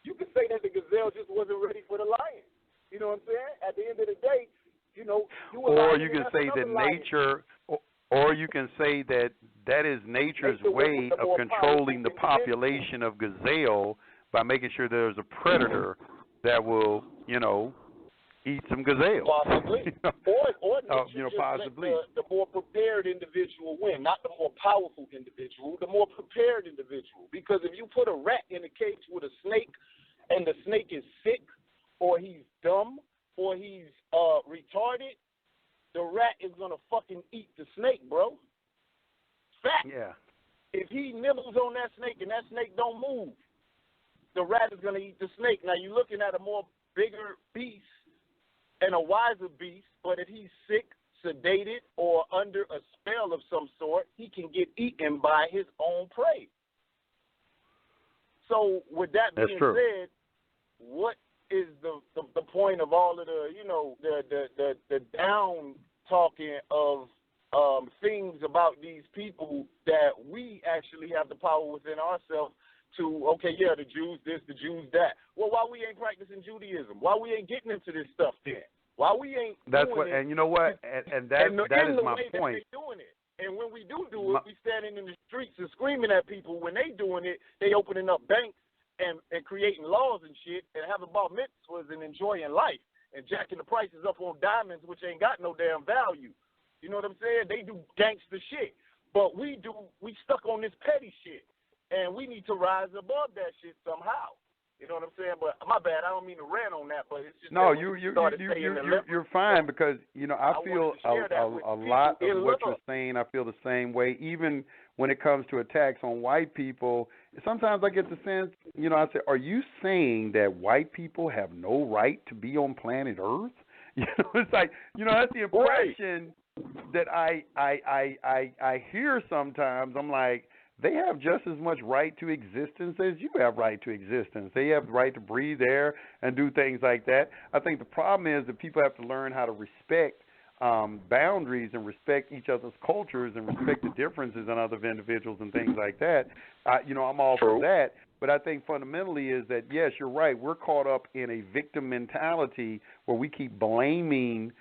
you can say that the gazelle just wasn't ready for the lion. say that nature, or you can say that that is nature's way of controlling the population of gazelle by making sure there's a predator that will, eat some gazelle. Possibly. Or possibly. Let the more prepared individual win, not the more powerful individual, the more prepared individual. Because if you put a rat in a cage with a snake and the snake is sick or he's dumb or he's retarded, the rat is going to fucking eat the snake, bro. Fact. Yeah. If he nibbles on that snake and that snake don't move, the rat is going to eat the snake. Now, you're looking at a more bigger beast and a wiser beast, but if he's sick, sedated, or under a spell of some sort, he can get eaten by his own prey. So, with that being said, what is the point of all of the down talking of things about these people that we actually have the power within ourselves to, the Jews this, the Jews that. Well, why we ain't practicing Judaism? Why we ain't getting into this stuff then? Why we ain't doing it? And you know what? And that is my point. That doing it. And when we do it, we standing in the streets and screaming at people. When they doing it, they opening up banks and creating laws and shit and having bar mitzvahs and enjoying life and jacking the prices up on diamonds, which ain't got no damn value. You know what I'm saying? They do gangster shit. But we stuck on this petty shit. And we need to rise above that shit somehow. You know what I'm saying? But my bad, I don't mean to rant on that, but it's just you're fine because I feel a lot of what you're saying. I feel the same way. Even when it comes to attacks on white people, sometimes I get the sense, I say, are you saying that white people have no right to be on planet Earth? It's like that's the impression that I hear sometimes. I'm like, they have just as much right to existence as you have right to existence. They have the right to breathe air and do things like that. I think the problem is that people have to learn how to respect boundaries and respect each other's cultures and respect the differences in other individuals and things like that. I'm all for that. But I think fundamentally is that, yes, you're right. We're caught up in a victim mentality where we keep blaming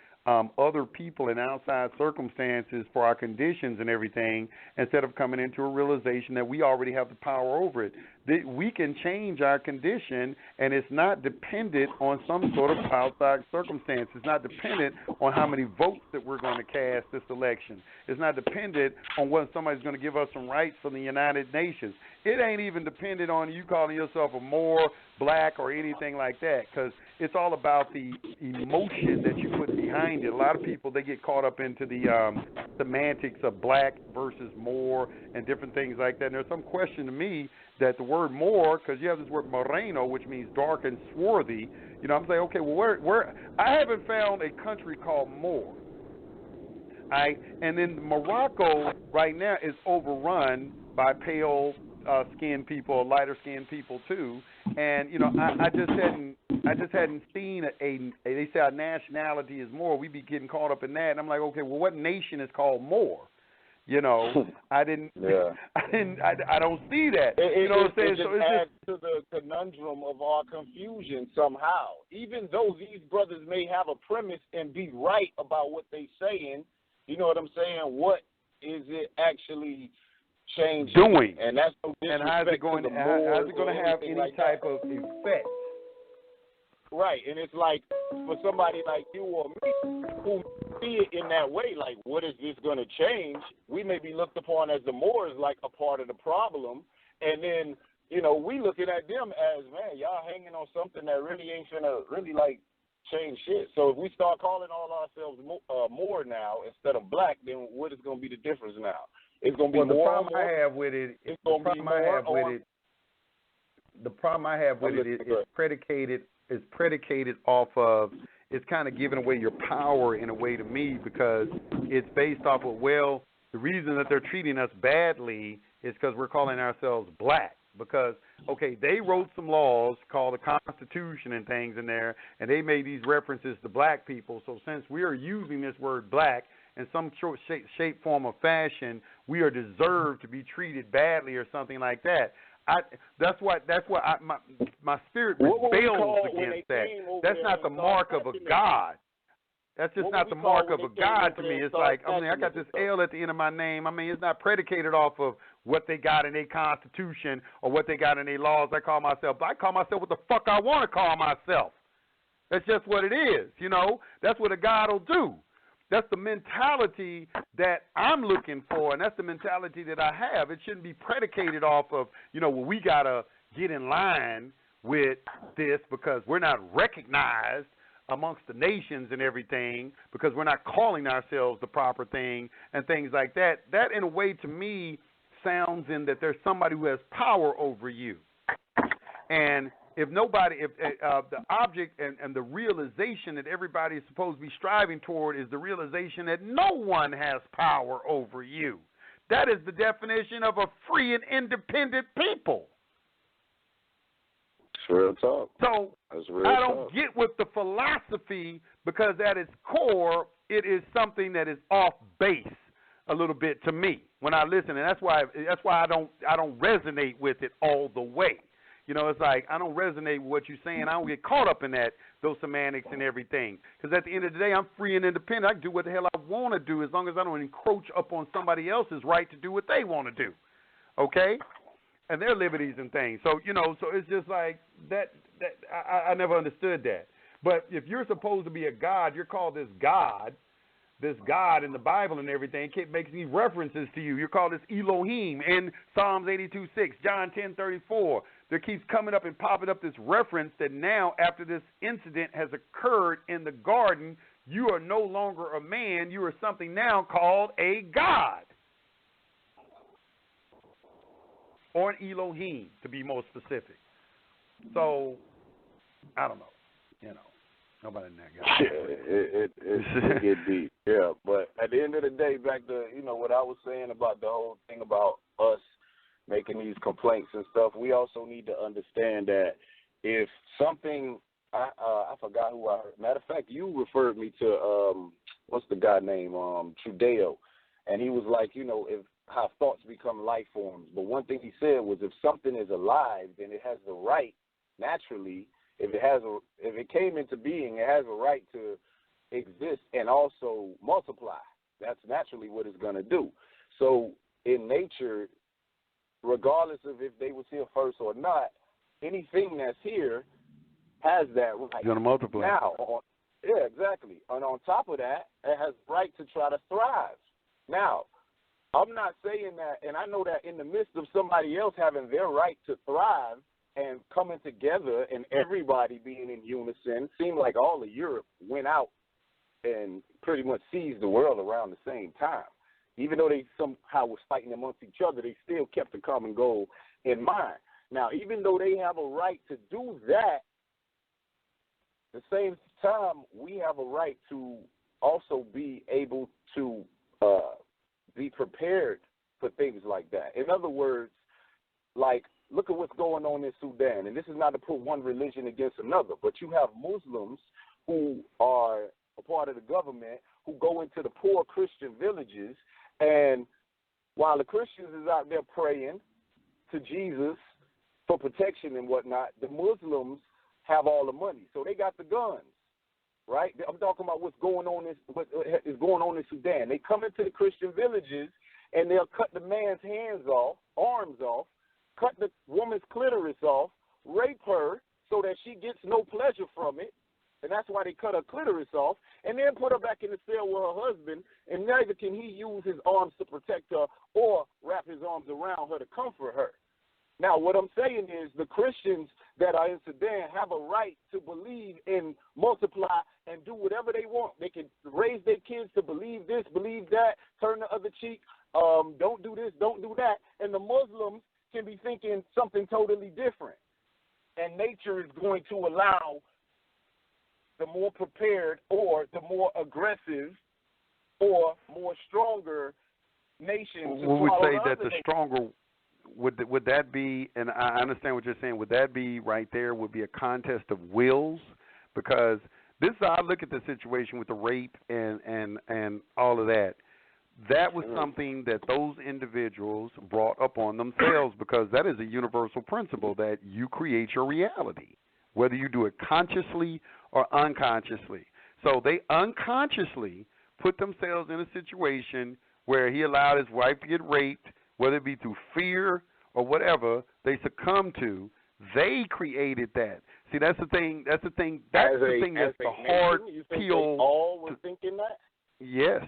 other people in outside circumstances for our conditions and everything, instead of coming into a realization that we already have the power over it. We can change our condition, and it's not dependent on some sort of outside circumstance. It's not dependent on how many votes that we're going to cast this election. It's not dependent on whether somebody's going to give us some rights from the United Nations. It ain't even dependent on you calling yourself a Moor, black, or anything like that, because it's all about the emotion that you put behind it. A lot of people, they get caught up into the semantics of black versus Moor and different things like that. And there's some question to me that the word Moor, because you have this word moreno, which means dark and swarthy. I'm saying, okay, well, where I haven't found a country called Moor. And then Morocco right now is overrun by pale skinned people, lighter skinned people too. And I just hadn't seen they say our nationality is Moor. We be getting caught up in that, and I'm like, okay, well, what nation is called Moor? I didn't. Yeah. I don't see that. It just adds to the conundrum of our confusion somehow. Even though these brothers may have a premise and be right about what they saying, you know what I'm saying? What is it actually changing? Doing? And that's no disrespect. And how's it going to have any like type of effect? Right, and it's like for somebody like you or me who see it in that way, like, what is this going to change? We may be looked upon as the Moors like a part of the problem, and then, we looking at them as, man, y'all hanging on something that really ain't finna really, change shit. So if we start calling all ourselves Moor now instead of black, then what is going to be the difference now? It's going to be the more. problem I have with it is predicated off of, it's kind of giving away your power in a way to me, because it's based off of, well, the reason that they're treating us badly is because we're calling ourselves black. Because, okay, they wrote some laws called the Constitution and things in there, and they made these references to black people. So since we are using this word black in some shape, form, or fashion, we are deserved to be treated badly or something like that. That's what my spirit rebels against that. That's not the mark of a God. That's just What not would the we call mark when of they a came God over to there me. and It's started like, I mean, I got this fashion L at the end of my name. I mean, it's not predicated off of what they got in their constitution or what they got in their laws. I call myself what the fuck I want to call myself. That's just what it is, you know. That's what a God will do. That's the mentality that I'm looking for, and that's the mentality that I have. It shouldn't be predicated off of, you know, well, we got to get in line with this because we're not recognized amongst the nations and everything because we're not calling ourselves the proper thing and things like that. That, in a way, to me, sounds in that there's somebody who has power over you. And if the object and the realization that everybody is supposed to be striving toward is the realization that no one has power over you. That is the definition of a free and independent people. It's real talk. So I don't get with the philosophy because at its core, it is something that is off base a little bit to me when I listen, and that's why I don't resonate with it all the way. You know, it's like I don't resonate with what you're saying. I don't get caught up in those semantics and everything. Because at the end of the day, I'm free and independent. I can do what the hell I want to do as long as I don't encroach upon somebody else's right to do what they want to do. Okay? And their liberties and things. So, you know, so it's just like that I never understood that. But if you're supposed to be a God, you're called this God in the Bible and everything, makes these references to you. You're called this Elohim in Psalms 82:6, John 10:34. There keeps coming up and popping up this reference that now, after this incident has occurred in the garden, you are no longer a man. You are something now called a God. Or an Elohim, to be more specific. So, I don't know. You know. Nobody in that guy. Yeah, it get deep. Yeah, but at the end of the day, back to, you know, what I was saying about the whole thing about us making these complaints and stuff, we also need to understand that if something, I forgot who I heard. Matter of fact, you referred me to, what's the guy name, Trudeo, and he was like, you know, how thoughts become life forms. But one thing he said was if something is alive, then it has the right, naturally, if it came into being, it has a right to exist and also multiply. That's naturally what it's going to do. So in nature, regardless of if they was here first or not, anything that's here has that right. It's going to multiply. Now, yeah, exactly. And on top of that, it has the right to try to thrive. Now, I'm not saying that, and I know that in the midst of somebody else having their right to thrive, and coming together and everybody being in unison, seemed like all of Europe went out and pretty much seized the world around the same time. Even though they somehow was fighting amongst each other, they still kept the common goal in mind. Now, even though they have a right to do that, at the same time, we have a right to also be able to be prepared for things like that. In other words, like, look at what's going on in Sudan. And this is not to put one religion against another, but you have Muslims who are a part of the government who go into the poor Christian villages, and while the Christians is out there praying to Jesus for protection and whatnot, the Muslims have all the money. So they got the guns, right? I'm talking about what is going on in Sudan. They come into the Christian villages, and they'll cut the man's arms off, cut the woman's clitoris off, rape her so that she gets no pleasure from it, and that's why they cut her clitoris off, and then put her back in the cell with her husband, and neither can he use his arms to protect her or wrap his arms around her to comfort her. Now, what I'm saying is the Christians that are in Sudan have a right to believe and multiply and do whatever they want. They can raise their kids to believe this, believe that, turn the other cheek, don't do this, don't do that, and the Muslims can be thinking something totally different. And nature is going to allow the more prepared or the more aggressive or more stronger nation to we would say that the nation. stronger, would that be, and I understand what you're saying, would that be right there, would be a contest of wills? Because this is how I look at the situation with the rape and all of that. That was something that those individuals brought upon themselves, because that is a universal principle that you create your reality, whether you do it consciously or unconsciously. So they unconsciously put themselves in a situation where he allowed his wife to get raped, whether it be through fear or whatever they succumbed to. They created that. See, that's the thing. That's the thing. That's the thing. That's the hard pill. They all were thinking that. Yes,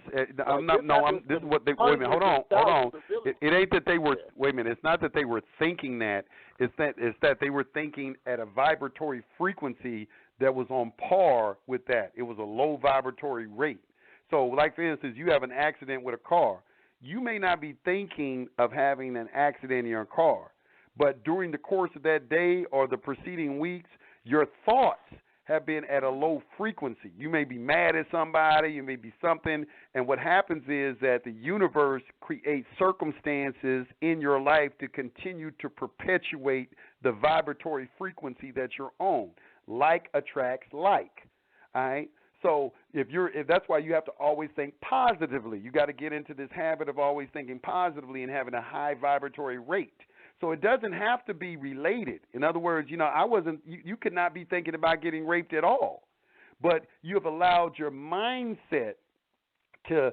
I'm not. No, this is what they. Wait a minute. Hold on. It ain't that they were. Wait a minute. It's not that they were thinking that. It's that they were thinking at a vibratory frequency that was on par with that. It was a low vibratory rate. So, like for instance, you have an accident with a car. You may not be thinking of having an accident in your car, but during the course of that day or the preceding weeks, your thoughts have been at a low frequency. You may be mad at somebody, you may be something, and what happens is that the universe creates circumstances in your life to continue to perpetuate the vibratory frequency that you're on. Like attracts like. All right? So if that's why you have to always think positively. You got to get into this habit of always thinking positively and having a high vibratory rate. So it doesn't have to be related. In other words, you could not be thinking about getting raped at all. But you have allowed your mindset to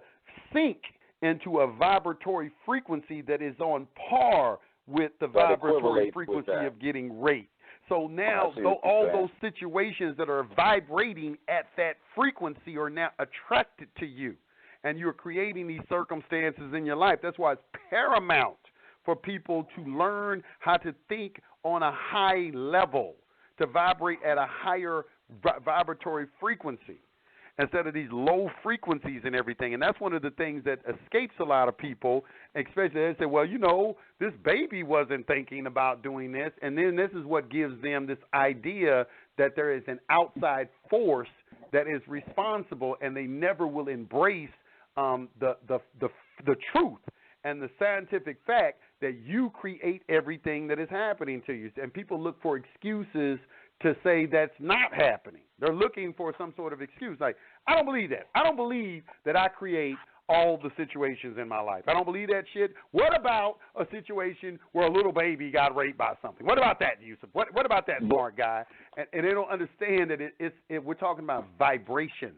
sink into a vibratory frequency that is on par with the vibratory frequency of getting raped. So now all those situations that are vibrating at that frequency are now attracted to you. And you're creating these circumstances in your life. That's why it's paramount for people to learn how to think on a high level, to vibrate at a higher vibratory frequency instead of these low frequencies and everything. And that's one of the things that escapes a lot of people, especially they say, well, this baby wasn't thinking about doing this. And then this is what gives them this idea that there is an outside force that is responsible, and they never will embrace the truth and the scientific fact that you create everything that is happening to you. And people look for excuses to say that's not happening. They're looking for some sort of excuse. Like, I don't believe that. I don't believe that I create all the situations in my life. I don't believe that shit. What about a situation where a little baby got raped by something? What about that, Yusef? What about that smart guy? And they don't understand that we're talking about vibrations.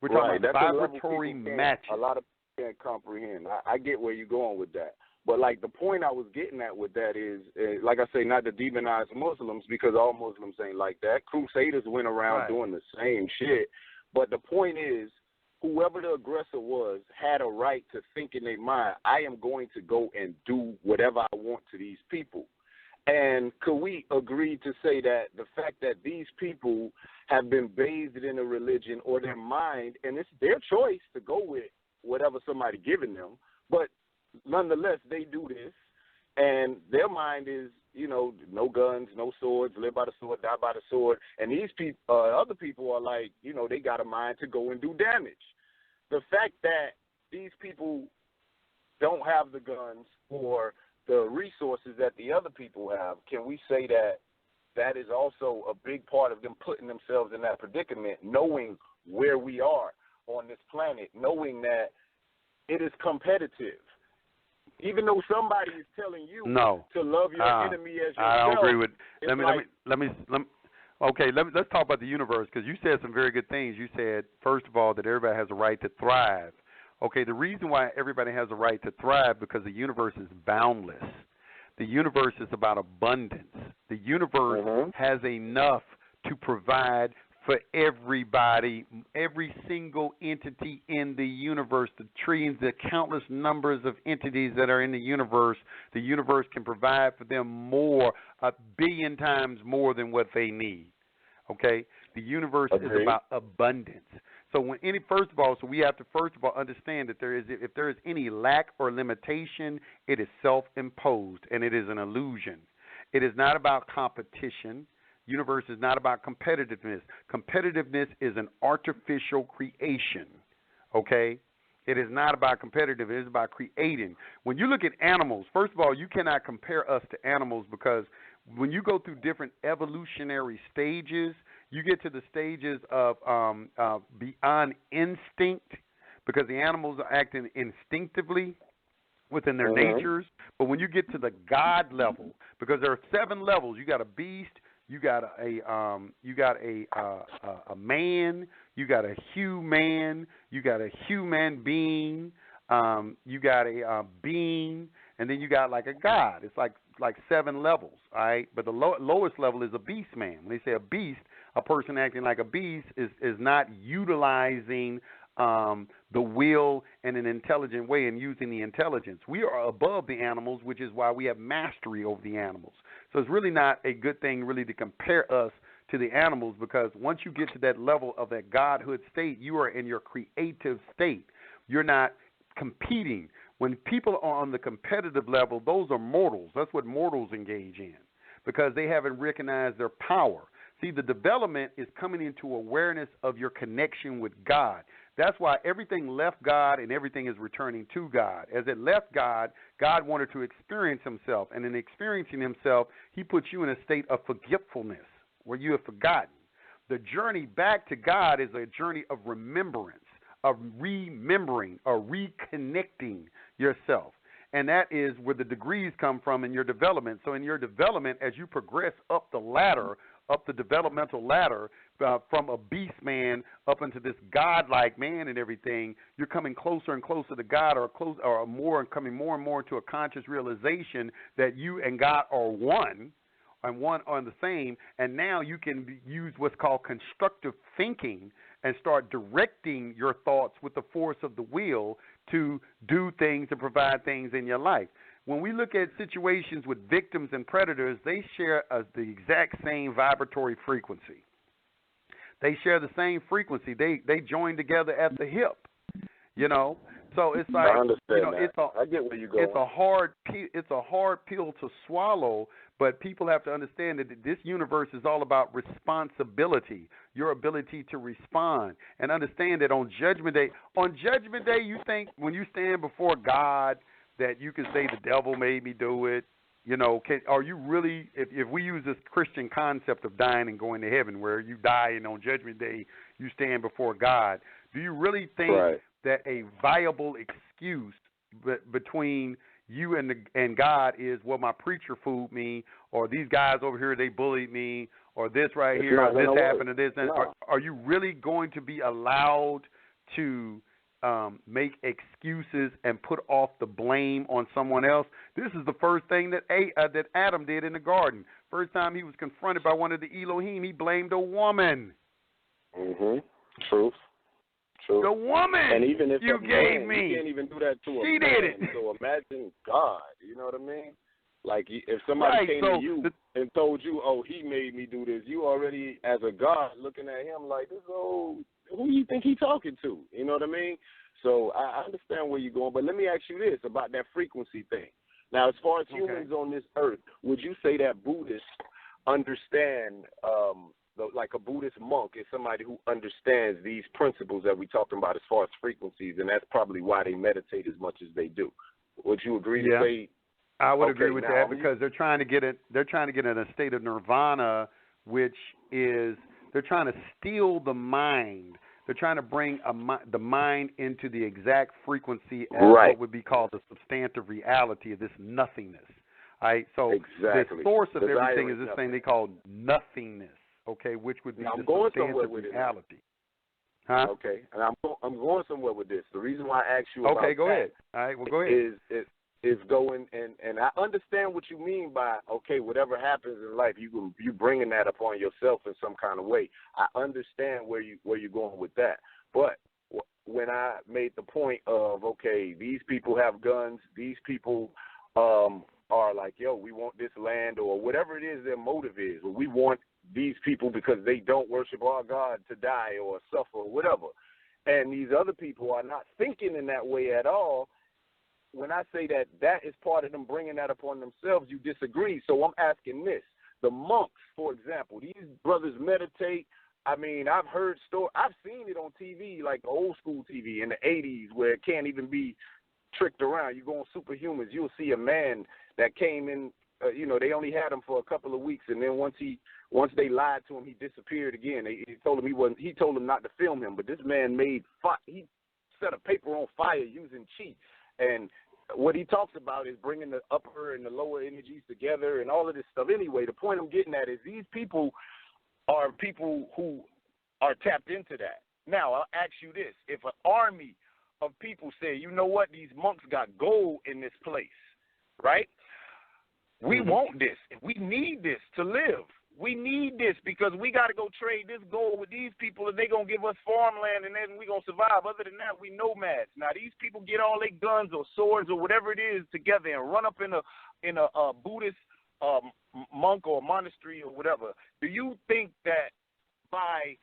We're talking about vibratory matches. A lot of people can't comprehend. I get where you're going with that. But, like, the point I was getting at with that is, like I say, not to demonize Muslims, because all Muslims ain't like that. Crusaders went around doing the same shit. But the point is, whoever the aggressor was had a right to think in their mind, I am going to go and do whatever I want to these people. And could we agree to say that the fact that these people have been bathed in a religion or their mind, and it's their choice to go with whatever somebody giving them, but nonetheless, they do this, and their mind is, no guns, no swords, live by the sword, die by the sword. And these people, other people are like, they got a mind to go and do damage. The fact that these people don't have the guns or the resources that the other people have, can we say that that is also a big part of them putting themselves in that predicament, knowing where we are on this planet, knowing that it is competitive? Even though somebody is telling you to love your enemy as yourself. I don't agree with. Let's talk about the universe, because you said some very good things. You said, first of all, that everybody has a right to thrive. Okay, the reason why everybody has a right to thrive because the universe is boundless. The universe is about abundance. The universe has enough to provide for everybody, every single entity in the universe, the trillions, the countless numbers of entities that are in the universe can provide for them more, 1 billion times more than what they need. Okay? The universe is about abundance. So we have to first of all understand that if there is any lack or limitation, it is self-imposed and it is an illusion. It is not about competition. Universe is not about competitiveness. Competitiveness is an artificial creation, okay? It is not about competitive. It is about creating. When you look at animals, first of all, you cannot compare us to animals, because when you go through different evolutionary stages, you get to the stages of beyond instinct, because the animals are acting instinctively within their natures. But when you get to the God level, because there are 7 levels, you got a beast, you got a man, you got a human, you got a human being, you got a being, and then you got like a God. It's like 7 levels, all right? But the lowest level is a beast man. When they say a beast, a person acting like a beast is not utilizing the will in an intelligent way and using the intelligence. We are above the animals, which is why we have mastery over the animals. So it's really not a good thing really to compare us to the animals, because once you get to that level of that godhood state, you are in your creative state. You're not competing. When people are on the competitive level, those are mortals. That's what mortals engage in, because they haven't recognized their power. See, the development is coming into awareness of your connection with God. That's why everything left God and everything is returning to God. As it left God, God wanted to experience himself. And in experiencing himself, he puts you in a state of forgetfulness where you have forgotten. The journey back to God is a journey of remembrance, of remembering or reconnecting yourself. And that is where the degrees come from in your development. So in your development, as you progress up the ladder, up the developmental ladder, from a beast man up into this godlike man and everything, you're coming closer and closer to God, or coming more and more to a conscious realization that you and God are one, and one are the same. And now you can use what's called constructive thinking and start directing your thoughts with the force of the will to do things and provide things in your life. When we look at situations with victims and predators, they share the exact same vibratory frequency. They share the same frequency. They join together at the hip, you know. So it's like, I understand you know, that. I get where you're going. It's a hard pill to swallow, but people have to understand that this universe is all about responsibility, your ability to respond, and understand that on Judgment Day, you think when you stand before God that you can say the devil made me do it. You know, are you really, if we use this Christian concept of dying and going to heaven, where you die and on Judgment Day you stand before God, do you really think that a viable excuse between you and God is, well, my preacher fooled me, or these guys over here, they bullied me, or this right here, or this happened, or this? And are you really going to be allowed to make excuses and put off the blame on someone else? This is the first thing that Adam did in the garden. First time he was confronted by one of the Elohim, he blamed a woman. Truth. The woman and even if you gave me. You can't even do that to a she man. Did it. So imagine God. You know what I mean? Like if somebody came to you and told you, "Oh, he made me do this," you already, as a God, looking at him like, "This old, who you think he talking to?" You know what I mean? So I understand where you're going, but let me ask you this about that frequency thing. Now, as far as humans on this earth, would you say that Buddhists understand, like a Buddhist monk is somebody who understands these principles that we're talking about as far as frequencies, and that's probably why they meditate as much as they do? Would you agree to say? I would agree with that, because they're trying to get it. They're trying to get in a state of nirvana, which is they're trying to steal the mind. They're trying to bring the mind into the exact frequency as what would be called the substantive reality of this nothingness. All right? So the source of everything is this thing they call nothingness, okay, which would be the substantive reality. Huh? Okay, and I'm going somewhere with this. The reason why I asked you about go ahead. All right, well, go ahead. Is going, and I understand what you mean by, okay, whatever happens in life, you bringing that upon yourself in some kind of way. I understand where you're going with that. But when I made the point of, okay, these people have guns, these people are like, yo, we want this land, or whatever it is their motive is, or we want these people because they don't worship our God to die or suffer or whatever. And these other people are not thinking in that way at all. When I say that is part of them bringing that upon themselves, you disagree. So I'm asking this. The monks, for example, these brothers meditate. I mean, I've heard stories. I've seen it on TV, like old school TV in the 80s, where it can't even be tricked around. You go on Superhumans, you'll see a man that came in, they only had him for a couple of weeks, and then once they lied to him, he disappeared again. He told him not to film him, but this man he set a paper on fire using chi. And what he talks about is bringing the upper and the lower energies together and all of this stuff. Anyway, the point I'm getting at is these people are people who are tapped into that. Now, I'll ask you this. If an army of people say, you know what, these monks got gold in this place, right? We want this. We need this to live. We need this because we got to go trade this gold with these people and they're going to give us farmland and then we're going to survive. Other than that, we nomads. Now, these people get all their guns or swords or whatever it is together and run up in a Buddhist monk or monastery or whatever. Do you think that by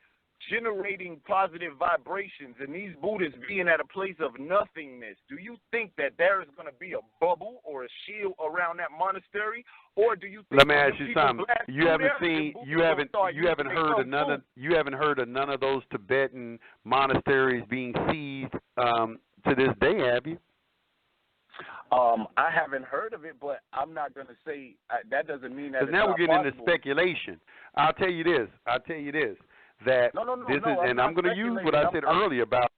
generating positive vibrations and these Buddhists being at a place of nothingness, do you think that there is going to be a bubble or a shield around that monastery, or do you think? Let me ask you something. You haven't heard of none of those Tibetan monasteries being seized to this day, have you? I haven't heard of it, but I'm not going to say that doesn't mean that. Because now we're getting into speculation. I'll tell you this. That this is, and I'm going to use what I said earlier about